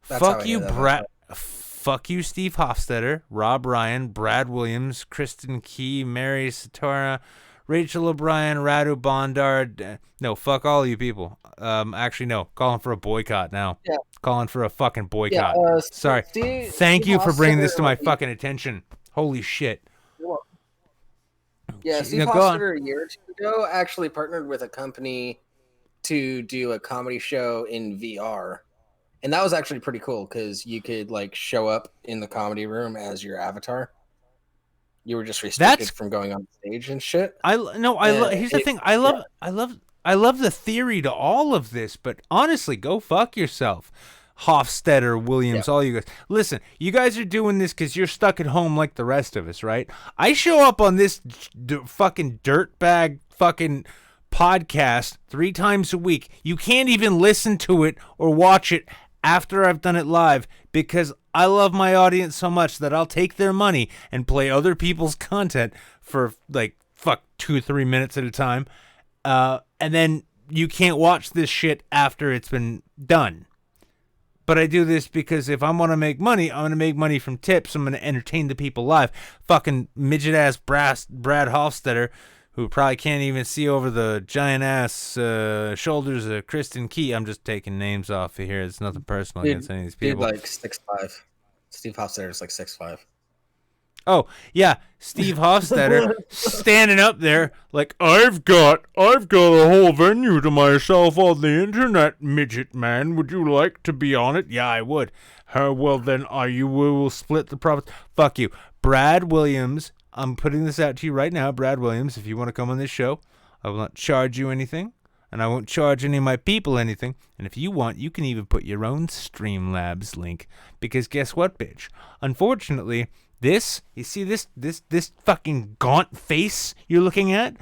That's how Fuck I you, know that. Fuck you, Steve Hofstetter, Rob Ryan, Brad Williams, Kristen Key, Mary Satora, Rachel O'Brien, Radu Bondar. No, fuck all you people. Actually, no. Calling for a boycott now. Yeah. Calling for a fucking boycott. Yeah, Sorry. Thank you for bringing this to my fucking attention. Holy shit. Yeah, Steve go on. Hofstadter a year or two ago actually partnered with a company to do a comedy show in VR. And that was actually pretty cool because you could like show up in the comedy room as your avatar. You were just restricted from going on stage and shit. Here's the thing. I love the theory to all of this, but honestly, go fuck yourself. Hofstetter, Williams, all you guys. Listen, you guys are doing this because you're stuck at home like the rest of us, right? I show up on this fucking dirtbag fucking podcast 3 times a week. You can't even listen to it or watch it after I've done it live because I love my audience so much that I'll take their money and play other people's content for like 2-3 minutes at a time. And then you can't watch this shit after it's been done. But I do this because if I want to make money, I'm going to make money from tips. I'm going to entertain the people live. Fucking midget-ass Brad Hofstetter, who probably can't even see over the giant-ass shoulders of Kristen Key. I'm just taking names off of here. It's nothing personal against any of these people. Dude, like 6'5". Steve Hofstetter is like 6'5". Oh, yeah, Steve Hofstetter standing up there like, I've got a whole venue to myself on the internet, midget man. Would you like to be on it? Yeah, I would. Well, then we will split the profits. Fuck you. Brad Williams, I'm putting this out to you right now. Brad Williams, if you want to come on this show, I will not charge you anything, and I won't charge any of my people anything. And if you want, you can even put your own Streamlabs link. Because guess what, bitch? Unfortunately, you see this fucking gaunt face you're looking at,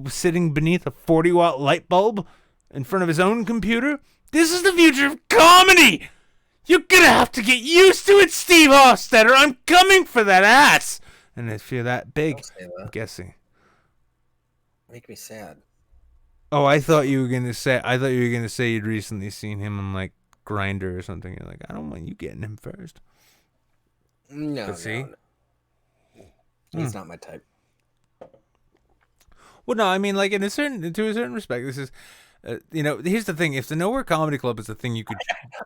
sitting beneath a 40-watt light bulb in front of his own computer? This is the future of comedy! You're gonna have to get used to it, Steve Hofstetter! I'm coming for that ass! And if you're that big, I'm guessing. Make me sad. Oh, I thought you were gonna say you'd recently seen him on like Grindr or something. You're like, I don't want you getting him first. No, but see? No. He's not my type. Well, no, I mean, like to a certain respect, this is, here's the thing: if the Nowhere Comedy Club is a thing, you could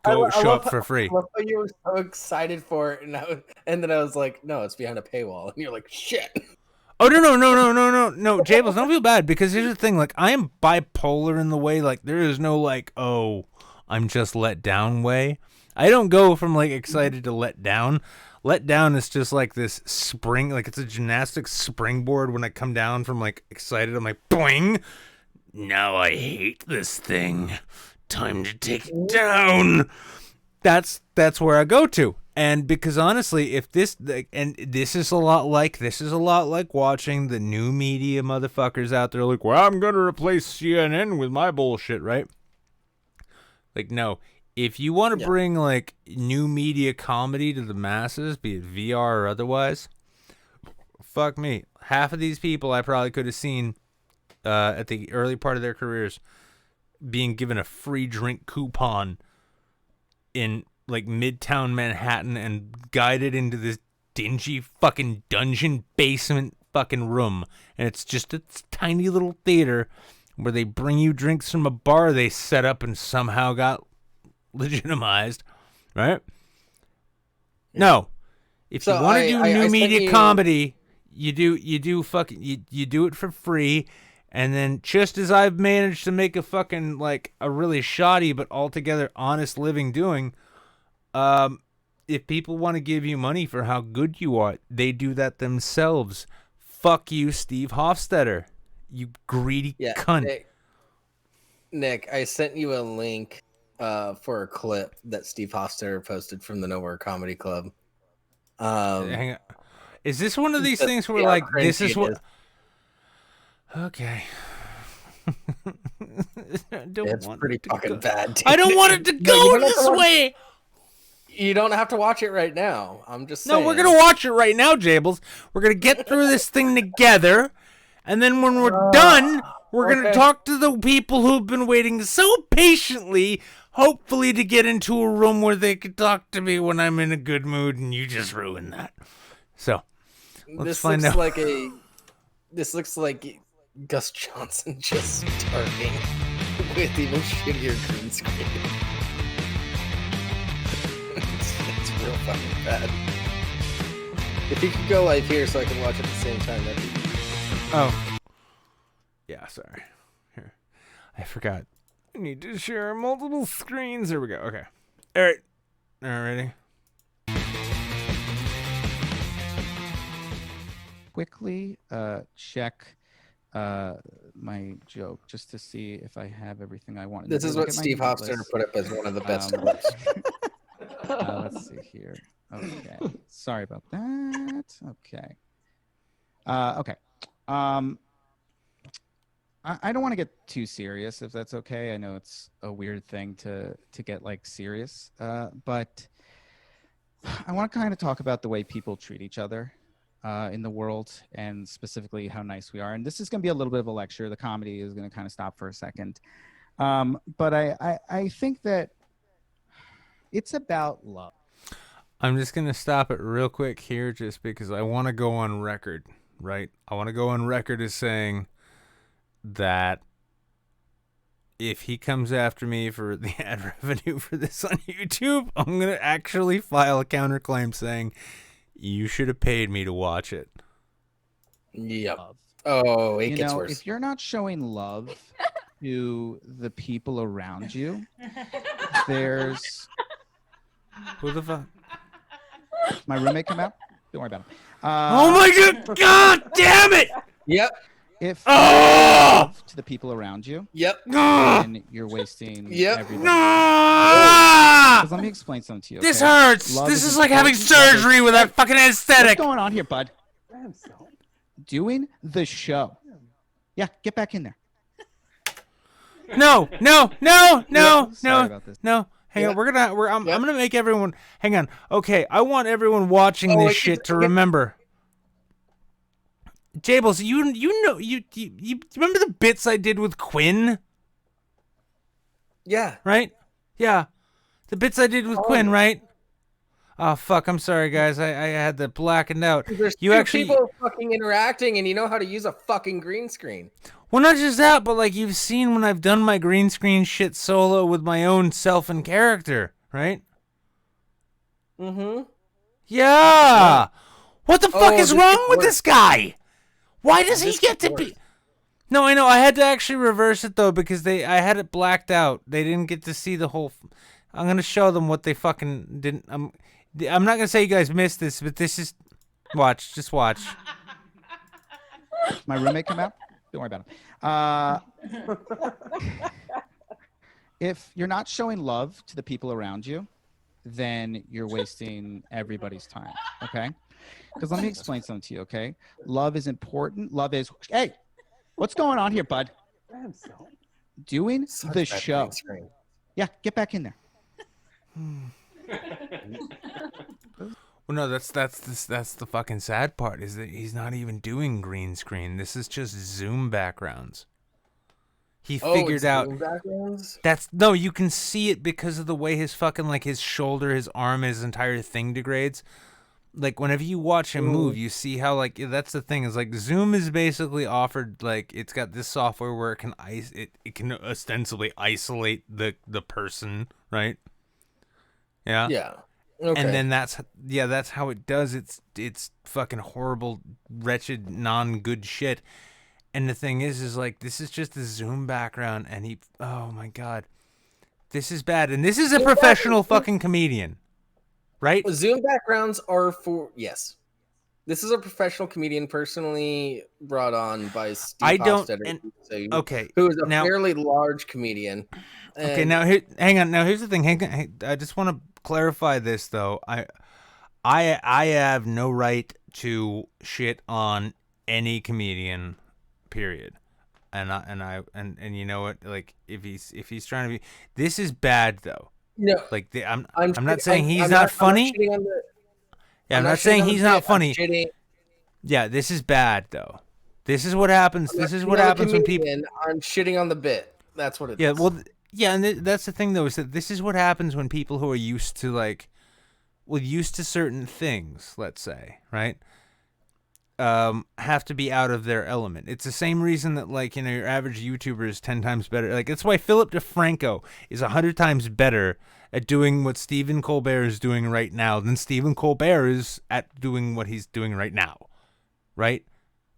go show up for free. I love how you were so excited for it, and then I was like, no, it's behind a paywall, and you're like, shit. Oh no, Jables, don't feel bad because here's the thing: like I am bipolar in the way, like there is no like, oh, I'm just let down way. I don't go from like excited to let down. Let down is just like this spring, like it's a gymnastics springboard. When I come down from like excited, I'm like, boing. Now I hate this thing. Time to take it down. That's where I go to. And because honestly, if this is a lot like watching the new media motherfuckers out there like, well, I'm gonna replace CNN with my bullshit, right? Like, no. If you want to bring like new media comedy to the masses, be it VR or otherwise, fuck me. Half of these people I probably could have seen at the early part of their careers being given a free drink coupon in like Midtown Manhattan and guided into this dingy fucking dungeon basement fucking room. And it's just a tiny little theater where they bring you drinks from a bar they set up and somehow got legitimized, right? No. If you want to do new media comedy, you do it for free. And then just as I've managed to make a fucking like a really shoddy but altogether honest living doing, if people want to give you money for how good you are, they do that themselves. Fuck you, Steve Hofstetter. You greedy cunt. Nick, I sent you a link for a clip that Steve Hofstetter posted from the Nowhere Comedy Club. Hang on. Is this one of these Just things where see how like this cringy is it what? is. Okay. I don't It's want pretty it to fucking go. bad. I don't want it to No, you go don't have to this watch- way. You don't have to watch it right now. I'm just No, saying. we're gonna watch it right now, Jables. We're gonna get through this thing together, and then when we're done, we're gonna okay. talk to the people who've been waiting so patiently, hopefully to get into a room where they could talk to me when I'm in a good mood, and you just ruined that. So, let's This find looks out. like a. This looks like Gus Johnson just starting with even shittier green screen. it's real fucking bad. If you could go live here so I can watch at the same time, that'd be. Oh. Yeah, sorry. Here. I forgot. I need to share multiple screens. There we go. Okay. All right. All right, ready? Quickly check my joke just to see if I have everything I want. This is what Steve Hofstadter put up as one of the best clips. Let's see here. Okay. Sorry about that. Okay. Okay. I don't want to get too serious, if that's okay. I know it's a weird thing to get like serious, but I want to kind of talk about the way people treat each other in the world, and specifically how nice we are. And this is going to be a little bit of a lecture. The comedy is going to kind of stop for a second, but I think that it's about love. I'm just going to stop it real quick here just because I want to go on record, right? I want to go on record as saying that if he comes after me for the ad revenue for this on YouTube, I'm going to actually file a counterclaim saying you should have paid me to watch it. Yep. Oh, it You gets know, worse. if you're not showing love to the people around you, there's who the fuck? My roommate come out. Don't worry about him. Oh my god! God damn it! Yep. If Oh! love to the people around you, yep, then you're wasting. Yep. Everybody. Ah! 'Cause let me explain something to you. This okay? hurts. Love This is like having important. Love is- surgery with that fucking anesthetic. What's going on here, bud? Doing the show. Yeah, get back in there. No, no, no, no, Sorry no, about this. no. Hang on, I'm gonna make everyone. Hang on. Okay, I want everyone watching Oh, this wait, shit to okay. remember. Jables, you know you remember the bits I did with Quinn, Yeah. right? Yeah, the bits I did with Quinn, right? Oh fuck! I'm sorry, guys. I had that blackened out. There's You two actually. people fucking interacting, and you know how to use a fucking green screen. Well, not just that, but like you've seen when I've done my green screen shit solo with my own self and character, right? Mm-hmm. Yeah. What the fuck is this wrong gets with worse. this guy? Why does he This get gets to be? No, I know. I had to actually reverse it though because I had it blacked out. They didn't get to see the whole. I'm gonna show them what they fucking didn't. I'm not gonna say you guys missed this, but this is. Watch, just watch. My roommate come out. Don't worry about him. If you're not showing love to the people around you, then you're wasting everybody's time. Okay? Because let me explain something to you. Okay? Love is important. Love is. Hey, what's going on here, bud? Doing Such the bad show. green screen. Yeah, get back in there. Well, no, that's the fucking sad part is that he's not even doing green screen. This is just Zoom backgrounds. He figured it's out Zoom backgrounds? no, you can see it because of the way his fucking like his shoulder, his arm, his entire thing degrades. Like whenever you watch him move, you see how like that's the thing is like Zoom is basically offered like it's got this software where it can it can ostensibly isolate the person, right? Yeah. Yeah. Okay. And then that's how it does it's fucking horrible, wretched, non-good shit. And the thing is like this is just a Zoom background and he oh my god. This is bad. And this is a professional fucking comedian. Right? Zoom backgrounds are for yes. This is a professional comedian personally brought on by Steve Hofstadter, okay. who is a now, fairly large comedian. Okay, And- now hang on. Now here's the thing. I just want to clarify this though. I have no right to shit on any comedian, period. And you know what? Like if he's trying to be, this is bad though. No, I'm not saying he's not funny. Yeah, I'm not saying he's not funny. Yeah, this is bad though. This is what happens. This is what happens when people. I'm shitting on the bit. That's what it is. Yeah, well, yeah, and that's the thing though, is that this is what happens when people who are used to used to certain things, let's say, right, have to be out of their element. It's the same reason that your average YouTuber is 10 times better. Like that's why Philip DeFranco is 100 times better at doing what Stephen Colbert is doing right now than Stephen Colbert is at doing what he's doing right now, right?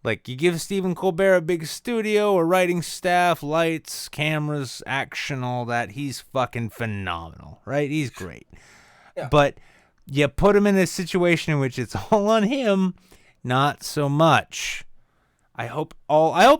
Like, you give Stephen Colbert a big studio, a writing staff, lights, cameras, action, all that, he's fucking phenomenal, right? He's great. Yeah. But you put him in a situation in which it's all on him, not so much. I hope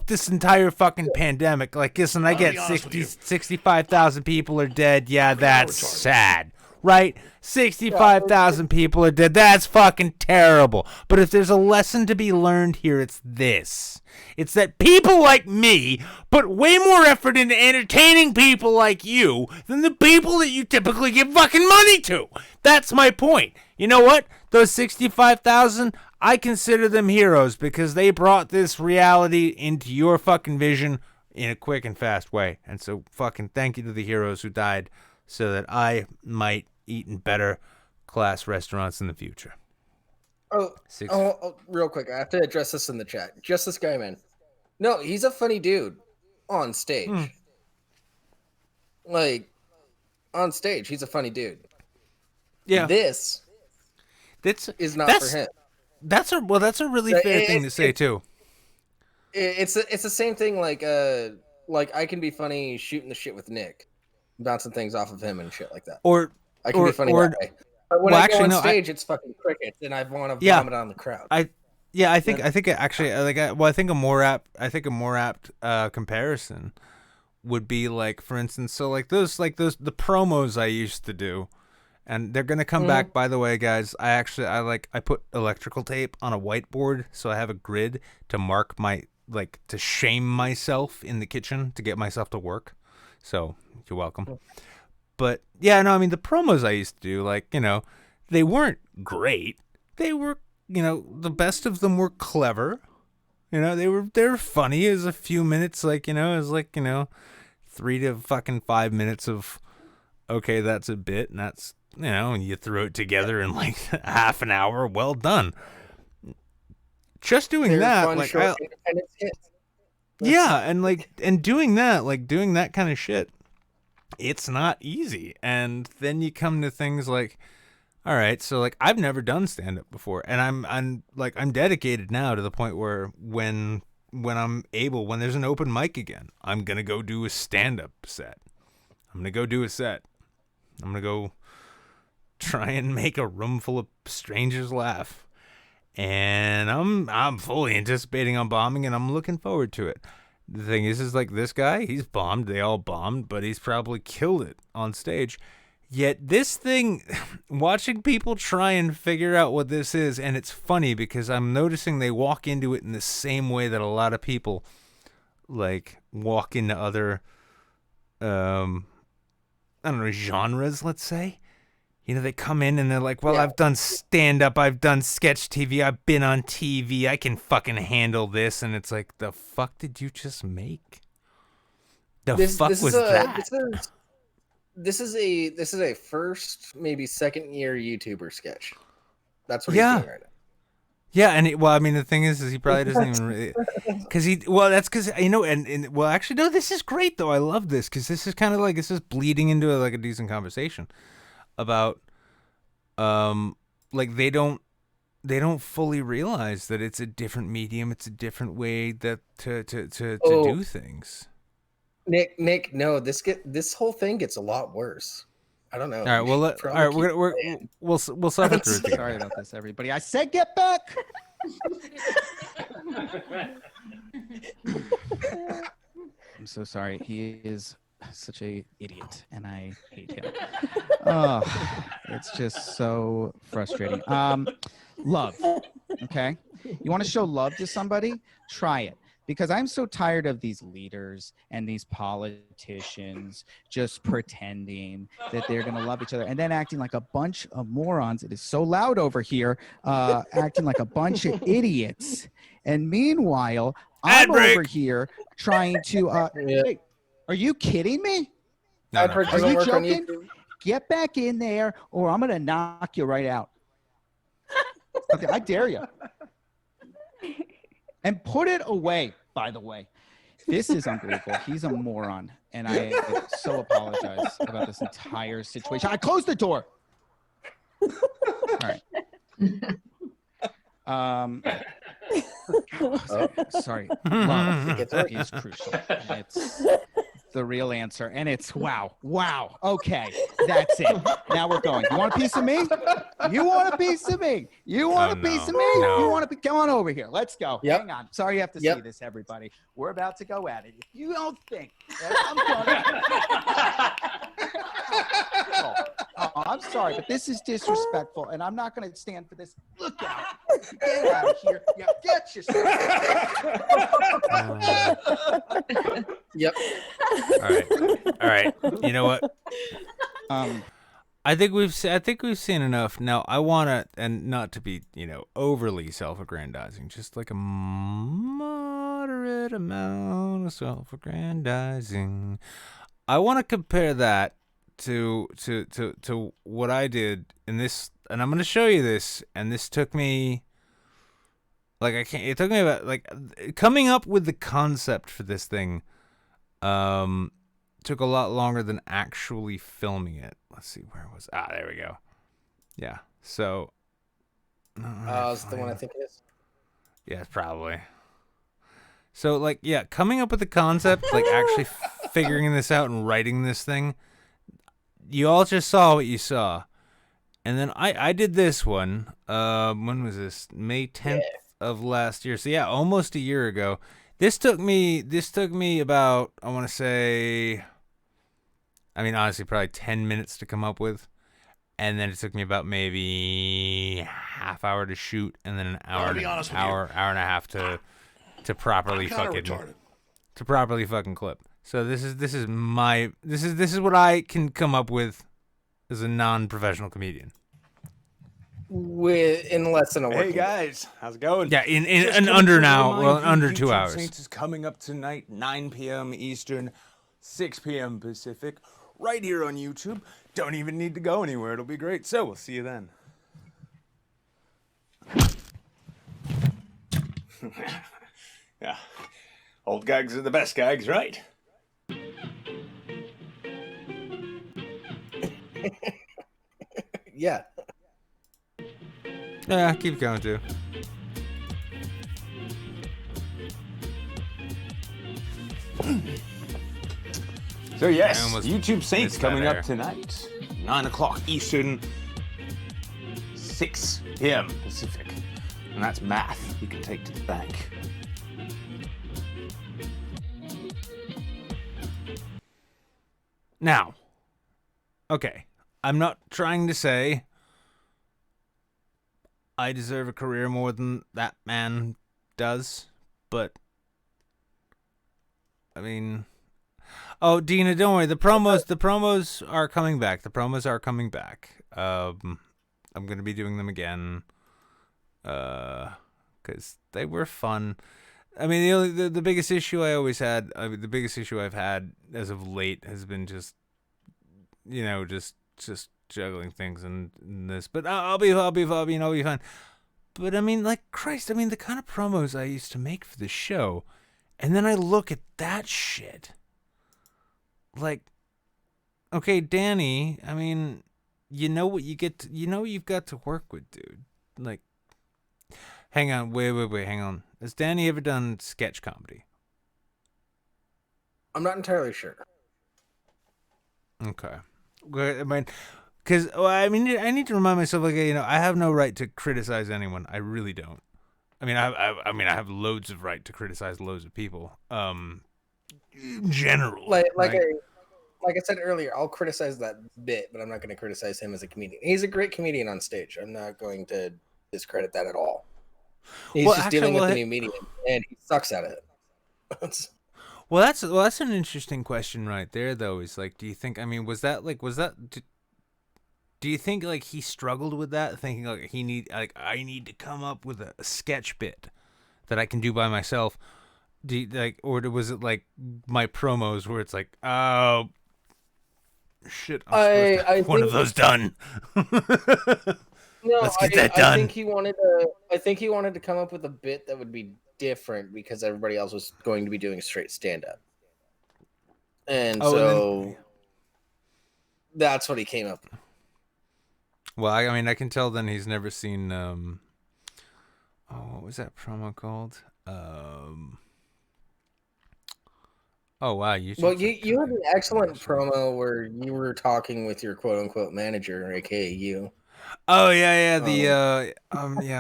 this entire fucking pandemic, listen, I get 65,000 people are dead. Yeah, that's sad. Right? 65,000 people are dead. That's fucking terrible. But if there's a lesson to be learned here, it's this. It's that people like me put way more effort into entertaining people like you than the people that you typically give fucking money to. That's my point. You know what? Those 65,000, I consider them heroes because they brought this reality into your fucking vision in a quick and fast way. And so fucking thank you to the heroes who died so that I might eat in better class restaurants in the future. Real quick, I have to address this in the chat. Just this guy, man. No, he's a funny dude on stage. On stage, he's a funny dude. Yeah. This is not for him. That's a really fair thing to say too. It's the same thing. Like I can be funny shooting the shit with Nick, bouncing things off of him and shit like that. Or I can be funny that way. But when I go on stage, it's fucking crickets, and I want to vomit on the crowd. I think a more apt comparison would be for instance, the promos I used to do, and they're gonna come back, by the way, guys. I put electrical tape on a whiteboard so I have a grid to mark my to shame myself in the kitchen to get myself to work. So you're welcome. But yeah, no, I mean the promos I used to do, they weren't great. They were, the best of them were clever. They were funny. It was a few minutes, it was 3 to fucking 5 minutes of, okay, that's a bit, and that's, and you throw it together in half an hour. Well done. Just doing that, yeah, and doing that kind of shit. It's not easy. And then you come to things all right, so I've never done stand up before, and I'm dedicated now to the point where when I'm able, when there's an open mic again, I'm going to go do a stand up set. I'm going to go do a set. I'm going to go try and make a room full of strangers laugh. And I'm fully anticipating on bombing, and I'm looking forward to it. The thing is this guy, he's bombed. They all bombed, but he's probably killed it on stage. Yet this thing, watching people try and figure out what this is, and it's funny because I'm noticing they walk into it in the same way that a lot of people walk into other, I don't know, genres, let's say. They come in and they're like, well, yeah. I've done stand-up, I've done sketch TV, I've been on TV, I can fucking handle this. And it's like, the fuck did you just make? This was that? This is a first, maybe second year YouTuber sketch. That's what he's doing right now. Yeah, and the thing is he probably doesn't even really, actually, no, this is great though. I love this because this is kind of this is bleeding into a decent conversation about they don't fully realize that it's a different medium, it's a different way that to do things. Nick, no, this whole thing gets a lot worse. I don't know. All right, we'll suffer through it. Sorry about this, everybody. I said get back. I'm so sorry. He is such a idiot, and I hate him. Oh, it's just so frustrating. Love. Okay? You want to show love to somebody? Try it. Because I'm so tired of these leaders and these politicians just pretending that they're going to love each other and then acting like a bunch of morons. It is so loud over here, acting like a bunch of idiots. And meanwhile, I'm over here trying to. Wait, are you kidding me? No, no. Are you joking? Get back in there, or I'm going to knock you right out. Okay, I dare you. And put it away, by the way. This is unbelievable. He's a moron. And I so apologize about this entire situation. I closed the door. All right. Sorry. Love is crucial. It's the real answer. And it's wow. Okay. That's it. Now we're going. You want a piece of me? You want a piece of me? You want a piece of me? No. You want to be? Come on over here. Let's go. Yep. Hang on. Sorry you have to see this, everybody. We're about to go at it. If you don't think that I'm sorry, but this is disrespectful, and I'm not going to stand for this. Look out. Get out of here. Yeah, get yourself. Yep. All right. You know what? I think we've seen enough. Now I want to, and not to be, overly self-aggrandizing, just like a moderate amount of self-aggrandizing. I want to compare that to what I did in this, and I'm going to show you this, and this took me it took me about coming up with the concept for this thing took a lot longer than actually filming it. Let's see, where was there we go. Yeah. So is it the one I think it is? Yeah, probably. So coming up with the concept, actually figuring this out and writing this thing, you all just saw what you saw. And then I did this one. When was this? May 10th of last year. So yeah, almost a year ago. This took me about, I want to say, honestly, probably 10 minutes to come up with. And then it took me about maybe half hour to shoot, and then an hour and a half to properly fucking clip. So this is what I can come up with as a non-professional comedian. In less than a week. Hey guys, how's it going? Yeah, in under 2 hours. Saints is coming up tonight, 9 p.m. Eastern, 6 p.m. Pacific, right here on YouTube. Don't even need to go anywhere. It'll be great. So we'll see you then. Yeah, old gags are the best gags, right? Yeah. Yeah, keep going too. So yes, YouTube Saints coming up tonight, 9 o'clock Eastern, 6 p.m. Pacific. And that's math you can take to the bank. Now, okay, I'm not trying to say I deserve a career more than that man does, but oh, Dina, don't worry. The promos are coming back. I'm gonna be doing them again, because they were fun. The biggest issue I always had, the biggest issue I've had as of late has been just juggling things and this. But I'll be fine. But Christ, the kind of promos I used to make for the show, and then I look at that shit. Okay, Danny, you know what you've got to work with, dude. Hang on, wait, hang on. Has Danny ever done sketch comedy? I'm not entirely sure. Okay. Because I need to remind myself, I have no right to criticize anyone. I really don't. I have loads of right to criticize loads of people. In general, like I said earlier, I'll criticize that bit, but I'm not going to criticize him as a comedian. He's a great comedian on stage. I'm not going to discredit that at all. He's just dealing with the new medium, and he sucks at it. Well, that's an interesting question right there, though. Is like, do you think? I mean, was that? Do you think like he struggled with that, thinking like I need to come up with a sketch bit that I can do by myself? Do you, like, or was it like my promos where it's like, oh shit, I'm supposed to have one of those done. No, Let's get that done. I think he wanted to come up with a bit that would be different because everybody else was going to be doing straight stand up. And that's what he came up with. Well, I mean, I can tell then he's never seen what was that promo called? Oh wow, you had an excellent promo where you were talking with your quote unquote manager, aka you. Oh yeah. Yeah.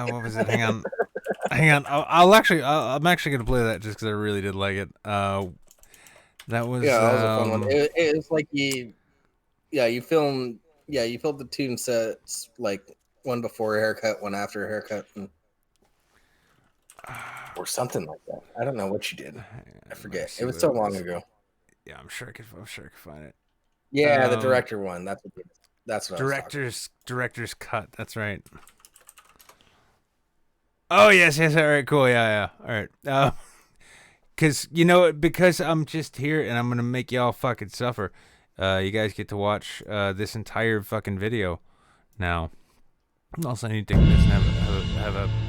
What was it? Hang on. I'm actually gonna play that just because I really did like it. That was that was a fun one. It was like you filmed the tune sets like one before a haircut, one after a haircut, or something like that. I don't know what you did. I forget. It was so long ago. Yeah, I'm sure I could find it. Yeah, the director one. That's what director's cut. That's right. Oh yes. All right, cool. Yeah. All right. Because I'm just here and I'm gonna make y'all fucking suffer. You guys get to watch this entire fucking video now. Also, I need to take this and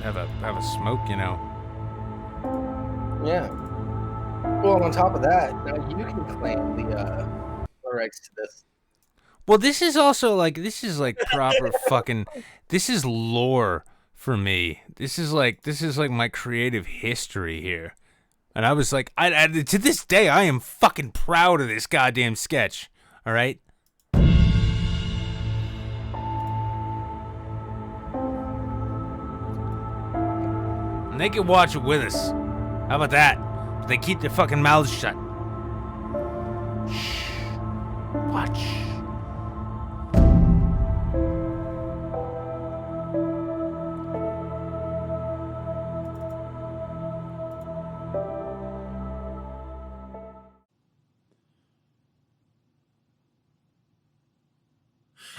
have a smoke. Yeah. Well, on top of that, now you can claim the rights to this. Well, this is also like proper fucking. This is lore for me. This is like my creative history here, and I was like, I to this day I am fucking proud of this goddamn sketch. All right. And they can watch it with us. How about that? But they keep their fucking mouths shut. Shh. Watch.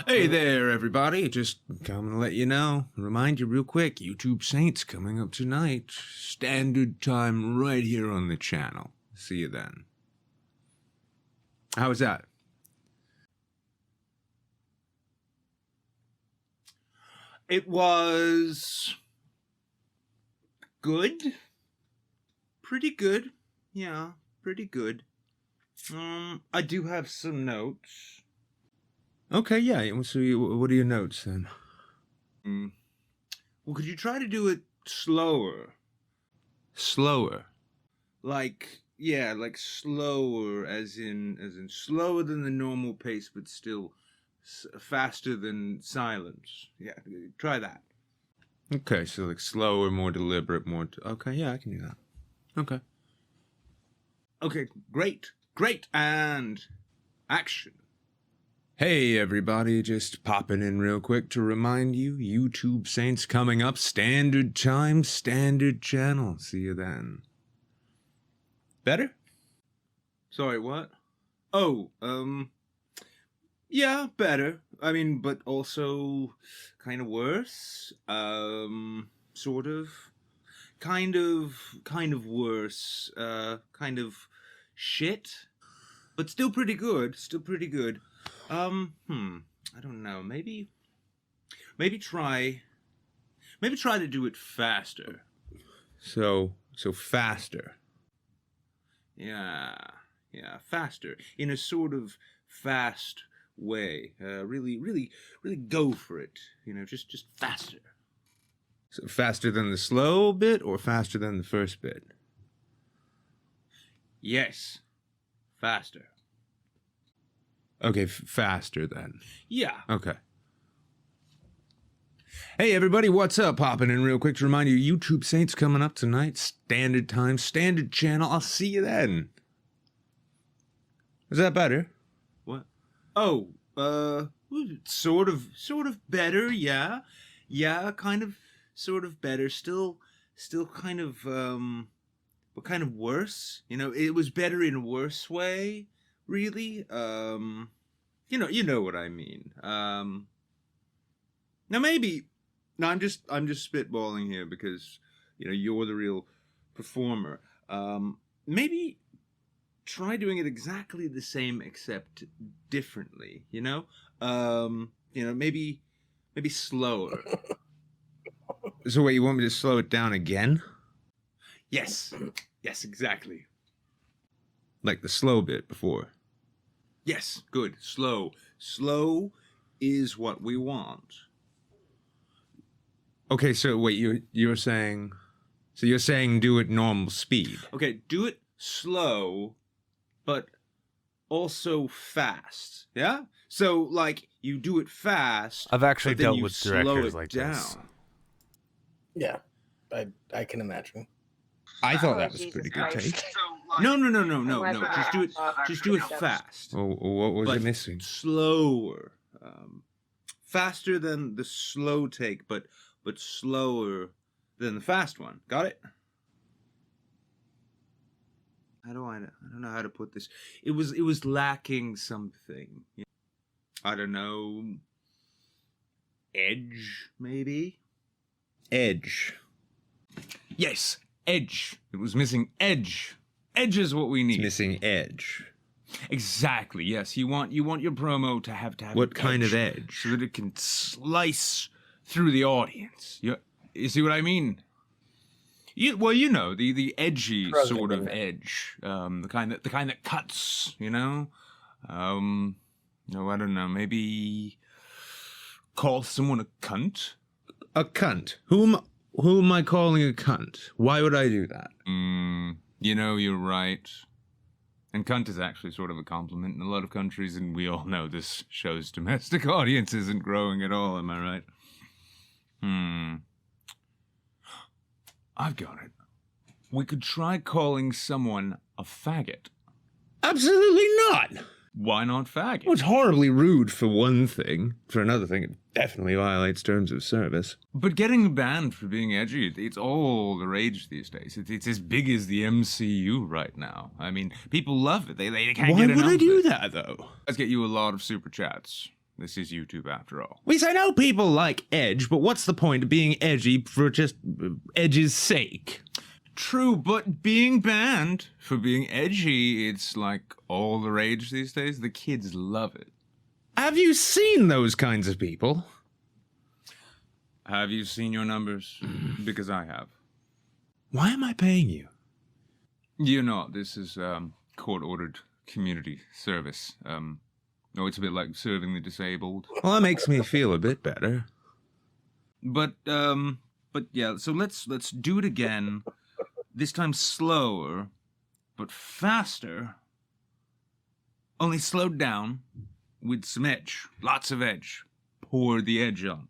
Hey there, everybody. Just coming to let you know, remind you real quick, YouTube Saints coming up tonight. Standard time right here on the channel. See you then. How was that? It was good. Pretty good. Yeah, pretty good. I do have some notes. Okay, yeah. So, what are your notes then? Well, could you try to do it slower? Slower, like slower, as in slower than the normal pace, but still faster than silence. Yeah, try that. Okay, so like slower, more deliberate, okay, yeah, I can do that. Okay. Okay, great, and action. Hey everybody, just popping in real quick to remind you, YouTube Saints coming up, standard time, standard channel. See you then. Better? Sorry, what? Oh, yeah, better. I mean, but also kind of worse. Sort of. Kind of worse. Kind of shit. But still pretty good. I don't know. Maybe try to do it faster. So faster. Yeah, faster. In a sort of fast way. Really go for it. Just faster. So faster than the slow bit or faster than the first bit? Yes. Faster. Okay, faster then. Yeah. Okay. Hey everybody, what's up? Popping in real quick to remind you, YouTube Saints coming up tonight. Standard time, standard channel. I'll see you then. Is that better? What? Oh, sort of better, yeah. Yeah, kind of, sort of better. Still still kind of but kind of worse. You know, it was better in a worse way, really. You know what I mean. Now maybe, no, I'm just spitballing here because you're the real performer. Maybe try doing it exactly the same except differently. Maybe slower. So wait, you want me to slow it down again? Yes, exactly. Like the slow bit before. Yes, good. Slow is what we want. Okay, so wait, you're saying do it normal speed. Okay, do it slow, but also fast. Yeah? So like you do it fast. I've actually but then dealt you with slow directors it like down. this. Yeah, I can imagine. I thought that was a pretty good take. No. Just do it fast. Oh, what was it missing? Slower. Faster than the slow take, but slower than the fast one. Got it? I don't know how to put this. It was lacking something. I don't know. Edge, maybe? Edge. Yes, edge. It was missing edge. Edge is what we need. It's missing edge. Exactly. Yes, you want your promo to have what kind of edge, so that it can slice through the audience. You see what I mean? The edgy Trouser sort of minute. edge, the kind that cuts. No, I don't know. Maybe call someone a cunt. A cunt. Who am I calling a cunt? Why would I do that? You're right. And cunt is actually sort of a compliment in a lot of countries, and we all know this show's domestic audience isn't growing at all, am I right? I've got it. We could try calling someone a faggot. Absolutely not! Why not faggot? Well, it's horribly rude for one thing. For another thing, it definitely violates terms of service. But getting banned for being edgy, it's all the rage these days. It's as big as the MCU right now. I mean, people love it. They can't get enough of it. Why would I do that, though? Let's get you a lot of super chats. This is YouTube after all. I know people like edge, but what's the point of being edgy for just edge's sake? True, but being banned for being edgy, it's like all the rage these days. The kids love it. Have you seen those kinds of people? Have you seen your numbers? Because I have. Why am I paying you? This is court-ordered community service. It's a bit like serving the disabled. Well, that makes me feel a bit better. But yeah, so let's do it again. This time slower, but faster. Only slowed down with some edge. Lots of edge. Pour the edge on.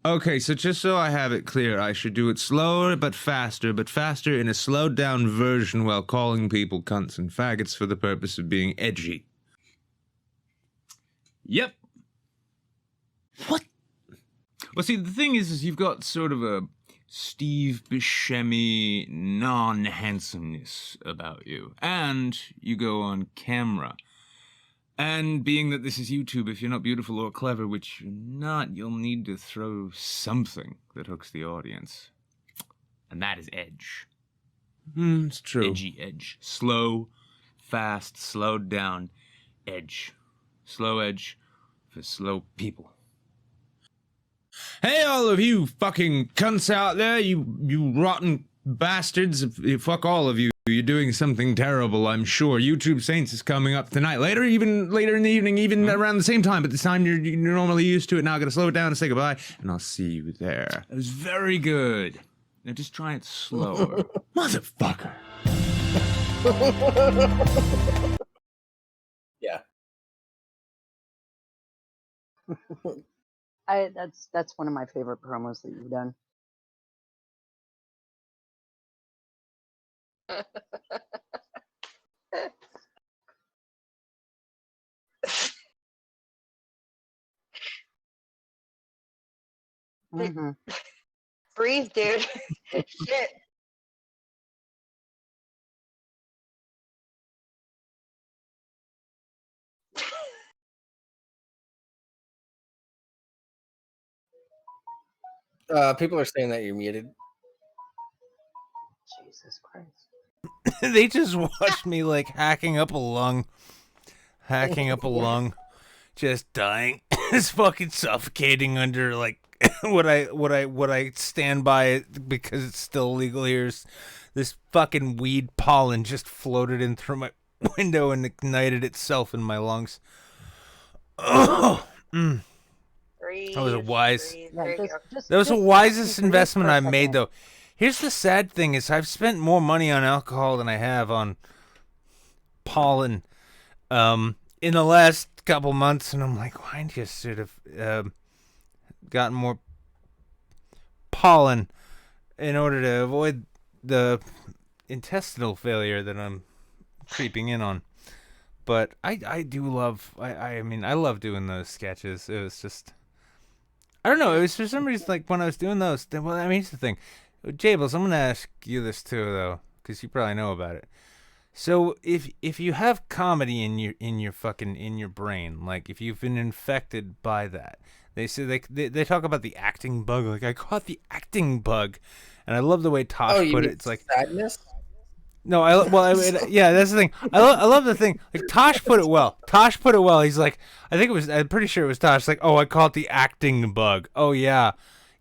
Okay, so just so I have it clear, I should do it slower but faster in a slowed down version while calling people cunts and faggots for the purpose of being edgy. Yep. What? Well, see, the thing is you've got sort of a Steve Buscemi non-handsomeness about you. And you go on camera. And being that this is YouTube, if you're not beautiful or clever, which you're not, you'll need to throw something that hooks the audience. And that is edge. It's true. Edgy edge. Slow, fast, slowed down, edge. Slow edge for slow people. Hey, all of you fucking cunts out there, you rotten bastards. Fuck all of you. You're doing something terrible, I'm sure. YouTube Saints is coming up tonight. Later in the evening, even around the same time, but this time you're normally used to it. Now I'm going to slow it down and say goodbye, and I'll see you there. It was very good. Now just try it slower. Motherfucker. Yeah. That's one of my favorite promos that you've done. Breathe, dude. Shit. People are saying that you're muted. Jesus Christ. They just watched me like hacking up a lung, just dying, just fucking suffocating under like what I stand by because it's still legal here. This fucking weed pollen just floated in through my window and ignited itself in my lungs. Oh, Breathe. that was a wise. Breathe. That was Just the wisest breathe investment for a I've made, second. though. Here's the sad thing: is I've spent more money on alcohol than I have on pollen, in the last couple months, and I'm like, why didn't you sort of gotten more pollen in order to avoid the intestinal failure that I'm creeping in on? But I do love I mean I love doing those sketches. It was just I don't know. It was for some reason like when I was doing those. Well, I mean, here's the thing, Jables. I'm gonna ask you this too, though, because you probably know about it. So if you have comedy in your brain, like if you've been infected by that, they say they talk about the acting bug. Like I caught the acting bug, and I love the way Tosh you put mean it. It's like sadness. no, yeah, that's the thing. I love the thing. Like Tosh put it well. He's like, I'm pretty sure it was Tosh. Like, oh, I call it the acting bug. Oh yeah,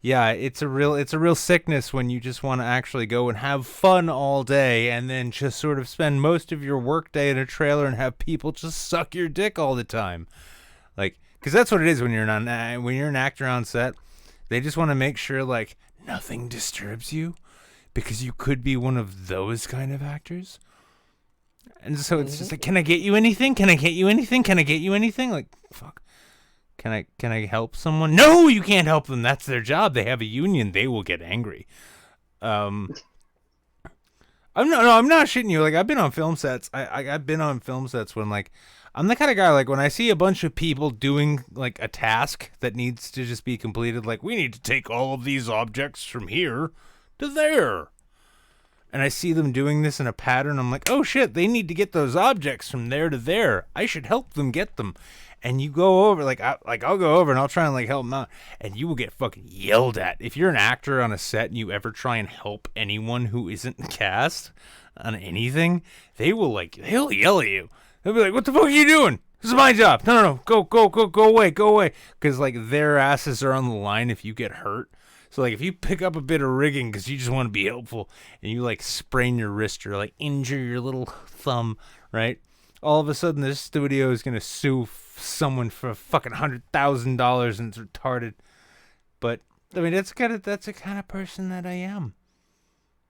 it's a real sickness when you just want to actually go and have fun all day, and then just sort of spend most of your work day in a trailer and have people just suck your dick all the time. Like, because that's what it is when you're an actor on set. They just want to make sure like nothing disturbs you, because you could be one of those kind of actors. And so it's just like, can I get you anything? Can I get you anything? Can I get you anything? Like, fuck. Can I help someone? No, you can't help them. That's their job. They have a union. They will get angry. I'm not shitting you. Like, I've been on film sets. I've been on film sets when like I'm the kind of guy, like when I see a bunch of people doing like a task that needs to just be completed, like we need to take all of these objects from here to there. And I see them doing this in a pattern. I'm like, oh shit, they need to get those objects from there to there. I should help them get them. And you go over, I'll go over and I'll try and like help them out. And you will get fucking yelled at. If you're an actor on a set and you ever try and help anyone who isn't cast on anything, they'll yell at you. They'll be like, what the fuck are you doing? This is my job. No. Go away. Because like their asses are on the line if you get hurt. So, like, if you pick up a bit of rigging because you just want to be helpful and you, like, sprain your wrist or, like, injure your little thumb, right? All of a sudden, this studio is going to sue someone for fucking $100,000 and it's retarded. But, I mean, that's the kind of person that I am.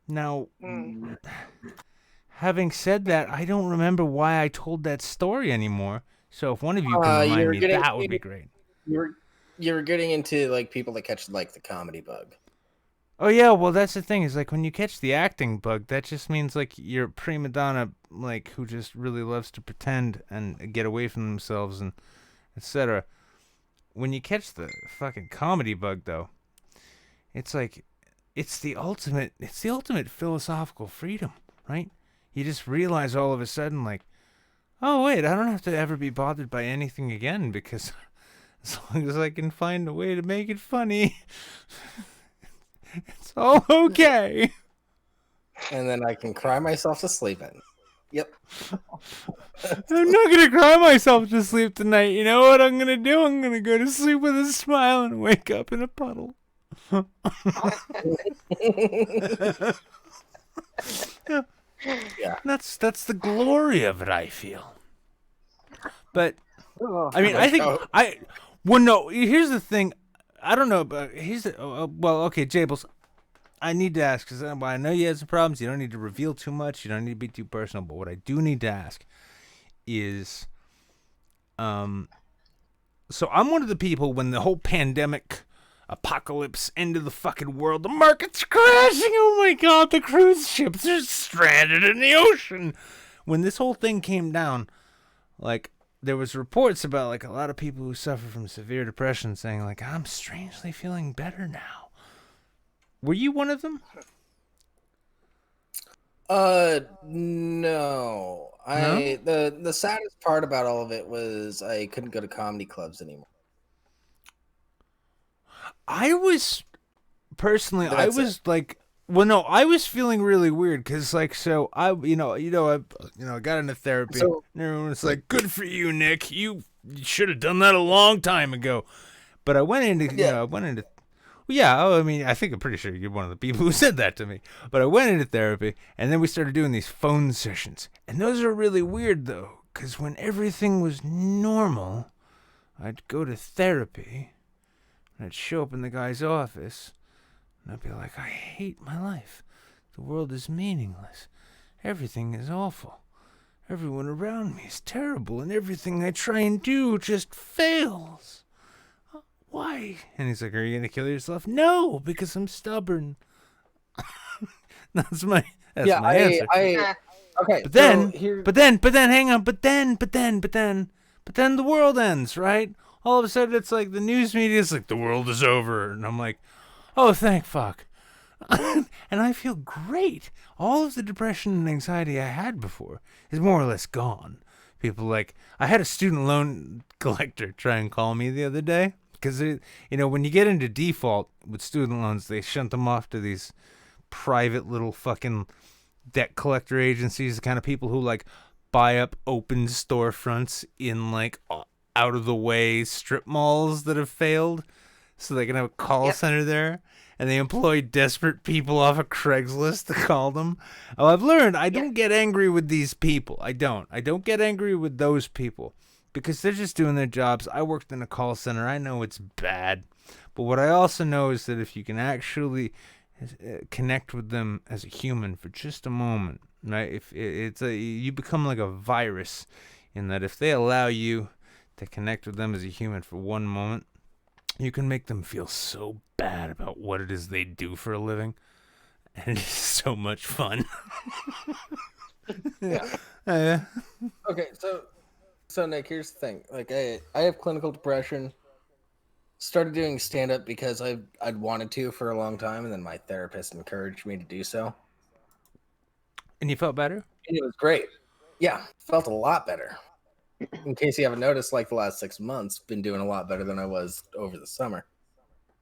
Now, having said that, I don't remember why I told that story anymore. So, if one of you can remind me, that would be great. You're getting into like people that catch like the comedy bug. Oh yeah, well that's the thing, is like when you catch the acting bug, that just means like you're a prima donna like who just really loves to pretend and get away from themselves and etc. When you catch the fucking comedy bug though, it's like it's the ultimate philosophical freedom, right? You just realize all of a sudden like, oh wait, I don't have to ever be bothered by anything again because as long as I can find a way to make it funny, it's all okay. And then I can cry myself to sleep in. Yep. I'm not going to cry myself to sleep tonight. You know what I'm going to do? I'm going to go to sleep with a smile and wake up in a puddle. Yeah. That's the glory of it, I feel. But I mean, I think well, no. Here's the thing. I don't know, but well, okay, Jables. I need to ask because I know you had some problems. You don't need to reveal too much. You don't need to be too personal. But what I do need to ask is, so I'm one of the people when the whole pandemic, apocalypse, end of the fucking world, the market's crashing. Oh my god, the cruise ships are stranded in the ocean. When this whole thing came down, like, there was reports about like a lot of people who suffer from severe depression saying like, I'm strangely feeling better now. Were you one of them? No. The saddest part about all of it was I couldn't go to comedy clubs anymore. I was personally, I That's was like, well, no, I was feeling really weird because, like, so I got into therapy. So- and everyone's like, "Good for you, Nick. You should have done that a long time ago." But I went into, I mean, I think I'm pretty sure you're one of the people who said that to me. But I went into therapy, and then we started doing these phone sessions, and those are really weird though, because when everything was normal, I'd go to therapy, and I'd show up in the guy's office. And I'd be like, I hate my life. The world is meaningless. Everything is awful. Everyone around me is terrible, and everything I try and do just fails. Why? And he's like, are you going to kill yourself? No, because I'm stubborn. That's my answer. Okay. But then, so but then, hang on. But then the world ends, right? All of a sudden, it's like the news media is like, the world is over. And I'm like, oh, thank fuck. And I feel great. All of the depression and anxiety I had before is more or less gone. People I had a student loan collector try and call me the other day. Because, when you get into default with student loans, they shunt them off to these private little fucking debt collector agencies, the kind of people who, buy up open storefronts in, out of the way strip malls that have failed. So they can have a call center there, and they employ desperate people off of Craigslist to call them. Oh, I've learned I don't get angry with these people. I don't get angry with those people because they're just doing their jobs. I worked in a call center. I know it's bad. But what I also know is that if you can actually connect with them as a human for just a moment, right? If you become like a virus in that if they allow you to connect with them as a human for one moment, you can make them feel so bad about what it is they do for a living. And it's so much fun. Yeah. Okay, so Nick, here's the thing. I have clinical depression. Started doing stand-up because I'd wanted to for a long time, and then my therapist encouraged me to do so. And you felt better? And it was great. Yeah, felt a lot better. In case you haven't noticed, the last 6 months, been doing a lot better than I was over the summer.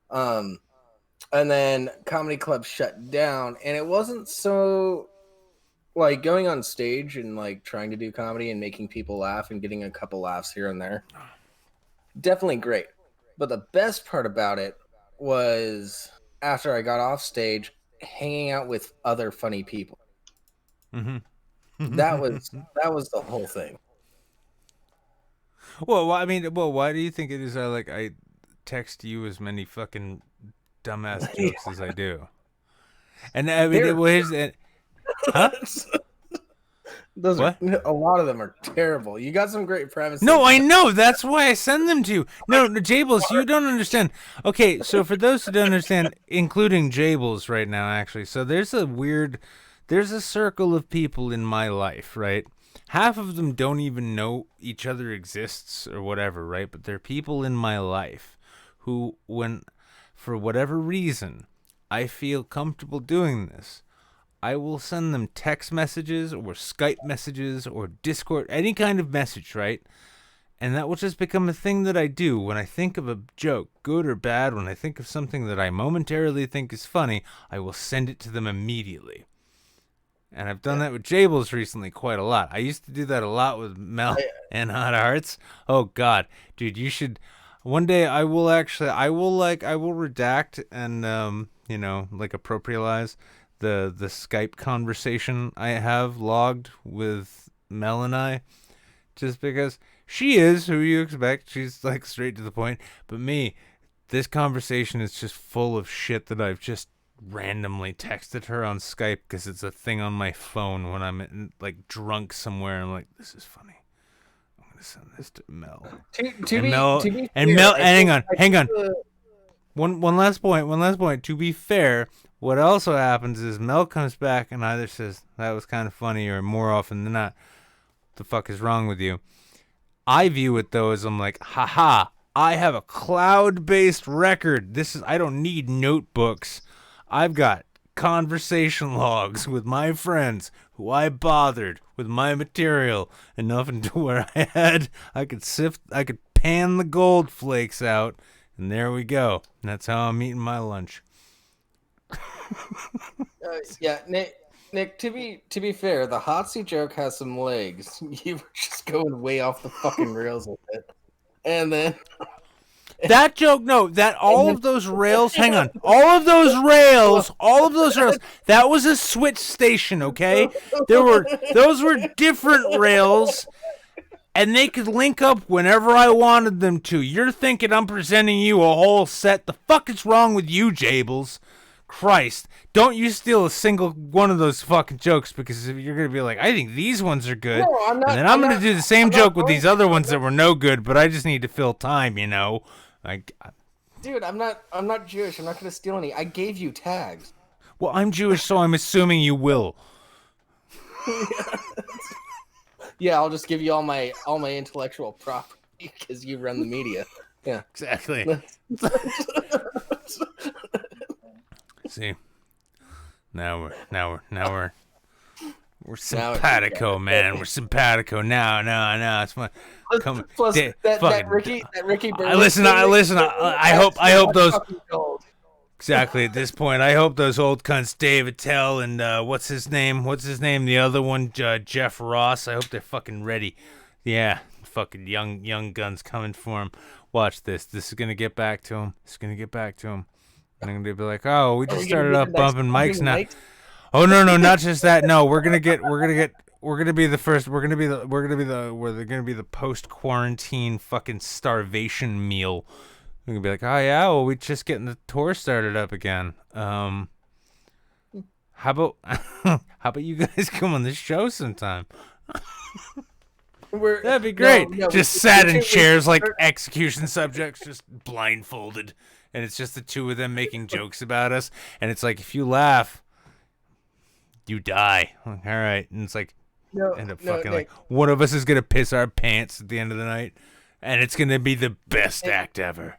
And then comedy clubs shut down, and it wasn't so going on stage and trying to do comedy and making people laugh and getting a couple laughs here and there. Definitely great. But the best part about it was after I got off stage, hanging out with other funny people. Mm-hmm. That was the whole thing. Well, why do you think it is I text you as many fucking dumbass jokes as I do? And I mean, here's it. Huh? Those are, a lot of them are terrible. You got some great premises. No, I know. That's why I send them to you. No, Jables, you don't understand. Okay, so for those who don't understand, including Jables right now, actually, so there's a circle of people in my life, right? Half of them don't even know each other exists or whatever, right? But they're people in my life who, for whatever reason, I feel comfortable doing this, I will send them text messages or Skype messages or Discord, any kind of message, right? And that will just become a thing that I do when I think of a joke, good or bad. When I think of something that I momentarily think is funny, I will send it to them immediately. And I've done that with Jables recently quite a lot. I used to do that a lot with Mel and Hot Hearts. Oh God, dude, you should. One day I will redact and approprialize the Skype conversation I have logged with Mel and I, just because she is who you expect. She's straight to the point. But me, this conversation is just full of shit that I've just randomly texted her on Skype because it's a thing on my phone when I'm drunk somewhere. I'm like, this is funny. I'm gonna send this to Mel. Hang on. One last point. To be fair, what also happens is Mel comes back and either says that was kind of funny, or more often than not, the fuck is wrong with you? I view it though as I'm like, haha, I have a cloud-based record. I don't need notebooks. I've got conversation logs with my friends who I bothered with my material enough to where I could pan the gold flakes out, and there we go. And that's how I'm eating my lunch. Yeah, Nick. To be fair, the Hotsy joke has some legs. You were just going way off the fucking rails with it, and then that joke. No, that all of those rails. Hang on, all of those rails. That was a switch station. Okay, those were different rails. And they could link up whenever I wanted them to. You're thinking I'm presenting you a whole set. The fuck is wrong with you, Jables? Christ. Don't you steal a single one of those fucking jokes, because if you're going to be like, I think these ones are good. No, I'm not, and then I'm going to do the same joke with these other ones that were no good, but I just need to fill time, Like, dude, I'm not Jewish. I'm not going to steal any. I gave you tags. Well, I'm Jewish, so I'm assuming you will. Yeah, I'll just give you all my intellectual property because you run the media. Yeah, exactly. See, now we're simpatico, man. We're simpatico now. It's fun. Plus, that Ricky Burns. Listen. I hope those. Exactly. At this point, I hope those old cunts, Dave Attell and what's his name? The other one, Jeff Ross. I hope they're fucking ready. Yeah, fucking young guns coming for him. Watch this. This is gonna get back to him. And I'm gonna be like, oh, we just started up bumping mics now. Oh no, not just that. No, we're gonna be the first. We're gonna be the post-quarantine fucking starvation meal. We're gonna be like, oh yeah, well, we're just getting the tour started up again. How about you guys come on this show sometime? That'd be great. Just sat in chairs like execution subjects, just blindfolded, and it's just the two of them making jokes about us. And it's like, if you laugh, you die. Like, all right, and it's like, like one of us is gonna piss our pants at the end of the night, and it's gonna be the best act ever.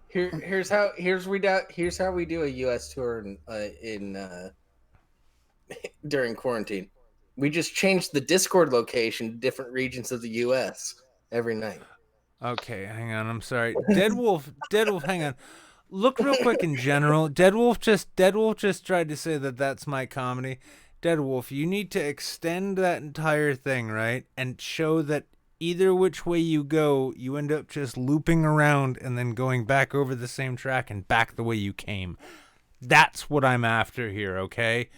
Here's how we do a U.S. tour in during quarantine. We just changed the Discord location to different regions of the U.S. every night. Okay, hang on. I'm sorry. Dead Wolf, hang on. Look real quick in general. Dead Wolf just tried to say that that's my comedy. Dead Wolf, you need to extend that entire thing, right? And show that either which way you go, you end up just looping around and then going back over the same track and back the way you came. That's what I'm after here, okay?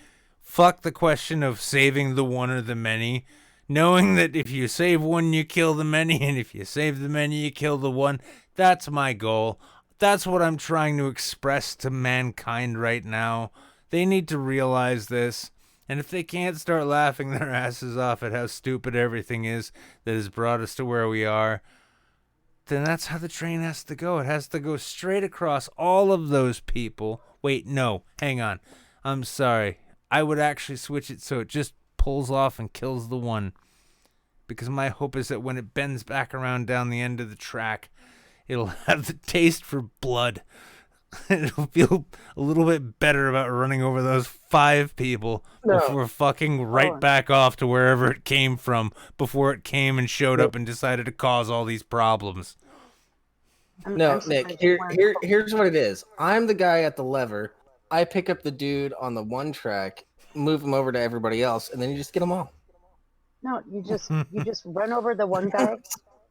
Fuck the question of saving the one or the many. Knowing that if you save one, you kill the many, and if you save the many, you kill the one. That's my goal. That's what I'm trying to express to mankind right now. They need to realize this. And if they can't start laughing their asses off at how stupid everything is that has brought us to where we are, then that's how the train has to go. It has to go straight across all of those people. Wait, no, hang on. I'm sorry. I would actually switch it so it just pulls off and kills the one. Because my hope is that when it bends back around down the end of the track, it'll have the taste for blood. It'll feel a little bit better about running over those 5 people before fucking right back off to wherever it came from before it came and showed up and decided to cause all these problems. No, Nick, here's what it is. I'm the guy at the lever. I pick up the dude on the one track, move him over to everybody else, and then you just get them all. No, you just run over the one guy.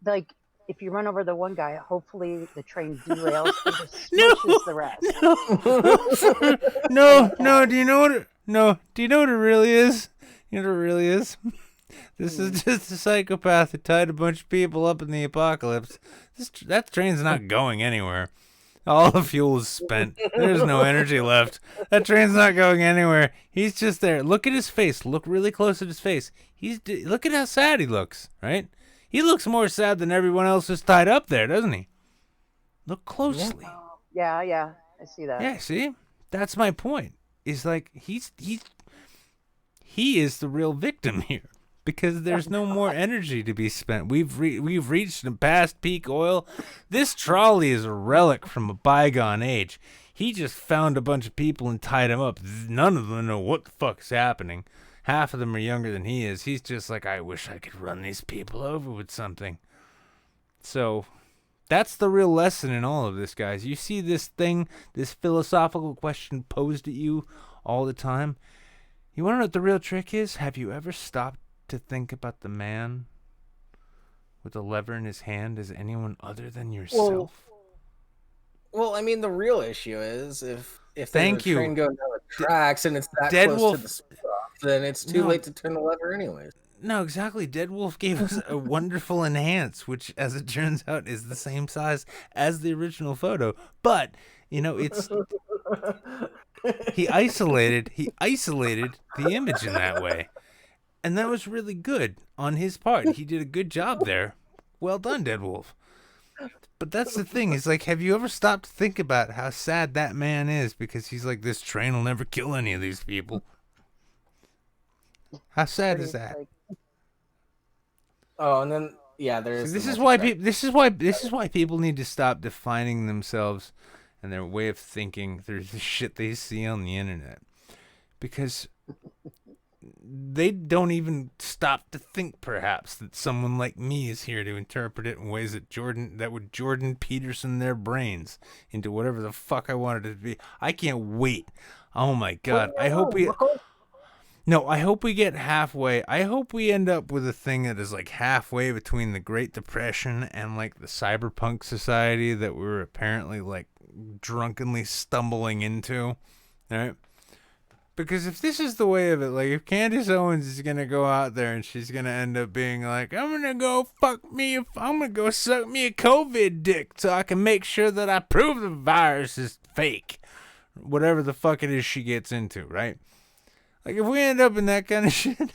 Like, if you run over the one guy, hopefully the train derails and just smushes the rest. No. Do you know what it really is? You know what it really is? This is just a psychopath who tied a bunch of people up in the apocalypse. That train's not going anywhere. All the fuel is spent. There's no energy left. That train's not going anywhere. He's just there. Look at his face. Look really close at his face. Look at how sad he looks, right? He looks more sad than everyone else who's tied up there, doesn't he? Look closely. Yeah, I see that. Yeah, see? That's my point. Is like he is the real victim here because there's no more energy to be spent. We've reached the past peak oil. This trolley is a relic from a bygone age. He just found a bunch of people and tied them up. None of them know what the fuck's happening. Half of them are younger than he is. He's just like, I wish I could run these people over with something. So that's the real lesson in all of this, guys. You see this thing, this philosophical question posed at you all the time. You want to know what the real trick is? Have you ever stopped to think about the man with the lever in his hand as anyone other than yourself? Well, I mean, the real issue is if Thank there's a train you. going down the tracks and it's that Dead close Wolf- to the stop, then it's too No. late to turn the lever anyways. No, exactly. Dead Wolf gave us a wonderful enhance, which, as it turns out, is the same size as the original photo. But, you know, it's he isolated the image in that way. And that was really good on his part. He did a good job there. Well done, Dead Wolf. But that's the thing. Is like, have you ever stopped to think about how sad that man is? Because he's like, this train will never kill any of these people. How sad is that? Oh, and then there's See, this is why people need to stop defining themselves and their way of thinking through the shit they see on the internet, because they don't even stop to think perhaps that someone like me is here to interpret it in ways that would Jordan Peterson their brains into whatever the fuck I wanted it to be. I can't wait. Oh my god. I hope we get halfway. I hope we end up with a thing that is like halfway between the Great Depression and like the cyberpunk society that we're apparently like drunkenly stumbling into. Right? Because if this is the way of it, like if Candace Owens is going to go out there and she's going to end up being like, I'm going to go I'm going to go suck me a COVID dick so I can make sure that I prove the virus is fake. Whatever the fuck it is she gets into, right? Like, if we end up in that kind of shit,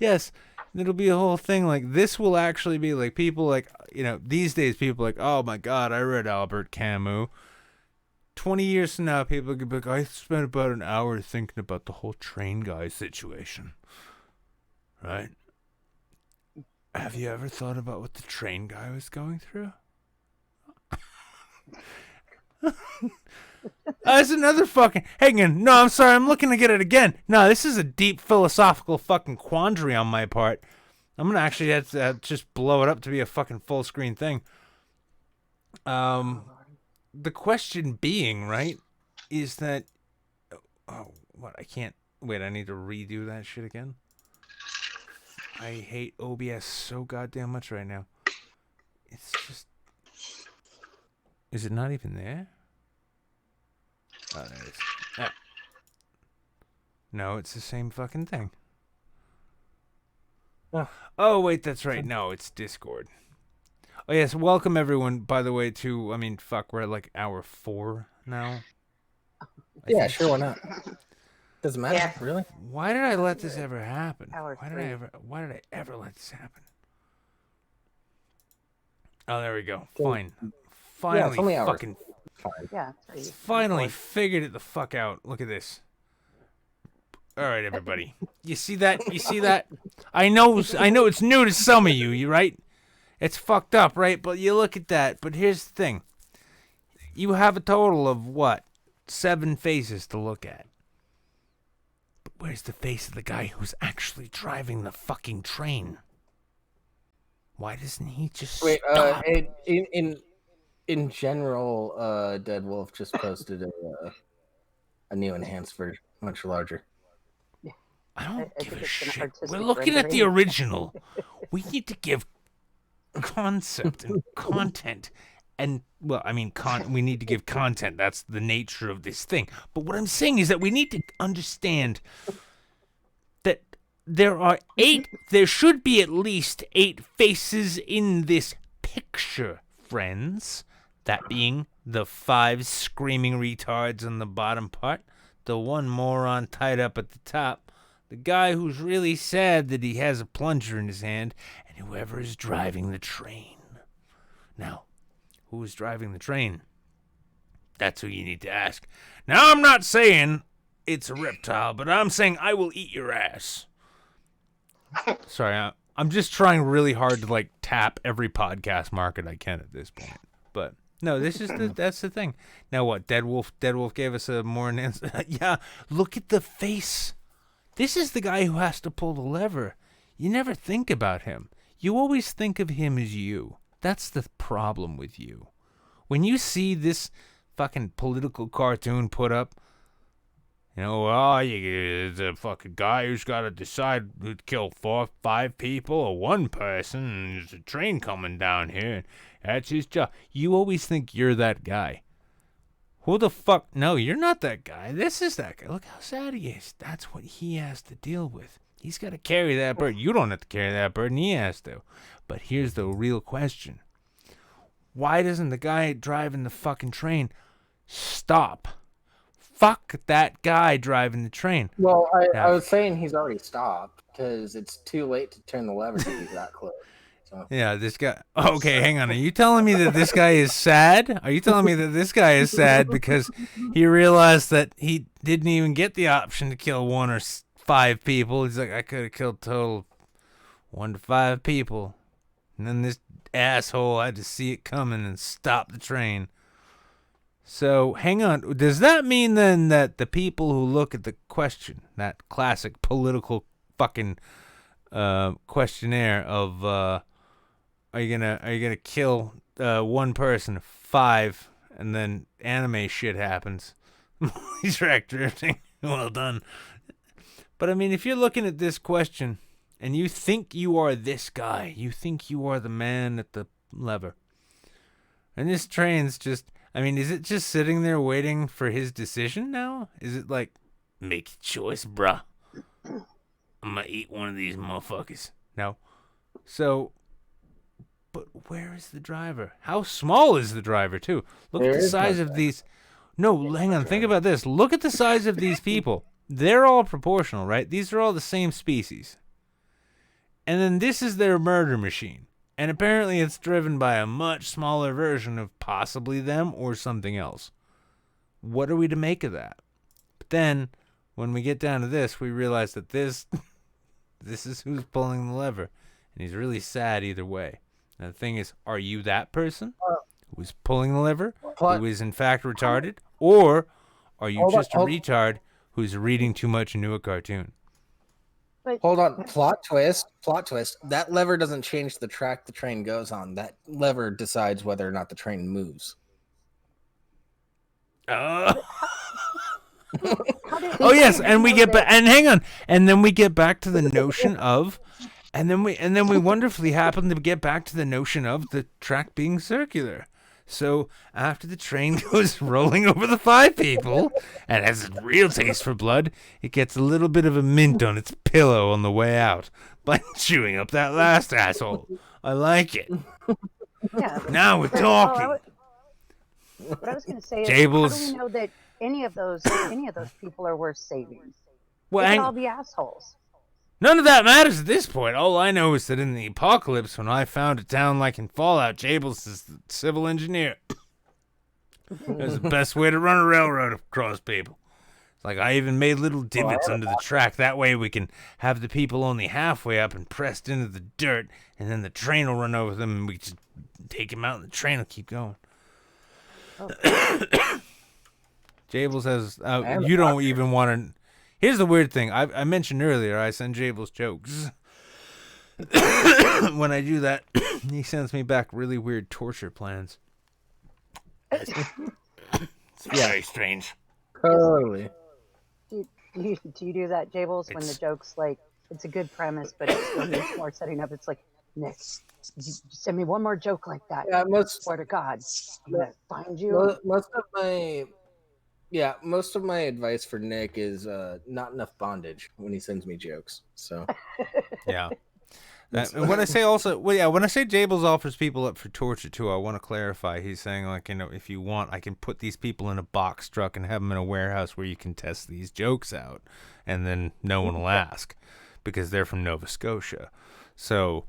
yes, it'll be a whole thing. Like, this will actually be, like, people, like, you know, these days, people are like, oh, my God, I read Albert Camus. 20 years from now, people could be like, I spent about an hour thinking about the whole train guy situation. Right? Have you ever thought about what the train guy was going through? That's another fucking... Hang on. No, I'm sorry. I'm looking to get it again. No, this is a deep philosophical fucking quandary on my part. I'm going to actually have to just blow it up to be a fucking full screen thing. The question being, right, is that... Oh, what? I can't... Wait, I need to redo that shit again? I hate OBS so goddamn much right now. It's just... Is it not even there? Oh, there it is. Ah. No, it's the same fucking thing. Oh, wait, that's right. No, it's Discord. Oh, yes, welcome everyone, by the way, to... I mean, fuck, we're at like hour 4 now. Yeah, sure, why not? Doesn't matter, really. Why did I let this ever happen? Hour Why did 3. I ever let this happen? Oh, there we go. Fine. Finally, it's only hours. fucking... Yeah. Finally figured it the fuck out. Look at this. All right, everybody. You see that? You see that? I know it's new to some of you, you right? It's fucked up, right? But you look at that. But here's the thing. You have a total of, what? 7 faces to look at. But where's the face of the guy who's actually driving the fucking train? Why doesn't he just stop? In general, Dead Wolf just posted a new enhanced version, much larger. I don't give a shit. We're looking at the original. We need to give concept and content. And, well, I mean, we need to give content. That's the nature of this thing. But what I'm saying is that we need to understand that there should be at least 8 faces in this picture, friends. That being the 5 screaming retards on the bottom part, the one moron tied up at the top, the guy who's really sad that he has a plunger in his hand, and whoever is driving the train. Now, who is driving the train? That's who you need to ask. Now, I'm not saying it's a reptile, but I'm saying I will eat your ass. Sorry, I'm just trying really hard to, like, tap every podcast market I can at this point. But No, that's the thing. Now what? Dead Wolf gave us a more yeah. Look at the face. This is the guy who has to pull the lever. You never think about him. You always think of him as you. That's the problem with you. When you see this fucking political cartoon put up, you know, the fucking guy who's got to decide who'd kill 5 people or one person, and there's a train coming down here, and that's his job. You always think you're that guy. Who the fuck? No, you're not that guy. This is that guy. Look how sad he is. That's what he has to deal with. He's got to carry that burden. You don't have to carry that burden. He has to. But here's the real question. Why doesn't the guy driving the fucking train stop? Fuck that guy driving the train. Well, I was saying he's already stopped because it's too late to turn the lever to be that close. So. Yeah, this guy. Okay, hang on. Are you telling me that this guy is sad? Are you telling me that this guy is sad because he realized that he didn't even get the option to kill 1 or 5 people? He's like, I could have killed total 1 to 5 people. And then this asshole had to see it coming and stop the train. So, hang on. Does that mean then that the people who look at the question, that classic political fucking questionnaire of are you gonna kill 1 person, 5, and then anime shit happens? Track drifting. Well done. But I mean, if you're looking at this question and you think you are this guy, you think you are the man at the lever, and this train's just, I mean, is it just sitting there waiting for his decision now? Is it like, make a choice, bruh? I'm gonna eat one of these motherfuckers. No. So, but where is the driver? How small is the driver, too? Look at the size of these. No, hang on. Think about this. Look at the size of these people. They're all proportional, right? These are all the same species. And then this is their murder machine. And apparently it's driven by a much smaller version of possibly them or something else. What are we to make of that? But then, when we get down to this, we realize that this is who's pulling the lever. And he's really sad either way. Now the thing is, are you that person who's pulling the lever, who is in fact retarded? Or are you just a retard who's reading too much into a cartoon? Hold on. Plot twist. That lever doesn't change the track the train goes on. That lever decides whether or not the train moves. Oh yes, and we get back, and hang on, and then we get back to the notion of, and then we wonderfully happen to get back to the notion of the track being circular. So after the train goes rolling over the 5 people and has a real taste for blood, it gets a little bit of a mint on its pillow on the way out by chewing up that last asshole. I like it. Yeah. Now we're talking. What I was going to say is, Jables. how do we know that any of those people are worth saving? Well, They could all be assholes. None of that matters at this point. All I know is that in the apocalypse, when I found a town like in Fallout, Jables is the civil engineer. That's the best way to run a railroad across people. It's like I even made little divots under the track. That way we can have the people only halfway up and pressed into the dirt, and then the train will run over them, and we just take them out, and the train will keep going. Jables has... you don't even want to... Here's the weird thing. I mentioned earlier I send Jables jokes. When I do that, he sends me back really weird torture plans. It's very strange. Totally. Do you do that, Jables, when the joke's like, it's a good premise, but it still needs more setting up? It's like, Nick, send me one more joke like that. Yeah, swear to God, I'm going to find you. Most of my advice for Nick is not enough bondage when he sends me jokes. So yeah. And when I say when I say Jables offers people up for torture too, I want to clarify. He's saying, like, if you want, I can put these people in a box truck and have them in a warehouse where you can test these jokes out, and then no one will ask because they're from Nova Scotia. So,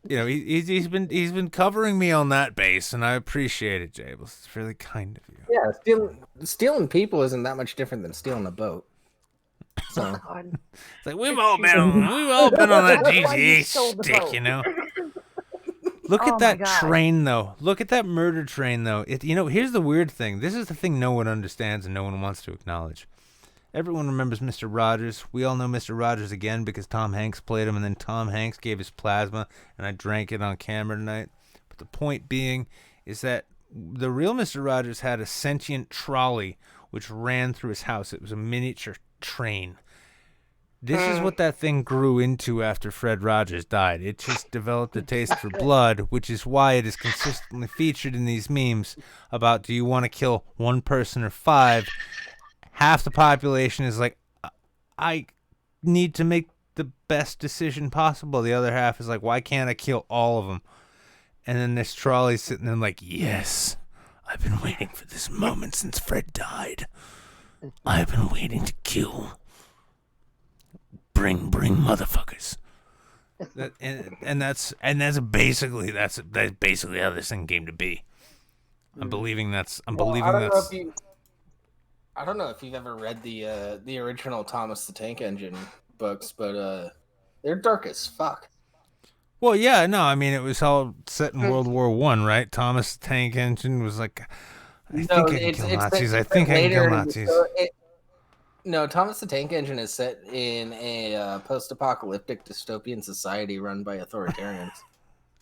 he's been covering me on that base, and I appreciate it, Jables. It's really kind of you. Yeah, stealing people isn't that much different than stealing a boat. So it's like we've all been on that GTA stick, Look Oh at my that God. train, though. Look at that murder train, though. Here's the weird thing. This is the thing no one understands and no one wants to acknowledge. Everyone remembers Mr. Rogers. We all know Mr. Rogers again because Tom Hanks played him, and then Tom Hanks gave his plasma, and I drank it on camera tonight. But the point being is that the real Mr. Rogers had a sentient trolley which ran through his house. It was a miniature train. This is what that thing grew into after Fred Rogers died. It just developed a taste for blood, which is why it is consistently featured in these memes about, do you want to kill one person or 5? Half the population is like, I need to make the best decision possible. The other half is like, why can't I kill all of them? And then this trolley's sitting there like, yes, I've been waiting for this moment since Fred died. I've been waiting to kill. Bring motherfuckers. That's basically how this thing came to be. I'm believing that's. I don't know if you've ever read the original Thomas the Tank Engine books, but they're dark as fuck. Well, yeah, no, I mean it was all set in World War I, right? Thomas the Tank Engine was like, I think I can kill Nazis. I think I can kill Nazis. No, Thomas the Tank Engine is set in a post-apocalyptic dystopian society run by authoritarians.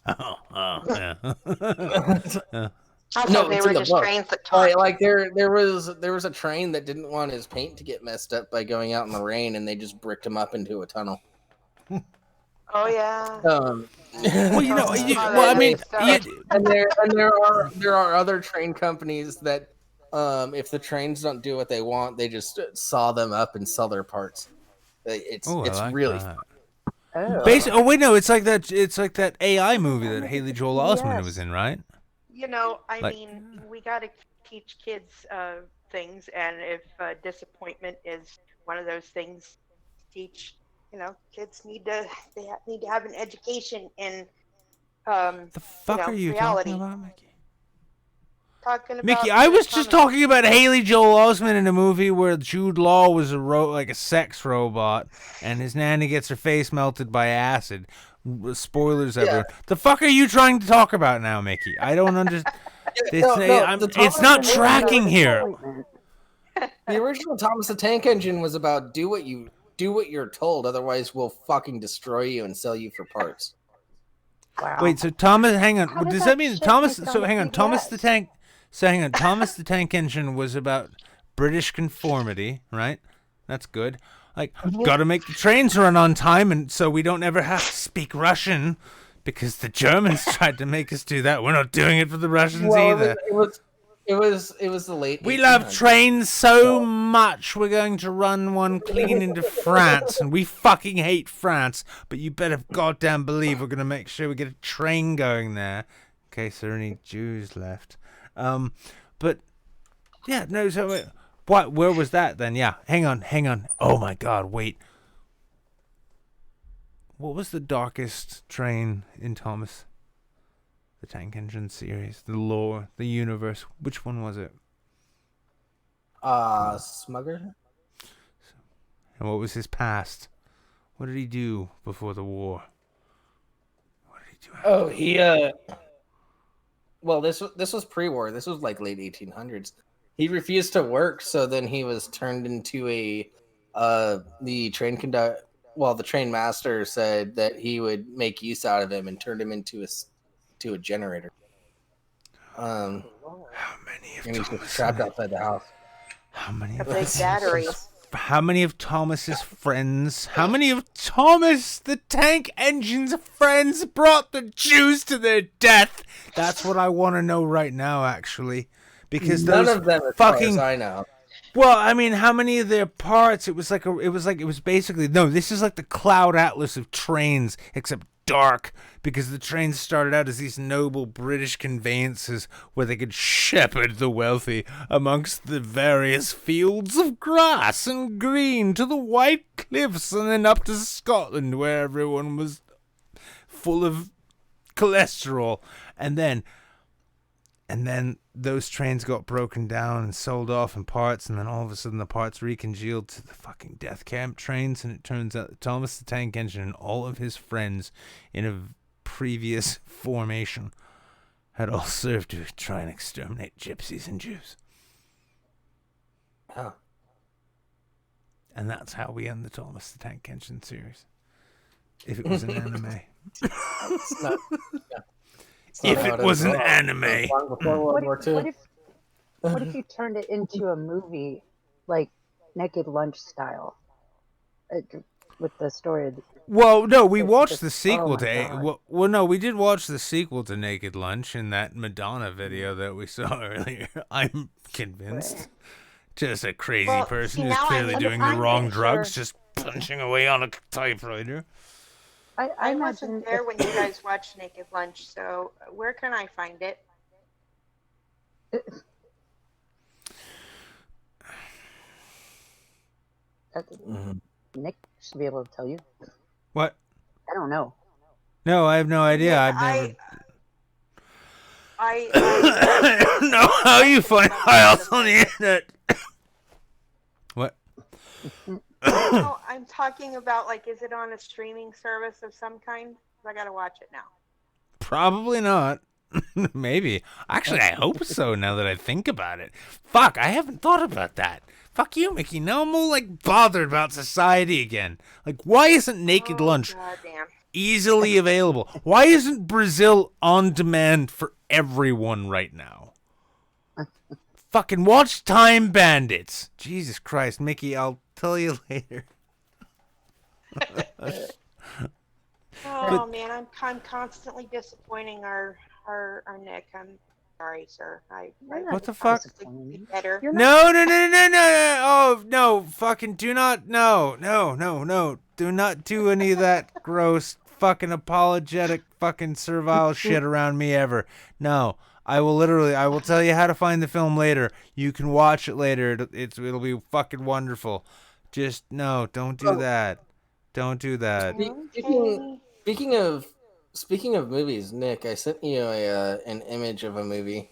Oh, yeah. I thought they were just trains that talk. Like there was a train that didn't want his paint to get messed up by going out in the rain, and they just bricked him up into a tunnel. Oh yeah. I mean, and there are other train companies that, if the trains don't do what they want, they just saw them up and sell their parts. It's really fun. It's like that. It's like that AI movie that Haley Joel Osment was in, right? I mean, we got to teach kids things, and if disappointment is one of those things, teach. Kids need to have an education in the fuck are you reality. talking about, Mickey? Mickey, I was just talking about Haley Joel Osment in a movie where Jude Law was like a sex robot, and his nanny gets her face melted by acid. Spoilers everywhere. The fuck are you trying to talk about now, Mickey? I don't understand. It's not tracking here. The original Thomas the Tank Engine was about do what you're told, otherwise we'll fucking destroy you and sell you for parts. Wow. Wait, so Thomas, hang on. Does that mean Thomas? So hang on, Thomas the Tank. So hang on, Thomas the Tank Engine was about British conformity, right? That's good. Like, got to make the trains run on time, and so we don't ever have to speak Russian, because the Germans tried to make us do that. We're not doing it for the Russians either. It was the late. We love trains so much. We're going to run one clean into France, and we fucking hate France. But you better goddamn believe we're gonna make sure we get a train going there, in case there are any Jews left. But yeah, no. So what? Where was that then? Yeah, hang on. Oh my God, wait. What was the darkest train in Thomas the Tank Engine series? The lore, the universe. Which one was it? Smugger. And what was his past? What did he do before the war? What did he do after? Oh, he well, this was pre-war. This was like late 1800s. He refused to work, so then he was turned into the train master said that he would make use out of him and turned him into a generator. How many of and he's just trapped outside the house. How many of big batteries? How many of Thomas's friends? How many of Thomas the Tank Engine's friends brought the Jews to their death? That's what I want to know right now, actually, because none those of them, as fucking. far as I know. Well, I mean, how many of their parts? It was basically no. This is like the Cloud Atlas of trains, except dark, because the trains started out as these noble British conveyances where they could shepherd the wealthy amongst the various fields of grass and green to the white cliffs, and then up to Scotland where everyone was full of cholesterol, and then those trains got broken down and sold off in parts, and then all of a sudden the parts recongealed to the fucking death camp trains, and it turns out that Thomas the Tank Engine and all of his friends, in a previous formation had all served to try and exterminate gypsies and Jews. Oh. And that's how we end the Thomas the Tank Engine series. If it was an anime. It's not If how it is was an at all. anime. Long before World War II. What if you turned it into a movie, like Naked Lunch style, with the story? Well, no, we watched the oh sequel my to God. well, no, we did watch the sequel to Naked Lunch in that Madonna video that we saw earlier. I'm convinced. Just a crazy Well, person see, who's now clearly I'm doing the pretty wrong sure- drugs, just punching away on a typewriter. I wasn't imagine there when you guys watched Naked Lunch, so where can I find it? Nick should be able to tell you. What? I don't know. No, I have no idea. Yeah, I've never. I don't know how you find files on the internet. What? No, I'm talking about, like, is it on a streaming service of some kind? I gotta watch it now. Probably not. Maybe. Actually, I hope so now that I think about it. Fuck, I haven't thought about that. Fuck you, Mickey. Now I'm all, like, bothered about society again. Like, why isn't Naked Lunch Goddamn. easily available? Why isn't Brazil on demand for everyone right now? Fucking watch Time Bandits. Jesus Christ, Mickey, I'll tell you later. Oh man, I'm constantly disappointing our Nick. I'm sorry, sir. What the fuck? Be better. No. Oh, no. Fucking do not. No. Do not do any of that gross fucking apologetic fucking servile shit around me ever. No. I will tell you how to find the film later. You can watch it later. It'll be fucking wonderful. Just, no, don't do that. Don't do that. Speaking of movies, Nick, I sent you an image of a movie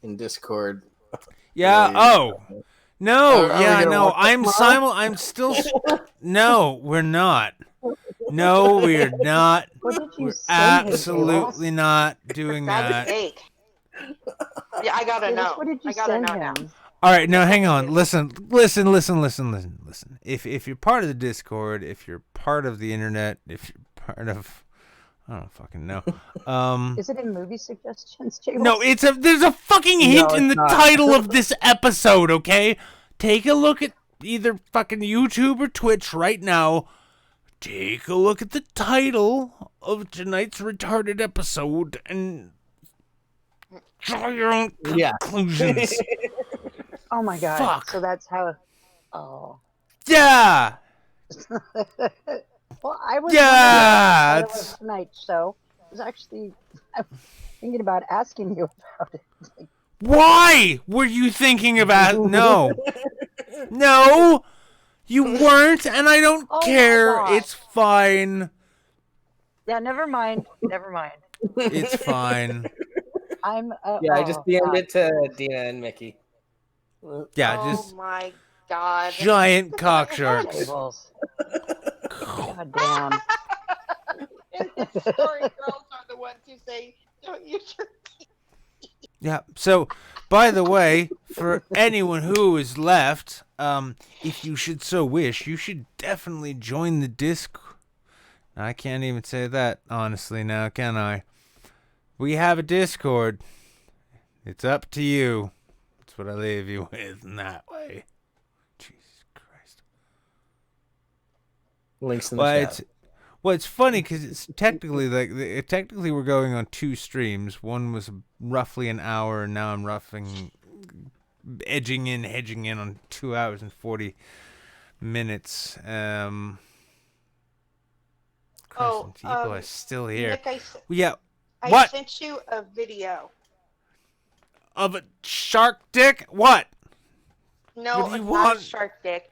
in Discord. Yeah. Oh. No. Are we Yeah. gonna No. watch it I'm still. No, we're not. No, we're not. We're absolutely not doing For God's that. sake. Yeah, I gotta know. What did you I gotta send know him? now. All right, now hang on. Listen. If you're part of the Discord, if you're part of the internet, if you're part of, I don't fucking know. Is it in movie suggestions, Jables? No, there's a fucking hint in the not. title of this episode. Okay, take a look at either fucking YouTube or Twitch right now. Take a look at the title of tonight's retarded episode and draw your own conclusions. Oh my God. Fuck. So that's how. Oh. Yeah. Well, I was Yeah, wondering about tonight's show. I was actually thinking about asking you about it. Why were you thinking about no? No, you weren't, and I don't Oh my care. God. It's fine. Yeah, never mind. It's fine. I'm. Yeah, I just DM'd it to Dina and Mickey. Yeah, Oh just my God. giant cock sharks. Jables. God damn. And the story girls are the ones who say, "Don't use your." Yeah. So, by the way, for anyone who is left, if you should so wish, you should definitely join the Discord. I can't even say that honestly now, can I? We have a Discord. It's up to you. That's what I leave you with in that way. Jesus Christ. Links in the chat. It's funny because it's technically technically we're going on two streams. One was roughly an hour, and now I'm hedging in on 2 hours and 40 minutes. People are still here. Nick, I What? sent you a video. Of a shark dick? What? No, What do you it's want? not a shark dick.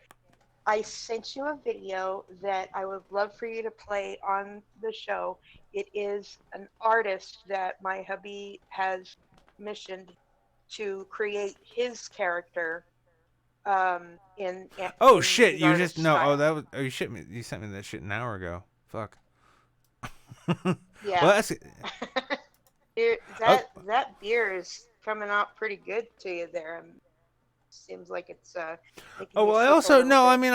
I sent you a video that I would love for you to play on the show. It is an artist that my hubby has missioned to create his character. In Oh in shit! his You artist just no. style. Oh, that was. Oh, you sent me that shit an hour ago. Fuck. Yeah. Well, that's that beer is coming out pretty good to you there. Seems like it's making Oh you well, I sip a also little no. bit. I mean,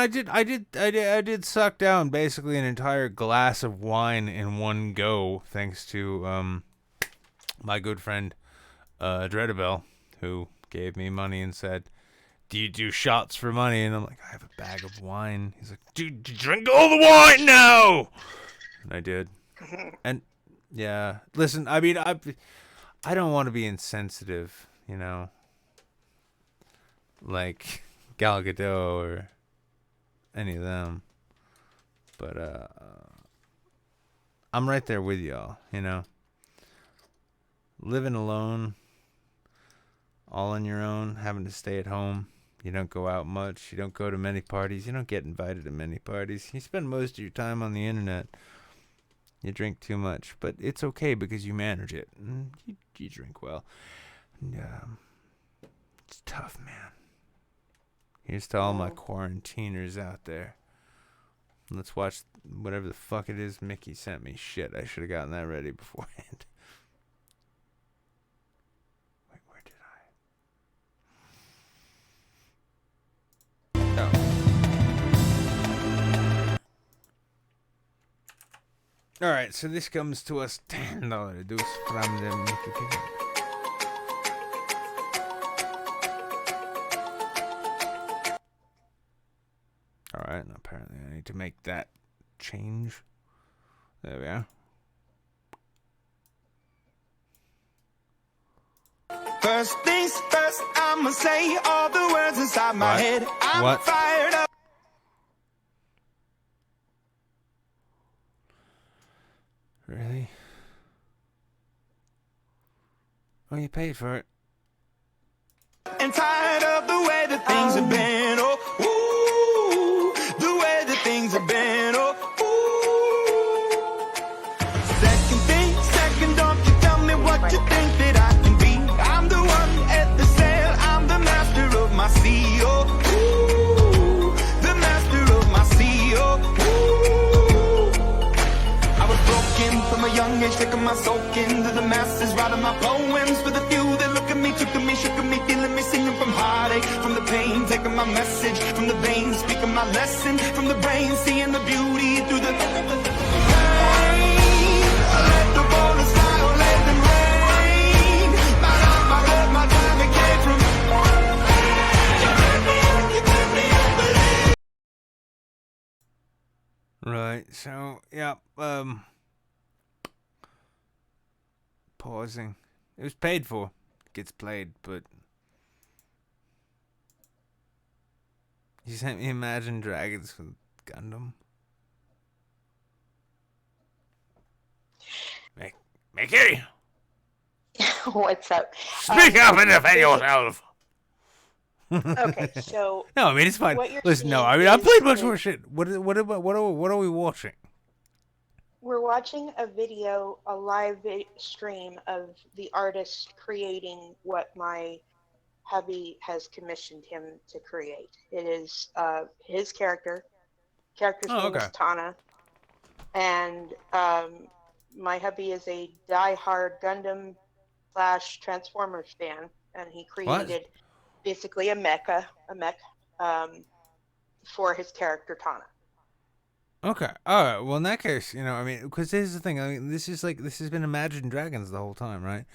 I did suck down basically an entire glass of wine in one go, thanks to my good friend Dreadabel, who gave me money and said, "Do you do shots for money?" And I'm like, "I have a bag of wine." He's like, "Dude, drink all the wine now." And I did. And yeah, listen, I mean, I don't want to be insensitive, you know, like Gal Gadot or any of them, but I'm right there with y'all, you know. Living alone, all on your own, having to stay at home. You don't go out much. You don't go to many parties. You don't get invited to many parties. You spend most of your time on the internet. You drink too much, but it's okay because you manage it. You drink well. And, it's tough, man. Here's to all my quarantiners out there. Let's watch whatever the fuck it is Mickey sent me. Shit, I should have gotten that ready beforehand. Wait, where did I? Oh. Alright, so this comes to us $10 dues from the Mickey King. Alright, and apparently I need to make that change. There we are. First things first, I'ma say all the words inside my head. I'm fired up. Really? Oh, you paid for it. And tired of the way that things have been. Oh, ooh, the way that things have been. Oh, ooh. Second thing, second, don't you tell me what you think that I can be. I'm the one at the sail, I'm the master of my sea. Oh, ooh, the master of my sea. Oh, ooh. I was broken from a young age, taking my soul into the masses, writing my poems for the few that look at me, took at me, shook at me, feeling me, singing from heartache, from the pain, taking my message from the veins, speaking my lesson from the brain, seeing the beauty through the pain. Let the boulders fly or let them rain. My life, my love, my time, it came from you turned me up, Right, so, yeah, pausing. It was paid for. Gets played, but you sent me Imagine Dragons with Gundam. Mickey! What's up? Speak up and defend yourself! Okay, so no, I mean it's fine. what you're Listen, no, seeing I mean I is played much a- more shit. What are we watching? We're watching a video, a live stream of the artist creating what my hubby has commissioned him to create. It is his character. Character's name is Tana. And my hubby is a die-hard Gundam / Transformers fan, and he created basically a mech for his character Tana. Okay. All right. Well, in that case, you know, I mean, because here's the thing. I mean, this has been Imagine Dragons the whole time, right?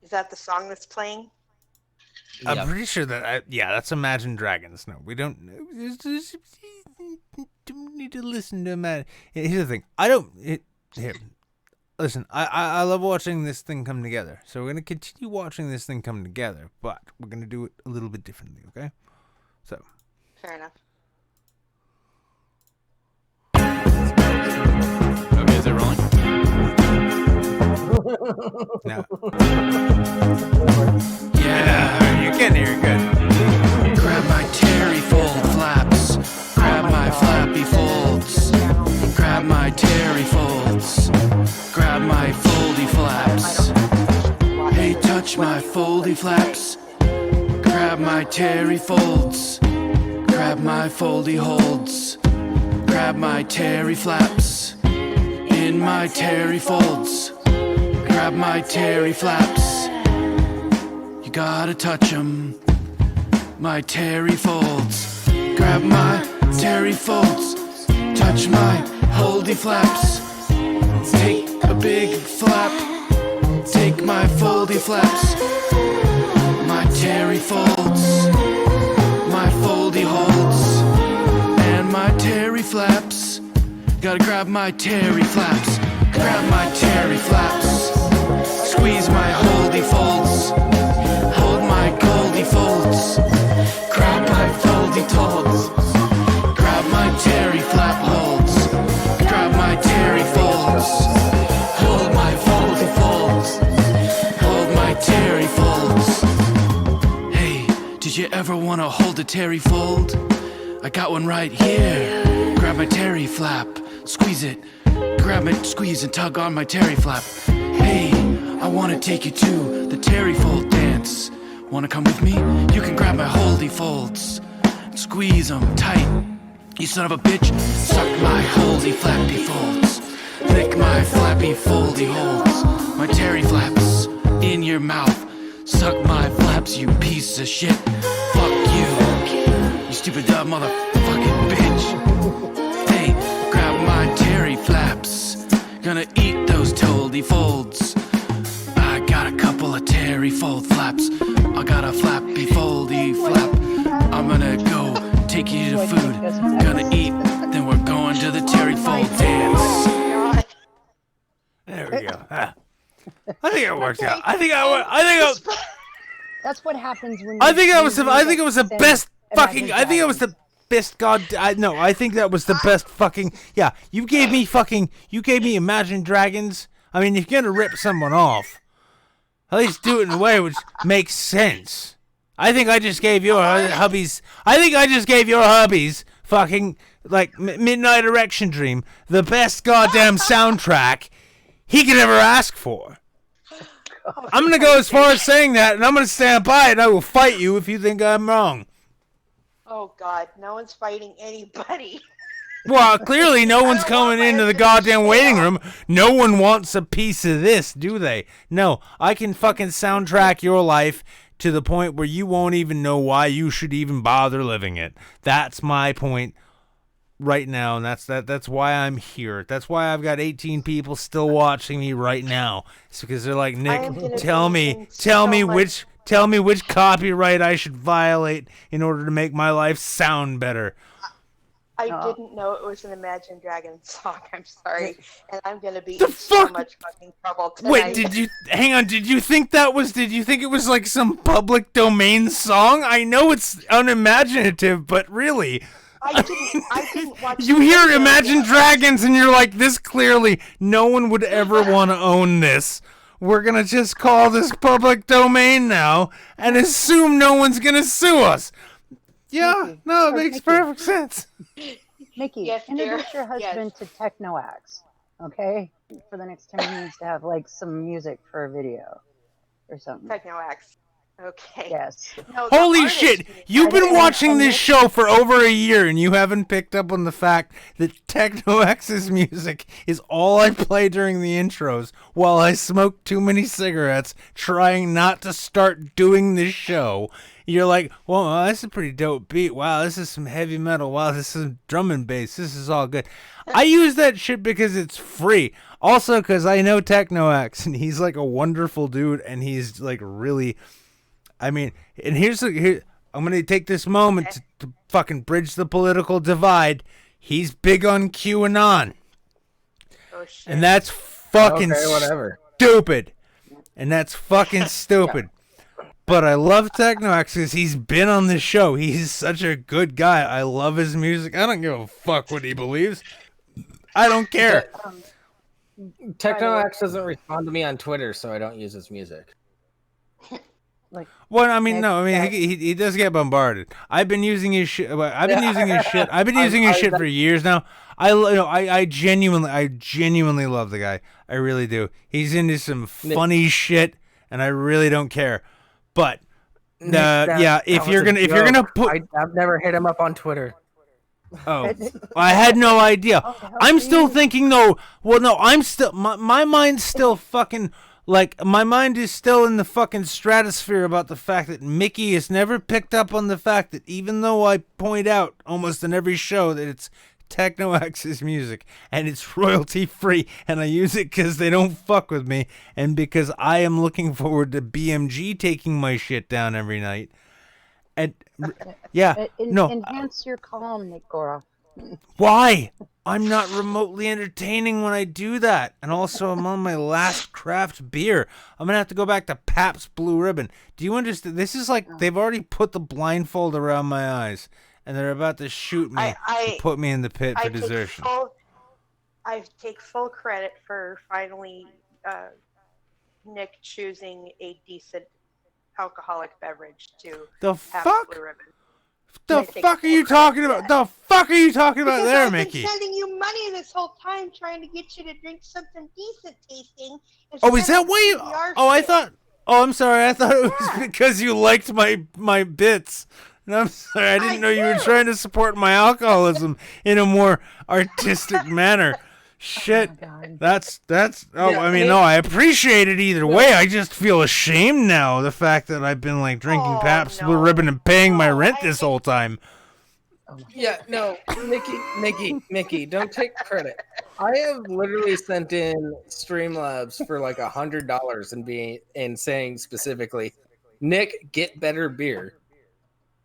Is that the song that's playing? I'm pretty sure that that's Imagine Dragons. No, we don't need to listen to Imagine. Here's the thing. Listen. I love watching this thing come together. So we're gonna continue watching this thing come together, but we're gonna do it a little bit differently. Okay? So. Fair enough. Okay, is it rolling? No. Yeah, you can hear it good. Grab my terry fold flaps. Grab my flappy folds. Grab my terry folds. Grab my foldy flaps. Hey, touch my foldy flaps. Grab my terry folds. Grab my foldy holds. Grab my terry flaps. in my terry folds. Grab my terry flaps. You gotta touch 'em. My terry folds. Grab my terry folds. Touch my holdy flaps. Take a big flap. Take my foldy flaps. My terry folds. My foldy holds. And my terry flaps. Gotta grab my terry flaps. Grab my terry flaps. Squeeze my holdy folds. Hold my goldy folds. Grab my foldy folds. Grab my terry flap holds. Grab my terry folds. Hold my foldy folds. Hold my terry folds. Hey, did you ever wanna hold a terry fold? I got one right here. Grab my terry flap. Squeeze it. Grab it, squeeze and tug on my terry flap. Hey, I wanna take you to the terry fold dance. Wanna come with me? You can grab my holdy folds. Squeeze them tight. You son of a bitch. Suck my holdy flappy folds. Lick my flappy foldy holds. My terry flaps in your mouth. Suck my flaps, you piece of shit. Fuck you. You stupid dumb motherfucking bitch. Hey, grab my terry flaps. Gonna eat those toldy folds. I got a couple of terry fold flaps. I got a flappy foldy flap. I'm gonna go take you to food. Gonna eat, then we're going to the terry fold dance. There we go. I think it worked out. That's what happens when. I think it was the best fucking. I think it was the best god. No, I think that was the best fucking. Yeah, you gave me Imagine Dragons. I mean, if you're gonna rip someone off, at least do it in a way which makes sense. I think I just gave your hubbies. Fucking like Midnight Erection Dream, the best goddamn soundtrack he could ever ask for. I'm gonna go as far as saying that, and I'm gonna stand by it. And I will fight you if you think I'm wrong. Oh God, no one's fighting anybody. Well, clearly no one's coming into the goddamn waiting room. No one wants a piece of this, do they? No, I can fucking soundtrack your life to the point where you won't even know why you should even bother living it. That's my point right now, and that's why I'm here. That's why I've got 18 people still watching me right now. It's because they're like, Nick, tell me which copyright I should violate in order to make my life sound better. I didn't know it was an Imagine Dragons song. I'm sorry, and I'm gonna be in so much fucking trouble tonight. Wait, did you think it was like some public domain song? I know it's unimaginative, but really, I didn't watch. You hear Imagine Dragons and you're like, this clearly no one would ever want to own this. We're gonna just call this public domain now and assume no one's gonna sue us. Yeah, Mickey, no, it makes perfect sense. Mickey, Yes, introduce dear. your husband to Technoax, okay? For the next time he needs to have like some music for a video or something. Technoax. Okay. Yes. No, the Holy artist- shit! You've been watching this show for over a year and you haven't picked up on the fact that Technoax's music is all I play during the intros while I smoke too many cigarettes trying not to start doing this show. You're like, well, that's a pretty dope beat. Wow, this is some heavy metal. Wow, this is drum and bass. This is all good. I use that shit because it's free. Also, because I know Technoax, and he's like a wonderful dude, and he's like really... I mean, and I'm going to take this moment to fucking bridge the political divide. He's big on QAnon. Oh, shit. And that's fucking whatever. stupid. And that's fucking stupid. But I love Technoax because he's been on this show. He's such a good guy. I love his music. I don't give a fuck what he believes. I don't care. Technoax doesn't respond to me on Twitter, so I don't use his music. Well, I mean, no, I mean, he does get bombarded. I've been using his shit. I've been using his shit. I've been using his shit for years now. I genuinely love the guy. I really do. He's into some funny shit, and I really don't care. But yeah, if you're gonna put, I've never hit him up on Twitter. Oh, I had no idea. I'm still thinking though. Well, no, I'm still my mind's still fucking like my mind is still in the fucking stratosphere about the fact that Mickey has never picked up on the fact that even though I point out almost in every show that it's Techno X's music and it's royalty free and I use it because they don't fuck with me and because I am looking forward to BMG taking my shit down every night. And yeah, no. Enhance your calm, Nick Gora. Why? I'm not remotely entertaining when I do that. And also, I'm on my last craft beer. I'm going to have to go back to Pabst Blue Ribbon. Do you understand? This is like they've already put the blindfold around my eyes and they're about to shoot me and put me in the pit for desertion. I take full credit for finally Nick choosing a decent alcoholic beverage to The have fuck? Blue Ribbon. The fuck are you talking about? The fuck are you talking about there, Mickey? I've been sending you money this whole time trying to get you to drink something decent tasting. Oh, is that why you... Oh, I thought... Oh, I'm sorry. I thought it was because you liked my bits. And I'm sorry. I didn't know you were trying to support my alcoholism in a more artistic manner. Shit. That's I mean, no, I appreciate it either way. I just feel ashamed now, the fact that I've been like drinking Pabst Blue Ribbon and paying my rent this whole time. Yeah, no, Mickey, don't take credit. I have literally sent in Streamlabs for like $100 and saying specifically, Nick, get better beer.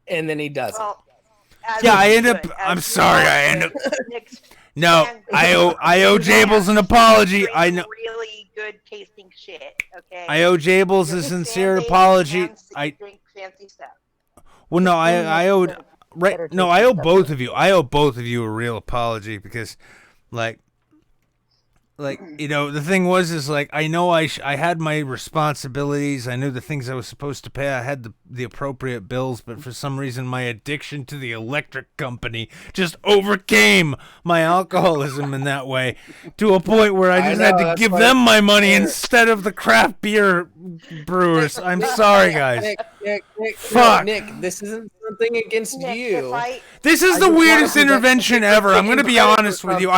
And then he doesn't. Well, yeah, I end up. I'm sorry. I end up. No, I owe Jables an apology. I know. Really good tasting shit. Okay. I owe Jables a sincere apology. I drink fancy stuff. Well, no, I owed right. No, I owe both of you. I owe both of you a real apology because, like, you know, the thing is like I know I had my responsibilities. I knew the things I was supposed to pay. I had the appropriate bills, but for some reason my addiction to the electric company just overcame my alcoholism in that way to a point where I just had to give them my money instead of the craft beer brewers. I'm sorry, guys. Fuck. Nick, this isn't something against you. This is the weirdest intervention ever. I'm going to be honest with you.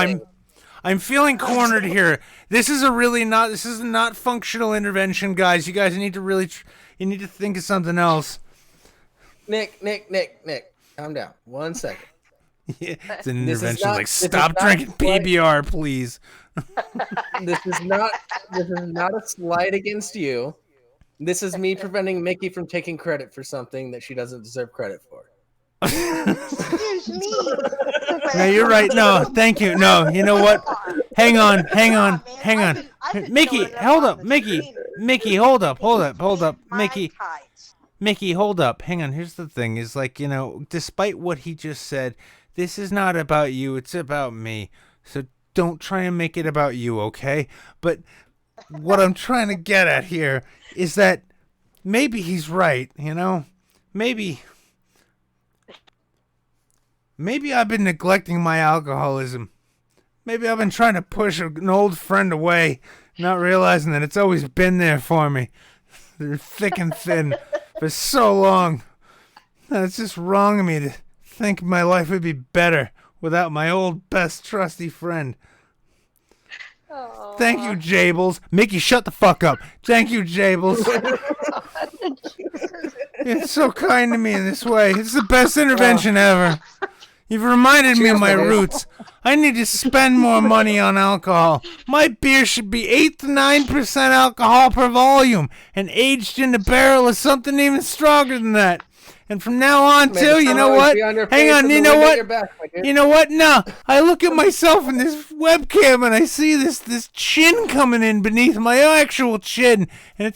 I'm feeling cornered here. This is not functional intervention, guys. You guys need to you need to think of something else. Nick, calm down. 1 second. Yeah, it's an intervention like stop drinking PBR, please. This is not a slight against you. This is me preventing Mickey from taking credit for something that she doesn't deserve credit for. Excuse me. No, you're right. No, thank you. No, you know what? Hang on. Mickey, hold up. Mickey, hold up. Mickey, hold up. Hang on. Here's the thing is like, you know, despite what he just said, this is not about you. It's about me. So don't try and make it about you, okay? But what I'm trying to get at here is that maybe he's right, you know? Maybe I've been neglecting my alcoholism. Maybe I've been trying to push an old friend away, not realizing that it's always been there for me. They're thick and thin for so long. And it's just wrong of me to think my life would be better without my old best trusty friend. Thank you, Jables. Mickey, shut the fuck up. Thank you, Jables. It's so kind to me in this way. It's the best intervention ever. You've reminded me of my roots. I need to spend more money on alcohol. My beer should be 8 to 9% alcohol per volume, and aged in a barrel is something even stronger than that. And from now on, too, you know what? Hang on, you know what? You know what? No, I look at myself in this webcam and I see this chin coming in beneath my actual chin, and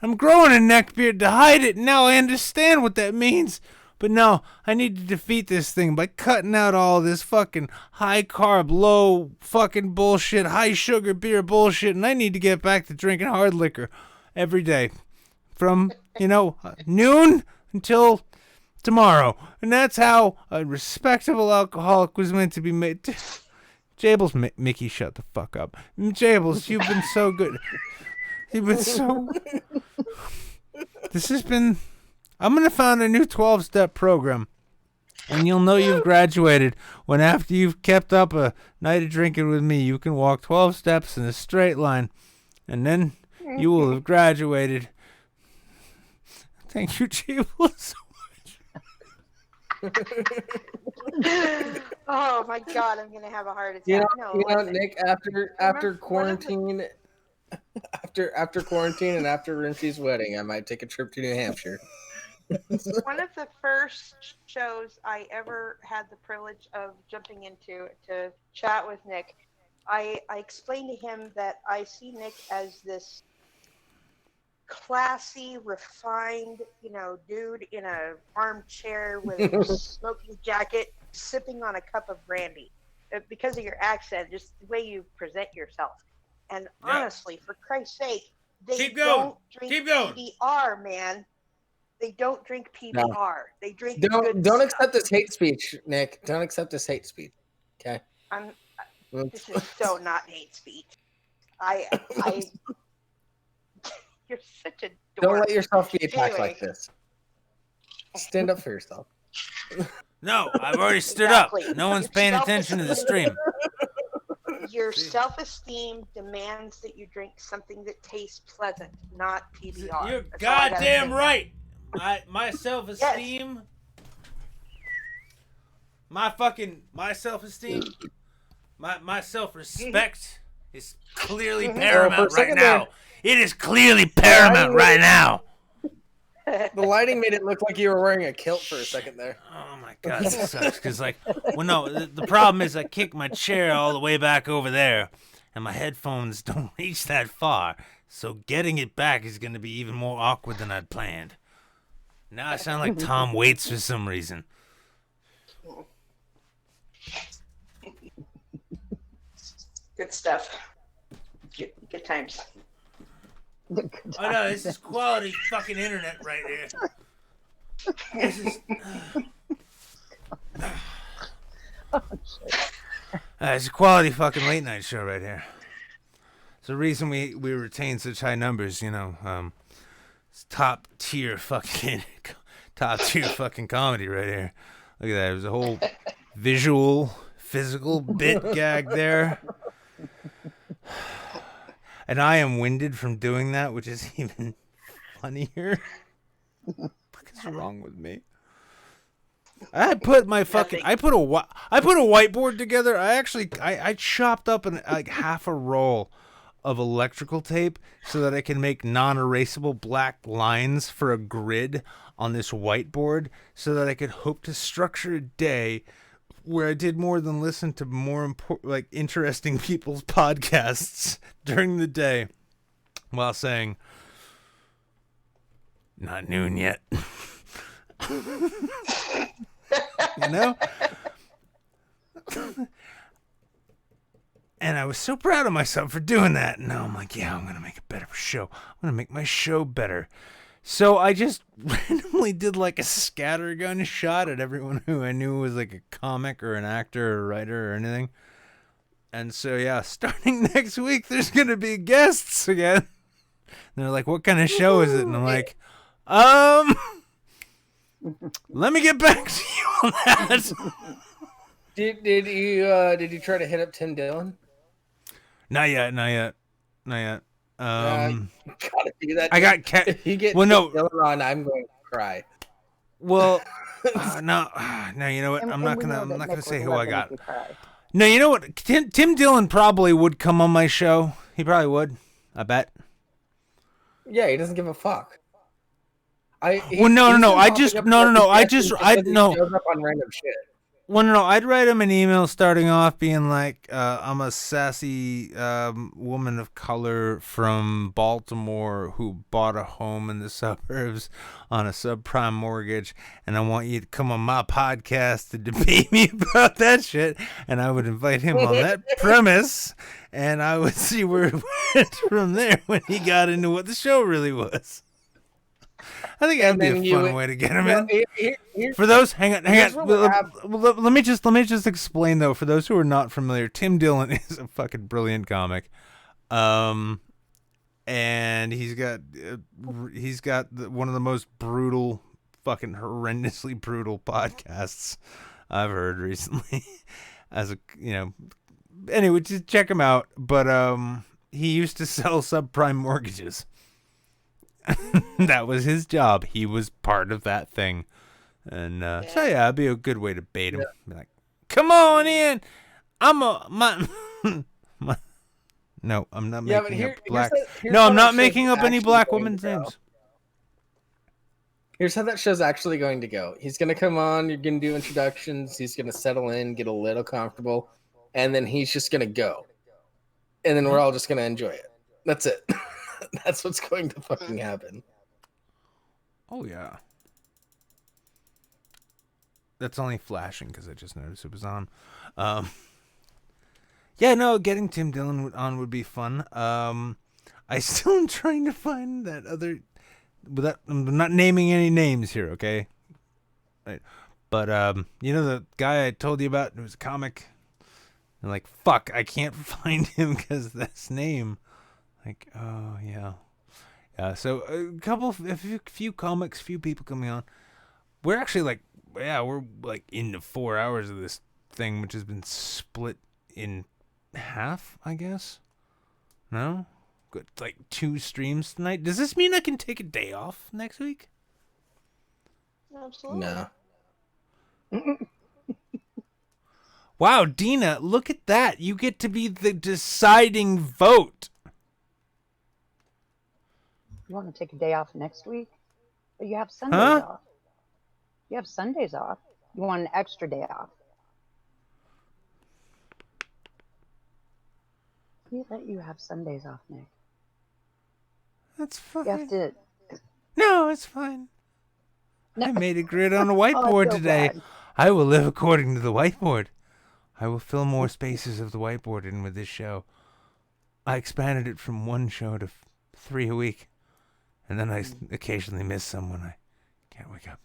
I'm growing a neck beard to hide it. And now I understand what that means. But no, I need to defeat this thing by cutting out all this fucking high carb, low fucking bullshit, high sugar beer bullshit, and I need to get back to drinking hard liquor every day from, you know, noon until tomorrow. And that's how a respectable alcoholic was meant to be made. Jables, Mickey, shut the fuck up. Jables, you've been so good. You've been so... This has been... I'm going to found a new 12-step program. And you'll know you've graduated when after you've kept up a night of drinking with me, you can walk 12 steps in a straight line. And then you will have graduated. Thank you, Jable, so much. Oh my God, I'm gonna have a heart attack. You No, know, listen. Nick. After quarantine, after quarantine, and after Rincey's wedding, I might take a trip to New Hampshire. One of the first shows I ever had the privilege of jumping into to chat with Nick, I explained to him that I see Nick as this classy, refined, dude in a armchair with a smoking jacket, sipping on a cup of brandy. Because of your accent, just the way you present yourself. And honestly, for Christ's sake, they don't drink PBR, man. They don't drink PBR. No. They drink Don't stuff. accept this hate speech, Nick. Don't accept this hate speech. Okay. This is so not hate speech. I you're such a dork. Don't let yourself be attacked Anyway. like this. Stand up for yourself. No, I've already stood Exactly. up. No one's paying attention to the stream. Your self-esteem demands that you drink something that tastes pleasant, not PBR. You're That's all I gotta goddamn say. right. My self-esteem, my self-esteem, my self-respect is clearly paramount right now. It is clearly paramount right now. The lighting made it look like you were wearing a kilt for a second there. Oh my God, it sucks. Because, the problem is I kicked my chair all the way back over there, and my headphones don't reach that far. So getting it back is going to be even more awkward than I'd planned. Now I sound like Tom Waits for some reason. Good stuff. Good times. Oh no, this is quality fucking internet right here. This is. It's a quality fucking late night show right here. It's the reason we retain such high numbers, It's top tier fucking comedy right here. Look at that. There's a whole visual, physical bit gag there. And I am winded from doing that, which is even funnier. What is wrong with me? I put a whiteboard together. I chopped up like half a roll of electrical tape so that I can make non-erasable black lines for a grid on this whiteboard so that I could hope to structure a day where I did more than listen to more interesting people's podcasts during the day while saying, not noon yet. And I was so proud of myself for doing that. And now I'm like, I'm going to make a better show. I'm going to make my show better. So I just randomly did like a scattergun shot at everyone who I knew was like a comic or an actor or a writer or anything. And so, starting next week, there's going to be guests again. And they're like, what kind of show is it? And I'm like, let me get back to you on that. Did you try to hit up Tim Dillon? Not yet. You gotta do that. I got If you get Tim Dillon on, I'm going to cry. Well, no, you know what? I'm not gonna say who I got. No, you know what? Tim Dillon probably would come on my show. He probably would. I bet. Yeah, he doesn't give a fuck. No. I just shows up on random shit. Well, no, I'd write him an email starting off being like, I'm a sassy woman of color from Baltimore who bought a home in the suburbs on a subprime mortgage, and I want you to come on my podcast to debate me about that shit. And I would invite him on that premise, and I would see where it went from there when he got into what the show really was. I think that'd be a fun way to get him in. For those, hang on. Let me just explain though. For those who are not familiar, Tim Dillon is a fucking brilliant comic, and he's got one of the most brutal fucking horrendously brutal podcasts I've heard recently. As a, anyway, just check him out. But he used to sell subprime mortgages. That was his job. He was part of that thing. And so yeah, it'd be a good way to bait him. Be like, come on in. No, I'm not making up black. No, I'm not making up any black women's names. Here's how that show's actually going to go. He's going to come on. You're going to do introductions. He's going to settle in, get a little comfortable, and then he's just going to go. And then we're all just going to enjoy it. That's it. That's what's going to fucking happen. Oh, yeah. That's only flashing because I just noticed it was on. Yeah, no, getting Tim Dillon on would be fun. I still am trying to find that other... I'm not naming any names here, okay? Right. But, the guy I told you about who was a comic? And like, fuck, I can't find him because that's name. Like, oh, yeah. Yeah, so a few comics, few people coming on. We're actually we're into 4 hours of this thing, which has been split in half, I guess. No? Good, 2 streams tonight. Does this mean I can take a day off next week? Absolutely. No. Wow, Dina, look at that. You get to be the deciding vote. You want to take a day off next week? But you have Sundays off. You have Sundays off. You want an extra day off. We let you have Sundays off, Nick. That's fine. You have to... No, it's fine. No. I made a grid on a whiteboard today. Bad. I will live according to the whiteboard. I will fill more spaces of the whiteboard in with this show. I expanded it from 1 show to 3 a week. And then I occasionally miss some when I can't wake up.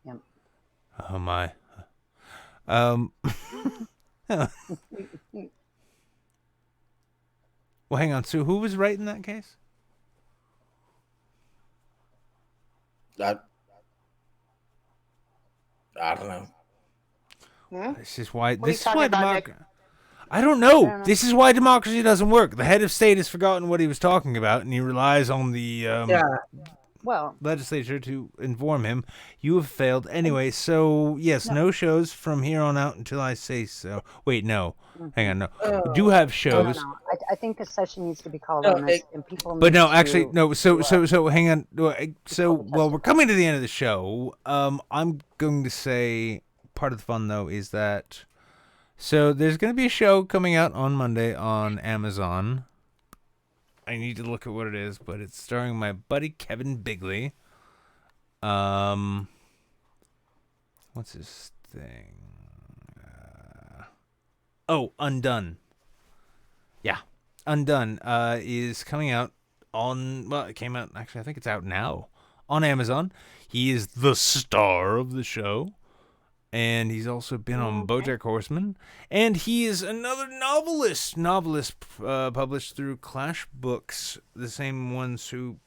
Yep. Oh, my. Well, hang on. So who was right in that case? I don't know. This is why. What are you This is talking why about, democracy. Nick? I don't know. This is why democracy doesn't work. The head of state has forgotten what he was talking about, and he relies on the legislature to inform him. You have failed. Anyway, so, yes, no shows from here on out until I say so. Wait, no. Hang on, no. We do have shows. No. I think a session needs to be called on this, and people But need no, to, actually, no. So hang on. So, we're coming to the end of the show. I'm going to say part of the fun, though, is that... So there's going to be a show coming out on Monday on Amazon. I need to look at what it is, but it's starring my buddy Kevin Bigley. What's his thing? Undone. Yeah, Undone is coming out on... Well, it came out... Actually, I think it's out now on Amazon. He is the star of the show. And he's also been on BoJack Horseman. And he is another novelist. Published through Clash Books. The same ones who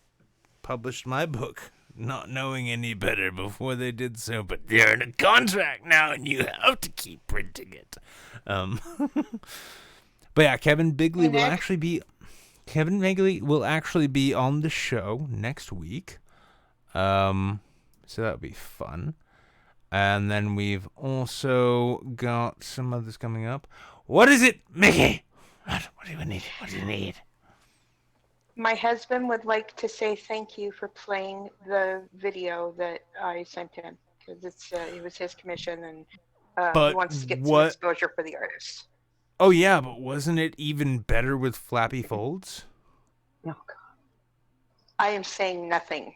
published my book. Not knowing any better before they did so. But they're in a contract now and you have to keep printing it. But yeah, Kevin Bigley will actually be... Kevin Bigley will actually be on the show next week. So that'll be fun. And then we've also got some others coming up. What is it, Mickey? What do you need? What do you need? My husband would like to say thank you for playing the video that I sent him because it was his commission and he wants to get some exposure for the artists. Oh yeah, but wasn't it even better with flappy folds? Oh God! I am saying nothing.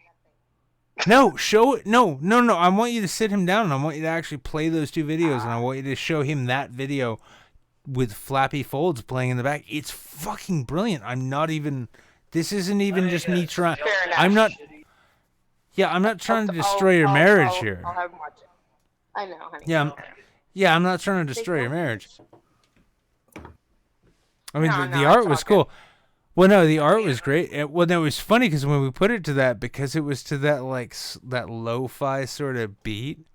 No, show it. No. I want you to sit him down and I want you to actually play those 2 videos and I want you to show him that video with flappy folds playing in the back. It's fucking brilliant. I'm not even... This isn't even just me trying... I'm not... Yeah, I'm not trying to destroy your marriage here. I'll have him watch it. I know, honey. Yeah, I'm not trying to destroy your marriage. I mean, No, the art was cool. Well, no, the art was great. Well, no, it was funny because when we put it to that, because it was to that like that lo-fi sort of beat,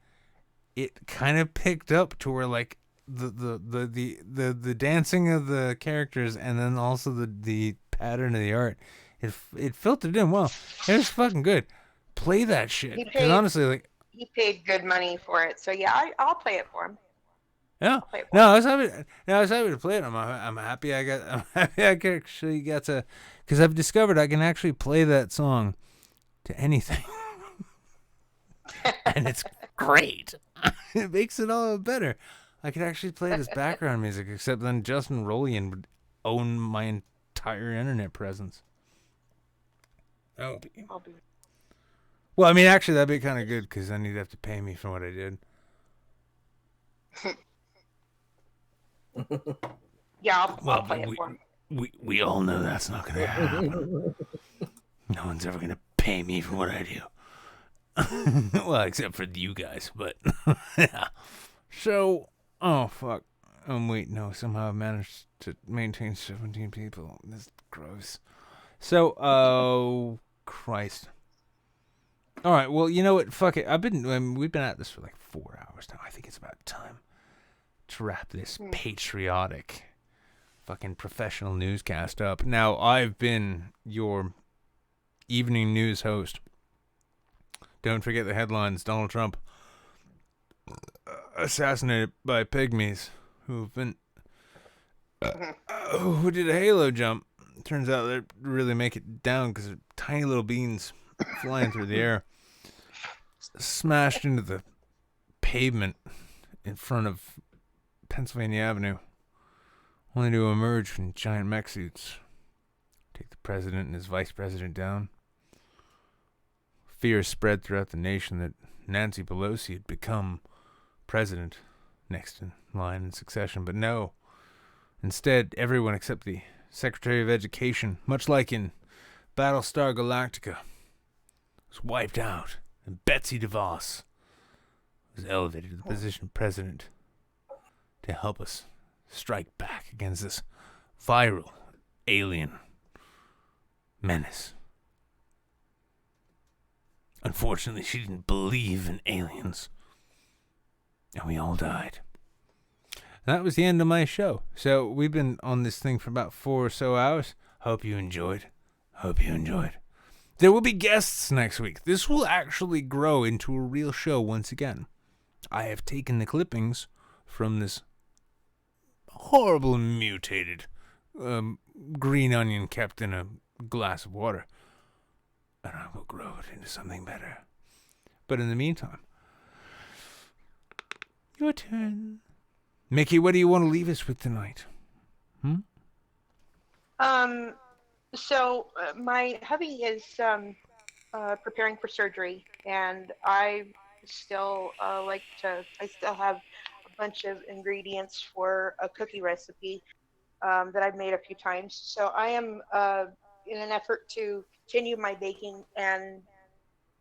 it kind of picked up to where like the dancing of the characters and then also the pattern of the art, it filtered in well. It was fucking good. Play that shit. Because honestly, like he paid good money for it, so yeah, I'll play it for him. yeah, no, I was happy. No, I was happy to play it. I'm happy I actually got to, because I've discovered I can actually play that song to anything, and it's great. It makes it all better. I could actually play it as background music, except then Justin Rolian would own my entire internet presence. Oh, well, I mean, actually, that'd be kind of good because then you'd have to pay me for what I did. Yeah, I'll play it for him. We all know that's not going to happen. No one's ever going to pay me for what I do. Well, except for you guys, but yeah. So, oh, fuck. Wait, no, somehow I managed to maintain 17 people. This is gross. So, oh, Christ. All right, well, you know what? Fuck it. We've been at this for like 4 hours now. I think it's about time to wrap this patriotic fucking professional newscast up. Now, I've been your evening news host. Don't forget the headlines. Donald Trump assassinated by pygmies who did a halo jump. Turns out they really make it down because they're tiny little beans flying through the air. Smashed into the pavement in front of Pennsylvania Avenue, only to emerge from giant mech suits, take the president and his vice president down. Fear spread throughout the nation that Nancy Pelosi had become president next in line in succession, but no. Instead, everyone except the Secretary of Education, much like in Battlestar Galactica, was wiped out, and Betsy DeVos was elevated to the position of president to help us strike back against this viral alien menace. Unfortunately, she didn't believe in aliens, and we all died. That was the end of my show. So we've been on this thing for about 4 or so hours. Hope you enjoyed. There will be guests next week. This will actually grow into a real show once again. I have taken the clippings from this horrible mutated green onion kept in a glass of water, and I will grow it into something better. But in the meantime, your turn. Mickey, what do you want to leave us with tonight? So my hubby is preparing for surgery, and I still I still have a bunch of ingredients for a cookie recipe that I've made a few times. So I am in an effort to continue my baking and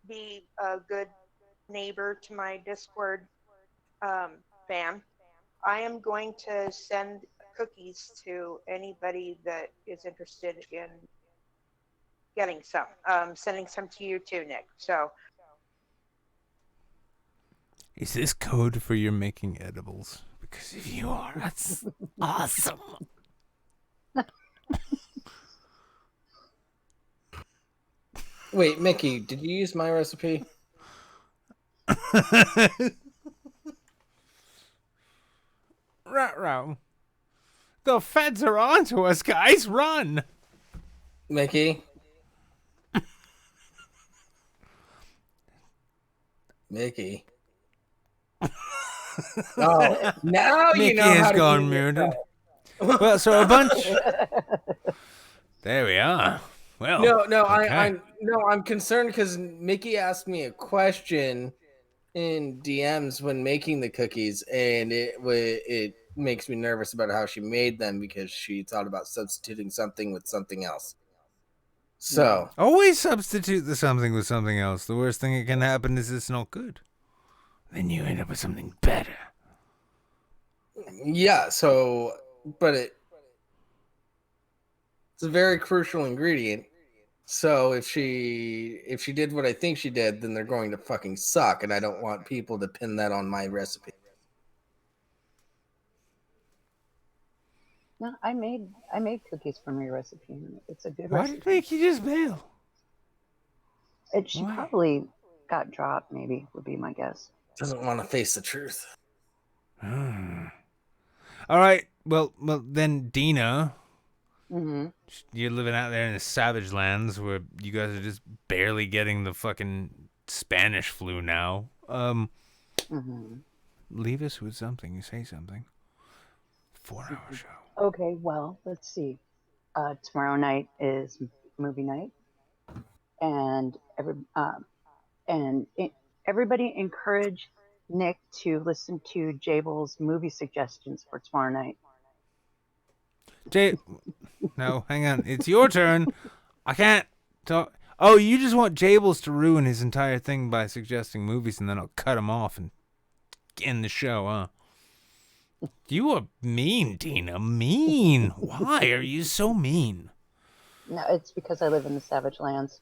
be a good neighbor to my Discord fan. I am going to send cookies to anybody that is interested in getting some. Sending some to you too, Nick. So, is this code for your making edibles? Because if you are, that's awesome. Wait, Mickey, did you use my recipe? Ruh-roh. The feds are on to us, guys. Run! Mickey? Mickey? Oh, now Mickey you know has how to gone keep muted. yourself. Well, so a bunch. There we are. Well, No, okay. I'm concerned because Mickey asked me a question in DMs when making the cookies, and it makes me nervous about how she made them because she thought about substituting something with something else. So always substitute the something with something else. The worst thing that can happen is it's not good. Then you end up with something better. Yeah. So It's a very crucial ingredient. So if she did what I think she did, then they're going to fucking suck, and I don't want people to pin that on my recipe. No, I made cookies from your recipe. It's a good Why recipe. did it make you just bail? She probably got dropped. Maybe would be my guess. Doesn't want to face the truth. All right. Well, then Dina, Mm-hmm. you're living out there in the savage lands where you guys are just barely getting the fucking Spanish flu now. Mm-hmm. Leave us with something. You say something. 4-hour show. Okay, well, let's see. Tomorrow night is movie night, and everybody encourage Nick to listen to Jabel's movie suggestions for tomorrow night. No, hang on. It's your turn. I can't talk. Oh, you just want Jables to ruin his entire thing by suggesting movies, and then I'll cut him off and end the show, huh? You are mean, Dina. Mean. Why are you so mean? No, it's because I live in the savage lands.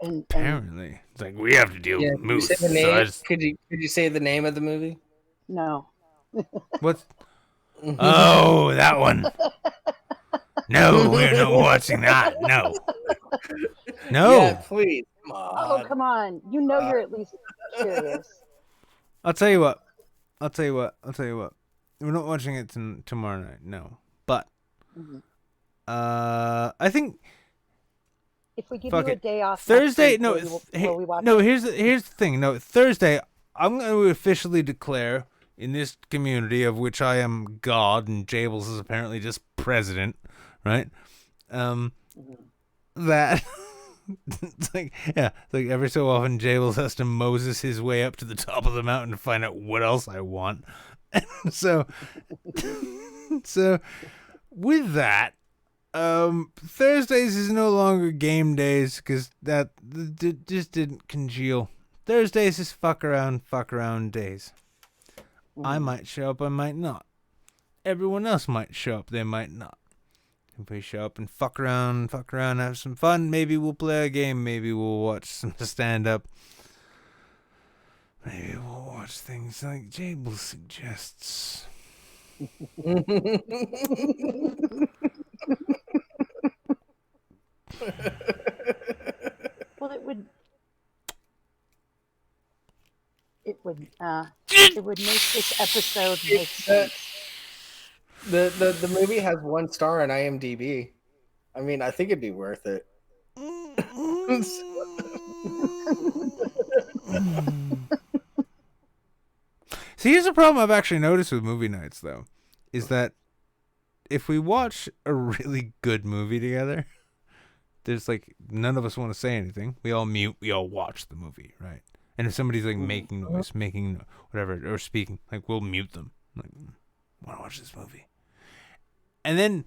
And apparently, it's like we have to deal with moose. Could you say the name? Could you say the name of the movie? No. What? Oh, that one. No, we're not watching that. No. Yeah, please. Come on. Oh, come on. You know you're at least curious. I'll tell you what. We're not watching it tomorrow night. No, but I think if we give you a day off Thursday. will we watch Here's the thing. No, Thursday. I'm going to officially declare in this community of which I am God and Jables is apparently just president, right? That. It's like every so often Jables has to Moses his way up to the top of the mountain to find out what else I want. so with that, Thursdays is no longer game days because that just didn't congeal. Thursdays is fuck around days. I might show up, I might not. Everyone else might show up, they might not. If we show up and fuck around, have some fun, maybe we'll play a game, maybe we'll watch some stand-up. Maybe we'll watch things like Jable suggests. Well, it would make this episode make sense. The movie has 1 star on IMDb. I mean, I think it'd be worth it. See, here's a problem I've actually noticed with movie nights, though, is that if we watch a really good movie together, there's like none of us want to say anything. We all mute. We all watch the movie, right? And if somebody's like making noise, making whatever, or speaking, like we'll mute them. Like, want to watch this movie. And then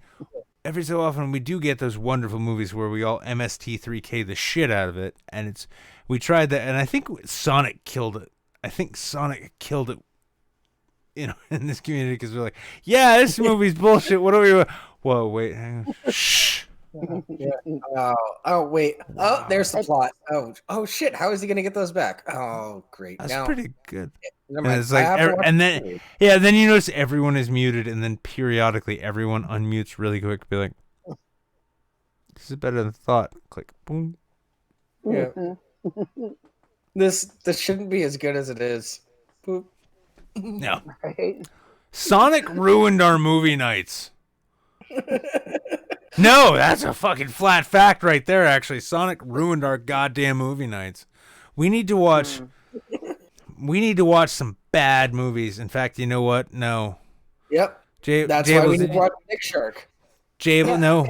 every so often we do get those wonderful movies where we all MST3K the shit out of it, and we tried that, and I think Sonic killed it. I think Sonic killed it, in this community because we're like, yeah, this movie's bullshit. What are we? Whoa, wait, hang on. Shh. Yeah. Oh, wait. Oh, there's the plot. Oh, shit. How is he gonna get those back? Oh, great. That's now, pretty good. Never And mind. it's like, I have to watch and the then movie. then you notice everyone is muted, and then periodically everyone unmutes really quick. Be like, this is better than thought. Click, boom. Yeah. This shouldn't be as good as it is. Boop. No. Right? Sonic ruined our movie nights. No, that's a fucking flat fact right there, actually. Sonic ruined our goddamn movie nights. We need to watch some bad movies. In fact, you know what? No. Yep. That's why we need to watch Big Shark. Jable, no.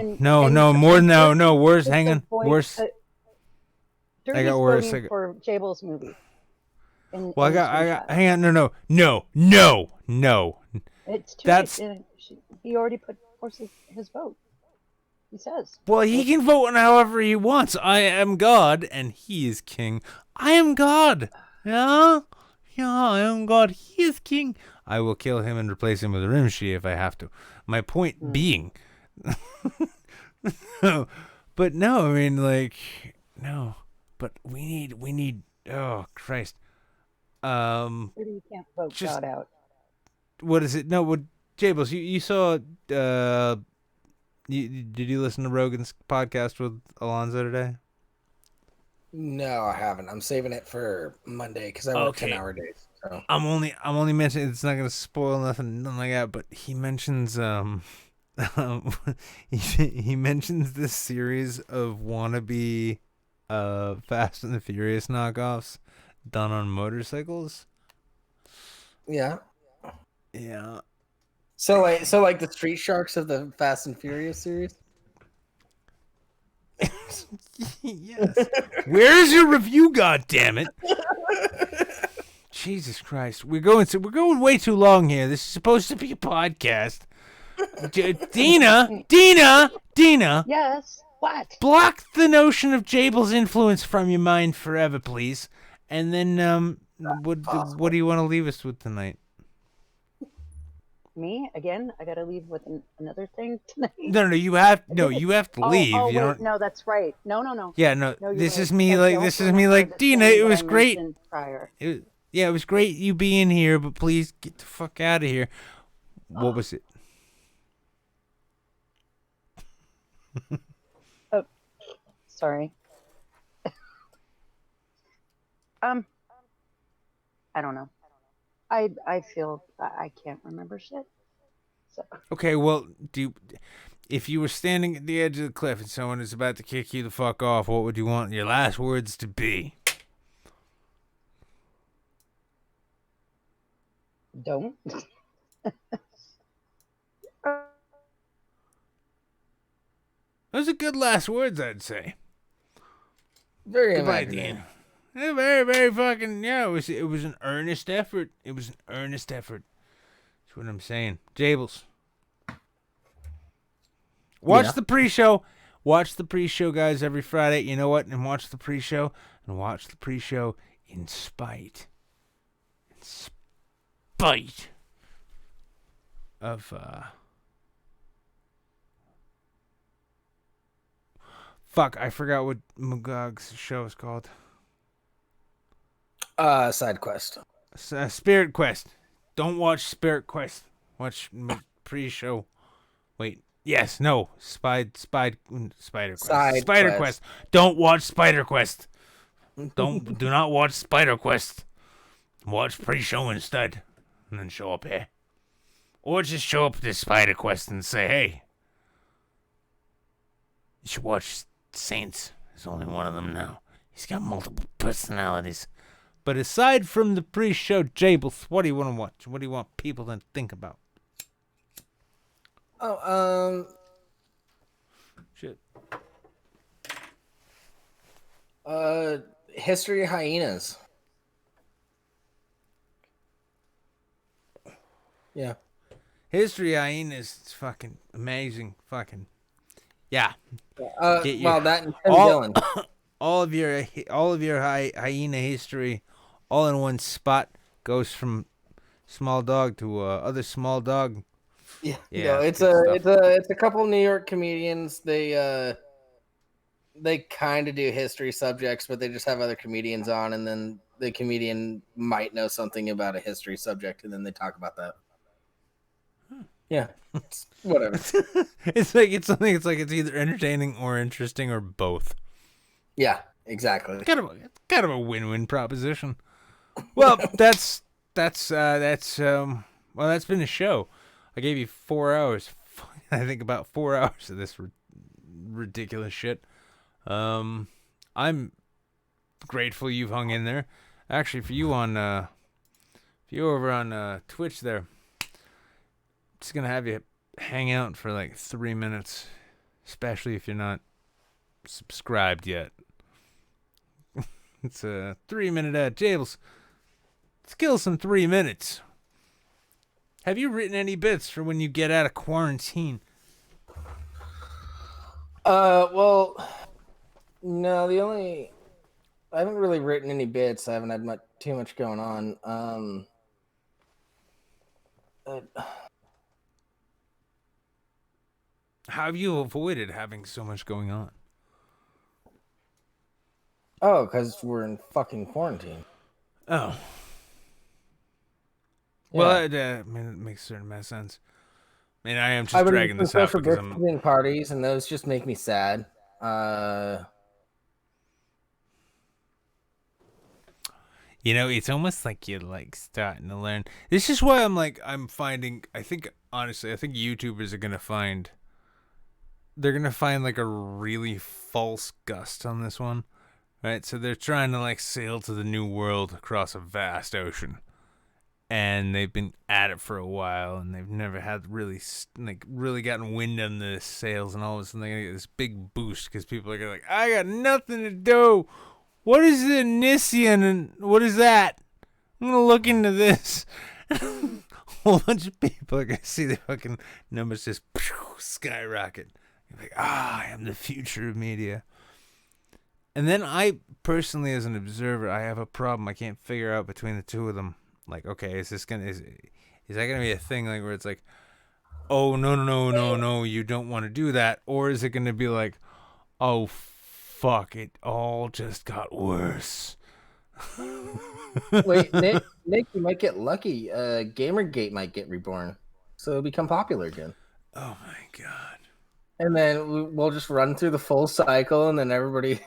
Worse. Hang on. Worse. I got worse. For Jable's movie. Well, I got. Hang on. No. It's too late. He already forced his vote. He says. Well, he can vote on however he wants. I am God, and he is king. I am God. Yeah, I am God. He is king. I will kill him and replace him with a Rimshi if I have to. My point being, But no, I mean, like, no. But we need. Oh Christ. Maybe you can't vote Just God out. what is it? No, what Jables? You saw? Did you listen to Rogan's podcast with Alonzo today? No, I haven't. I'm saving it for Monday because I work Okay. 10-hour days. So. I'm only mentioning it's not gonna spoil nothing like that, but he mentions he mentions this series of wannabe Fast and the Furious knockoffs done on motorcycles. Yeah. Yeah. So like the Street Sharks of the Fast and Furious series. Yes. Where's your review? God damn it! Jesus Christ, we're going way too long here. This is supposed to be a podcast. Dina. Yes. What? Block the notion of Jabel's influence from your mind forever, please. And then, what do you want to leave us with tonight? Me again? I gotta leave with another thing tonight. No, you have to leave. Oh, You wait, don't. no, that's right. No. Yeah, no. you're This right. is me. But Like don't this is me. remember Like the Dina. thing It that was I great. mentioned Prior. It was great you being here, but please get the fuck out of here. What was it? Oh, sorry. I don't know. I feel I can't remember shit. So. Okay, well, if you were standing at the edge of the cliff and someone is about to kick you the fuck off, what would you want your last words to be? Don't. Those are good last words, I'd say. Very Goodbye, imaginative. Dean. Yeah, very, very fucking, yeah, it was an earnest effort. It was an earnest effort. That's what I'm saying. Jables. Watch the pre-show. Watch the pre-show, guys, every Friday. You know what? And watch the pre-show. And watch the pre-show in spite. In spite of, fuck, I forgot what Mugog's show is called. Side quest. Spirit Quest. Don't watch Spirit Quest. Watch pre-show. Wait. Yes. No. Spider Quest. Spider Quest. Don't watch Spider Quest. Do not watch Spider Quest. Watch pre-show instead, and then show up here, or just show up to Spider Quest and say, "Hey, you should watch Saints. There's only one of them now. He's got multiple personalities." But aside from the pre-show Jables, what do you want to watch? What do you want people to think about? Oh, shit. History of Hyenas. Yeah. History of Hyenas is fucking amazing. Fucking yeah. Well, that and Tim Dillon. all of your hyena history, all in one spot, goes from small dog to other small dog. Yeah, yeah. It's a couple New York comedians. They kind of do history subjects, but they just have other comedians on, and then the comedian might know something about a history subject, and then they talk about that. Yeah, whatever. It's like it's either entertaining or interesting or both. Yeah, exactly. Kind of a win-win proposition. Well, that's been a show. I gave you 4 hours. I think about 4 hours of this ridiculous shit. I'm grateful you've hung in there. Actually, for you over on Twitch there, just gonna have you hang out for like 3 minutes, especially if you're not subscribed yet. It's a 3-minute ad. Jables, let's kill some 3 minutes. Have you written any bits for when you get out of quarantine? Well, no. I haven't really written any bits. I haven't had too much going on. How have you avoided having so much going on? Oh, because we're in fucking quarantine. Oh. Yeah. Well, I mean, it makes a certain amount of sense. I mean, I am just I've been dragging this out for because I'm... birthday parties, and those just make me sad. You know, it's almost like you're like starting to learn. This is why I'm finding, honestly, I think YouTubers are going to find, they're going to find like a really false gust on this one, right? So they're trying to like sail to the new world across a vast ocean. And they've been at it for a while, and they've never had really gotten wind on the sails, and all of a sudden they get this big boost because people are like, I got nothing to do. What is the Nissian, and what is that? I'm gonna look into this. A whole bunch of people are gonna see the fucking numbers just skyrocket. You're like, I am the future of media. And then I personally, as an observer, I have a problem. I can't figure out between the two of them. Like, okay, is that gonna be a thing like where it's like, oh no, you don't want to do that, or is it gonna be like, oh fuck, it all just got worse? Wait, Nick, you might get lucky. Gamergate might get reborn, so it'll become popular again. Oh my god! And then we'll just run through the full cycle, and then everybody.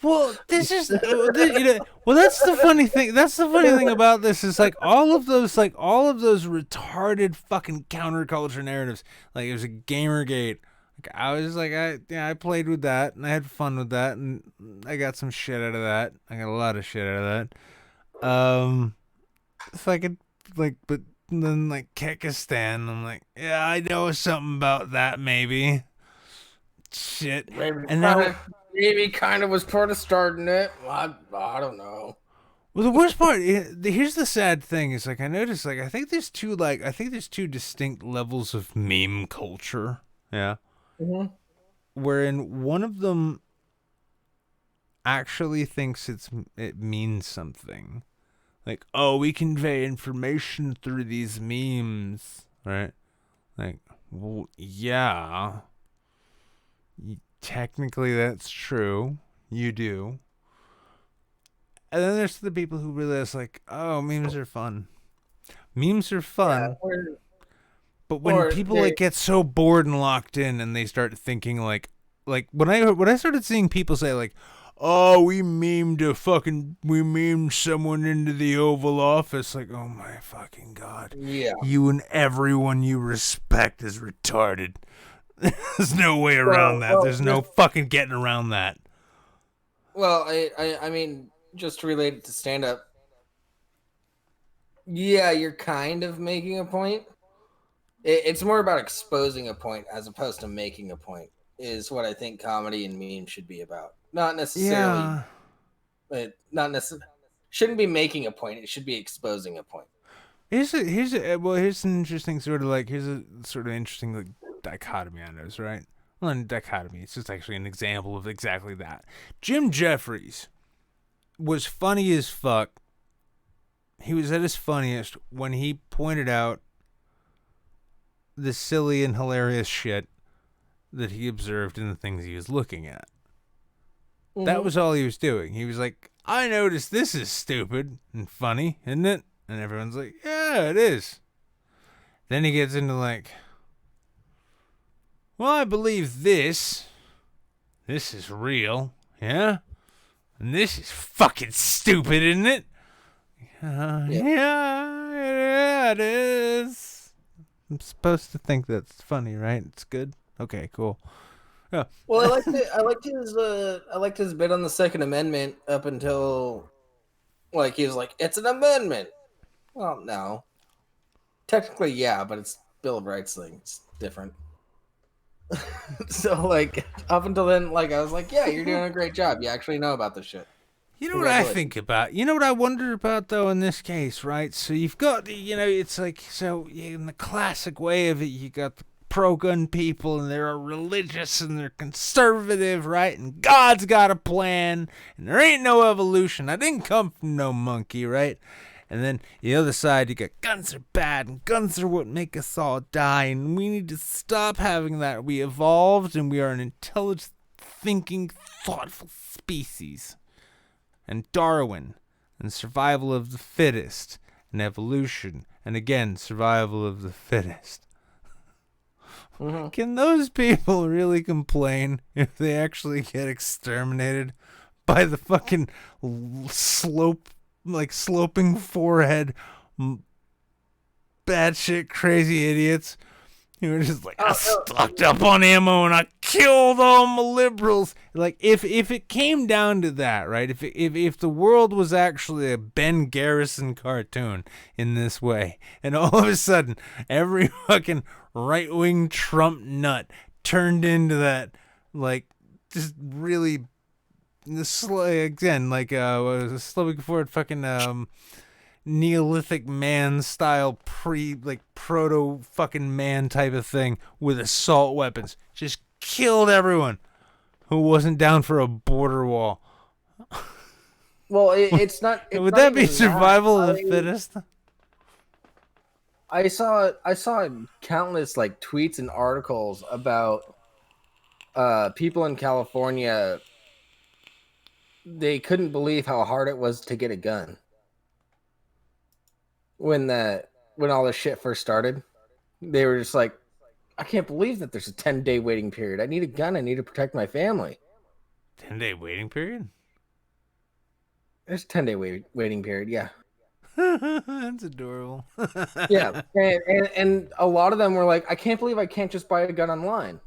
Well, this is, well, that's the funny thing. That's the funny thing about this is like all of those retarded fucking counterculture narratives. Like it was a Gamergate. Like I was like, I played with that and I had fun with that and I got some shit out of that. I got a lot of shit out of that. If I could but then like Kyrgyzstan, I'm like, yeah, I know something about that maybe. Shit, and now. Maybe kind of was part of starting it. I don't know. Well, the worst part, here's the sad thing, is like I noticed, like I think there's two distinct levels of meme culture. Yeah. Mm-hmm. Wherein one of them actually thinks it means something. Like, oh, we convey information through these memes, right? Like, well, yeah. Technically, that's true. You do. And then there's the people who realize, like, oh, memes are fun. Memes are fun. Yeah, but when people like get so bored and locked in, and they start thinking like when I started seeing people say like, oh, we memed someone into the Oval Office. Like, oh my fucking god. Yeah. You and everyone you respect is retarded. There's no way around that. There's no fucking getting around that. Well, I mean, just to relate it to stand-up, yeah, you're kind of making a point. It's more about exposing a point as opposed to making a point, is what I think comedy and memes should be about. Not necessarily, shouldn't be making a point. It should be exposing a point. Here's an interesting sort of interesting dichotomy on this, right? Well, not dichotomy. It's just actually an example of exactly that. Jim Jeffries was funny as fuck. He was at his funniest when he pointed out the silly and hilarious shit that he observed in the things he was looking at. Mm-hmm. That was all he was doing. He was like, I noticed this is stupid and funny, isn't it? And everyone's like, yeah, it is. Then he gets into like, well, I believe this. This is real, yeah? And this is fucking stupid, isn't it? Yeah, it is. I'm supposed to think that's funny, right? It's good. Okay, cool. Yeah. Well, I liked his bit on the Second Amendment up until like he was like, it's an amendment. Well, no. Technically, yeah, but it's Bill of Rights thing. It's different. So, like, up until then, like, I was like, yeah, you're doing a great job. You actually know about this shit. You know what I think about? You know what I wonder about, though, in this case, right? So you've got, it's like, so in the classic way of it, you got the pro-gun people, and they're religious, and they're conservative, right? And God's got a plan, and there ain't no evolution. I didn't come from no monkey, right? And then the other side, you got guns are bad and guns are what make us all die. And we need to stop having that. We evolved and we are an intelligent, thinking, thoughtful species. And Darwin and survival of the fittest and evolution. And again, survival of the fittest. Can those people really complain if they actually get exterminated by the fucking sloping forehead, batshit crazy idiots who are just like, I stocked up on ammo and I killed all my liberals? Like, if it came down to that, right? If the world was actually a Ben Garrison cartoon in this way, and all of a sudden every fucking right-wing Trump nut turned into that, like, just really again, like slowing forward fucking Neolithic man style proto fucking man type of thing with assault weapons, just killed everyone who wasn't down for a border wall. Well, it's not. It's Would not that be even survival of the I- fittest? I saw countless like tweets and articles about people in California. They couldn't believe how hard it was to get a gun when all this shit first started. They were just like, I can't believe that there's a 10-day waiting period. I need a gun. I need to protect my family. 10-day waiting period? There's a 10-day waiting period, yeah. That's adorable. Yeah, and a lot of them were like, I can't believe I can't just buy a gun online.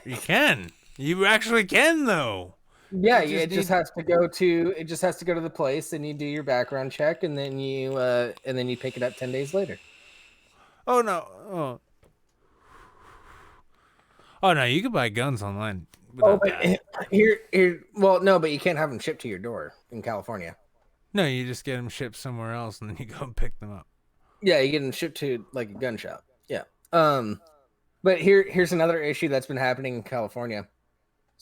You can. You actually can, though. Yeah, it just has to go to the place, and you do your background check, and then you pick it up 10 days later. Oh no! Oh no! You can buy guns online. Oh, but well, no, but you can't have them shipped to your door in California. No, you just get them shipped somewhere else, and then you go and pick them up. Yeah, you get them shipped to like a gun shop. Yeah. But here's another issue that's been happening in California.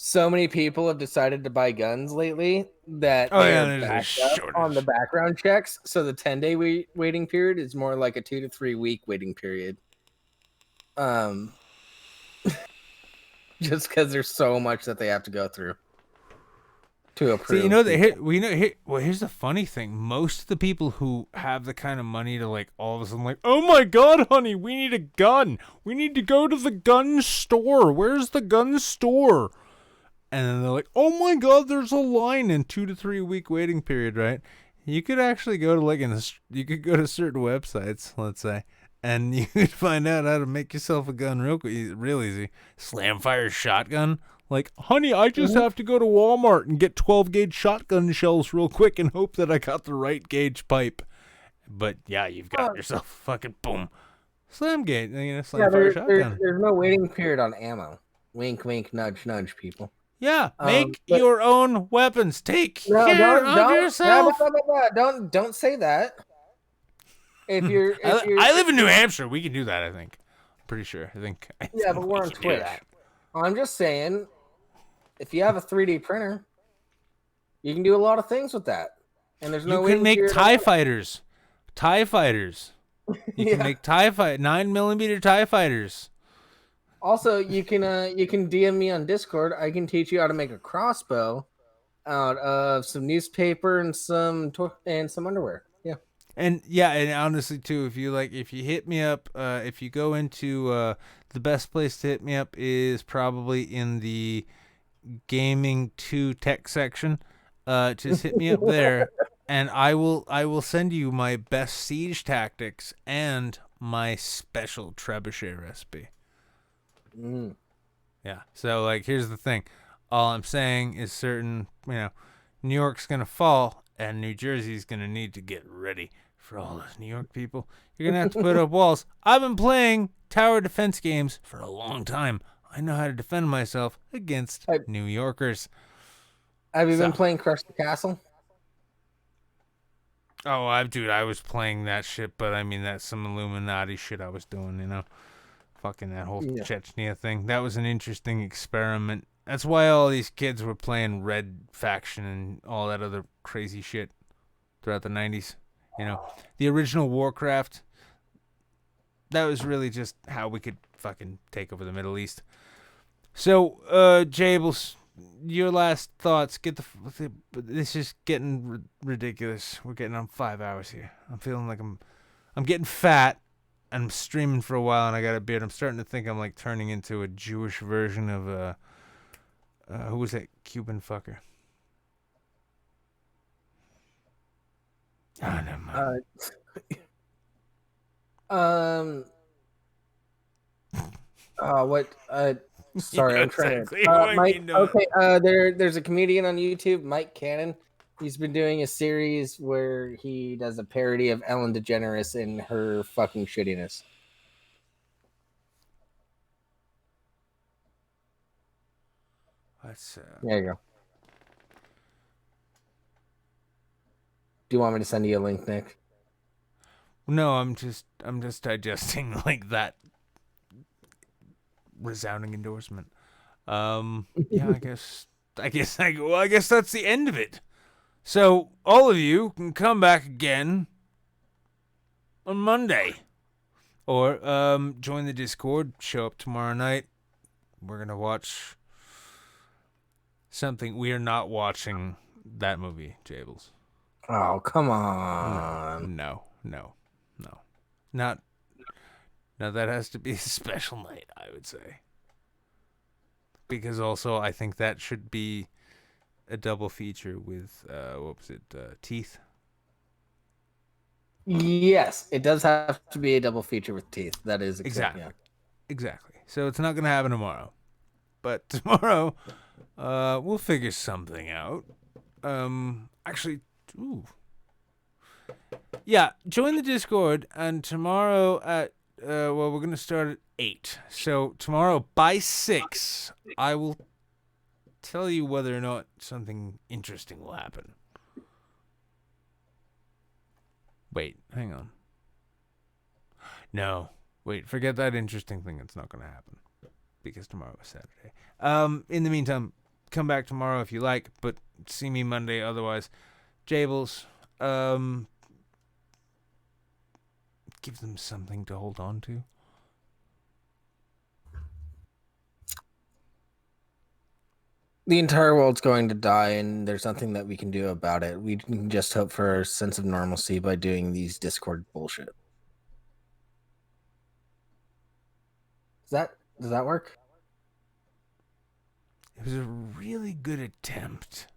So many people have decided to buy guns lately that they're backed up on the background checks. So the 10-day waiting period is more like a 2 to 3 week waiting period. Just because there's so much that they have to go through to approve. See, here's the funny thing. Most of the people who have the kind of money to like all of a sudden like, oh my god, honey, we need a gun. We need to go to the gun store. Where's the gun store? And then they're like, oh my god, there's a line in 2 to 3 week waiting period, right? You could actually go to you could go to certain websites, let's say, and you could find out how to make yourself a gun real easy. Slam fire shotgun. Like, honey, I just have to go to Walmart and get 12 gauge shotgun shells real quick and hope that I got the right gauge pipe. But yeah, you've got yourself a fucking boom. Slam fire shotgun. There's no waiting period on ammo. Wink, wink, nudge, nudge, people. Yeah, make your own weapons. Take care of yourself. Don't say that. If you're, I live in New Hampshire. We can do that. I think. I'm pretty sure. Yeah, but we're on Twitch. I'm just saying, if you have a 3D printer, you can do a lot of things with that. And there's no. You can make TIE fighters. TIE fighters. You can make 9mm TIE fighters. Also, you can DM me on Discord. I can teach you how to make a crossbow out of some newspaper and some underwear. Yeah. And honestly too, if you hit me up, if you go into the best place to hit me up is probably in the gaming 2 tech section. Just hit me up there, and I will send you my best siege tactics and my special trebuchet recipe. Yeah. So here's the thing. All I'm saying is New York's gonna fall and New Jersey's gonna need to get ready for all those New York people. You're gonna have to put up walls. I've been playing tower defense games for a long time. I know how to defend myself against New Yorkers. Have you been playing Crush the Castle? Oh, I was playing that shit, but I mean that's some Illuminati shit I was doing, Fucking that whole Chechnya thing. That was an interesting experiment. That's why all these kids were playing Red Faction and all that other crazy shit. throughout the 90s. You know, the original Warcraft, that was really just how we could fucking take over the Middle East. So, Jables, your last thoughts. This is getting ridiculous. We're getting on 5 hours here. I'm feeling like I'm getting fat. I'm streaming for a while and I got a beard. I'm starting to think I'm like turning into a Jewish version of who was that Cuban fucker? Ah, never mind. What? Sorry, Yeah, I'm trying exactly to. who I Mike. mean to- Okay. There's a comedian on YouTube, Mike Cannon. He's been doing a series where he does a parody of Ellen DeGeneres and her fucking shittiness. Let's. There you go. Do you want me to send you a link, Nick? No, I'm just digesting like that resounding endorsement. Yeah, I guess that's the end of it. So all of you can come back again on Monday, or join the Discord. Show up tomorrow night. We're gonna watch something. We are not watching that movie, Jables. Oh, come on. No. Not. Now that has to be a special night, I would say. Because also I think that should be a double feature with Teeth. Yes, it does have to be a double feature with Teeth. That is Exactly. Yeah. Exactly. So it's not gonna happen tomorrow. But tomorrow, we'll figure something out. Actually, ooh. Yeah, join the Discord, and tomorrow at we're gonna start at 8. So tomorrow by 6, I will tell you whether or not something interesting will happen. Wait, hang on. No, wait, forget that interesting thing. It's not gonna happen because tomorrow is Saturday. In the meantime, come back tomorrow if you like, but see me Monday otherwise. Jables, give them something to hold on to. The entire world's going to die, and there's nothing that we can do about it. We can just hope for a sense of normalcy by doing these Discord bullshit. Does that work? It was a really good attempt.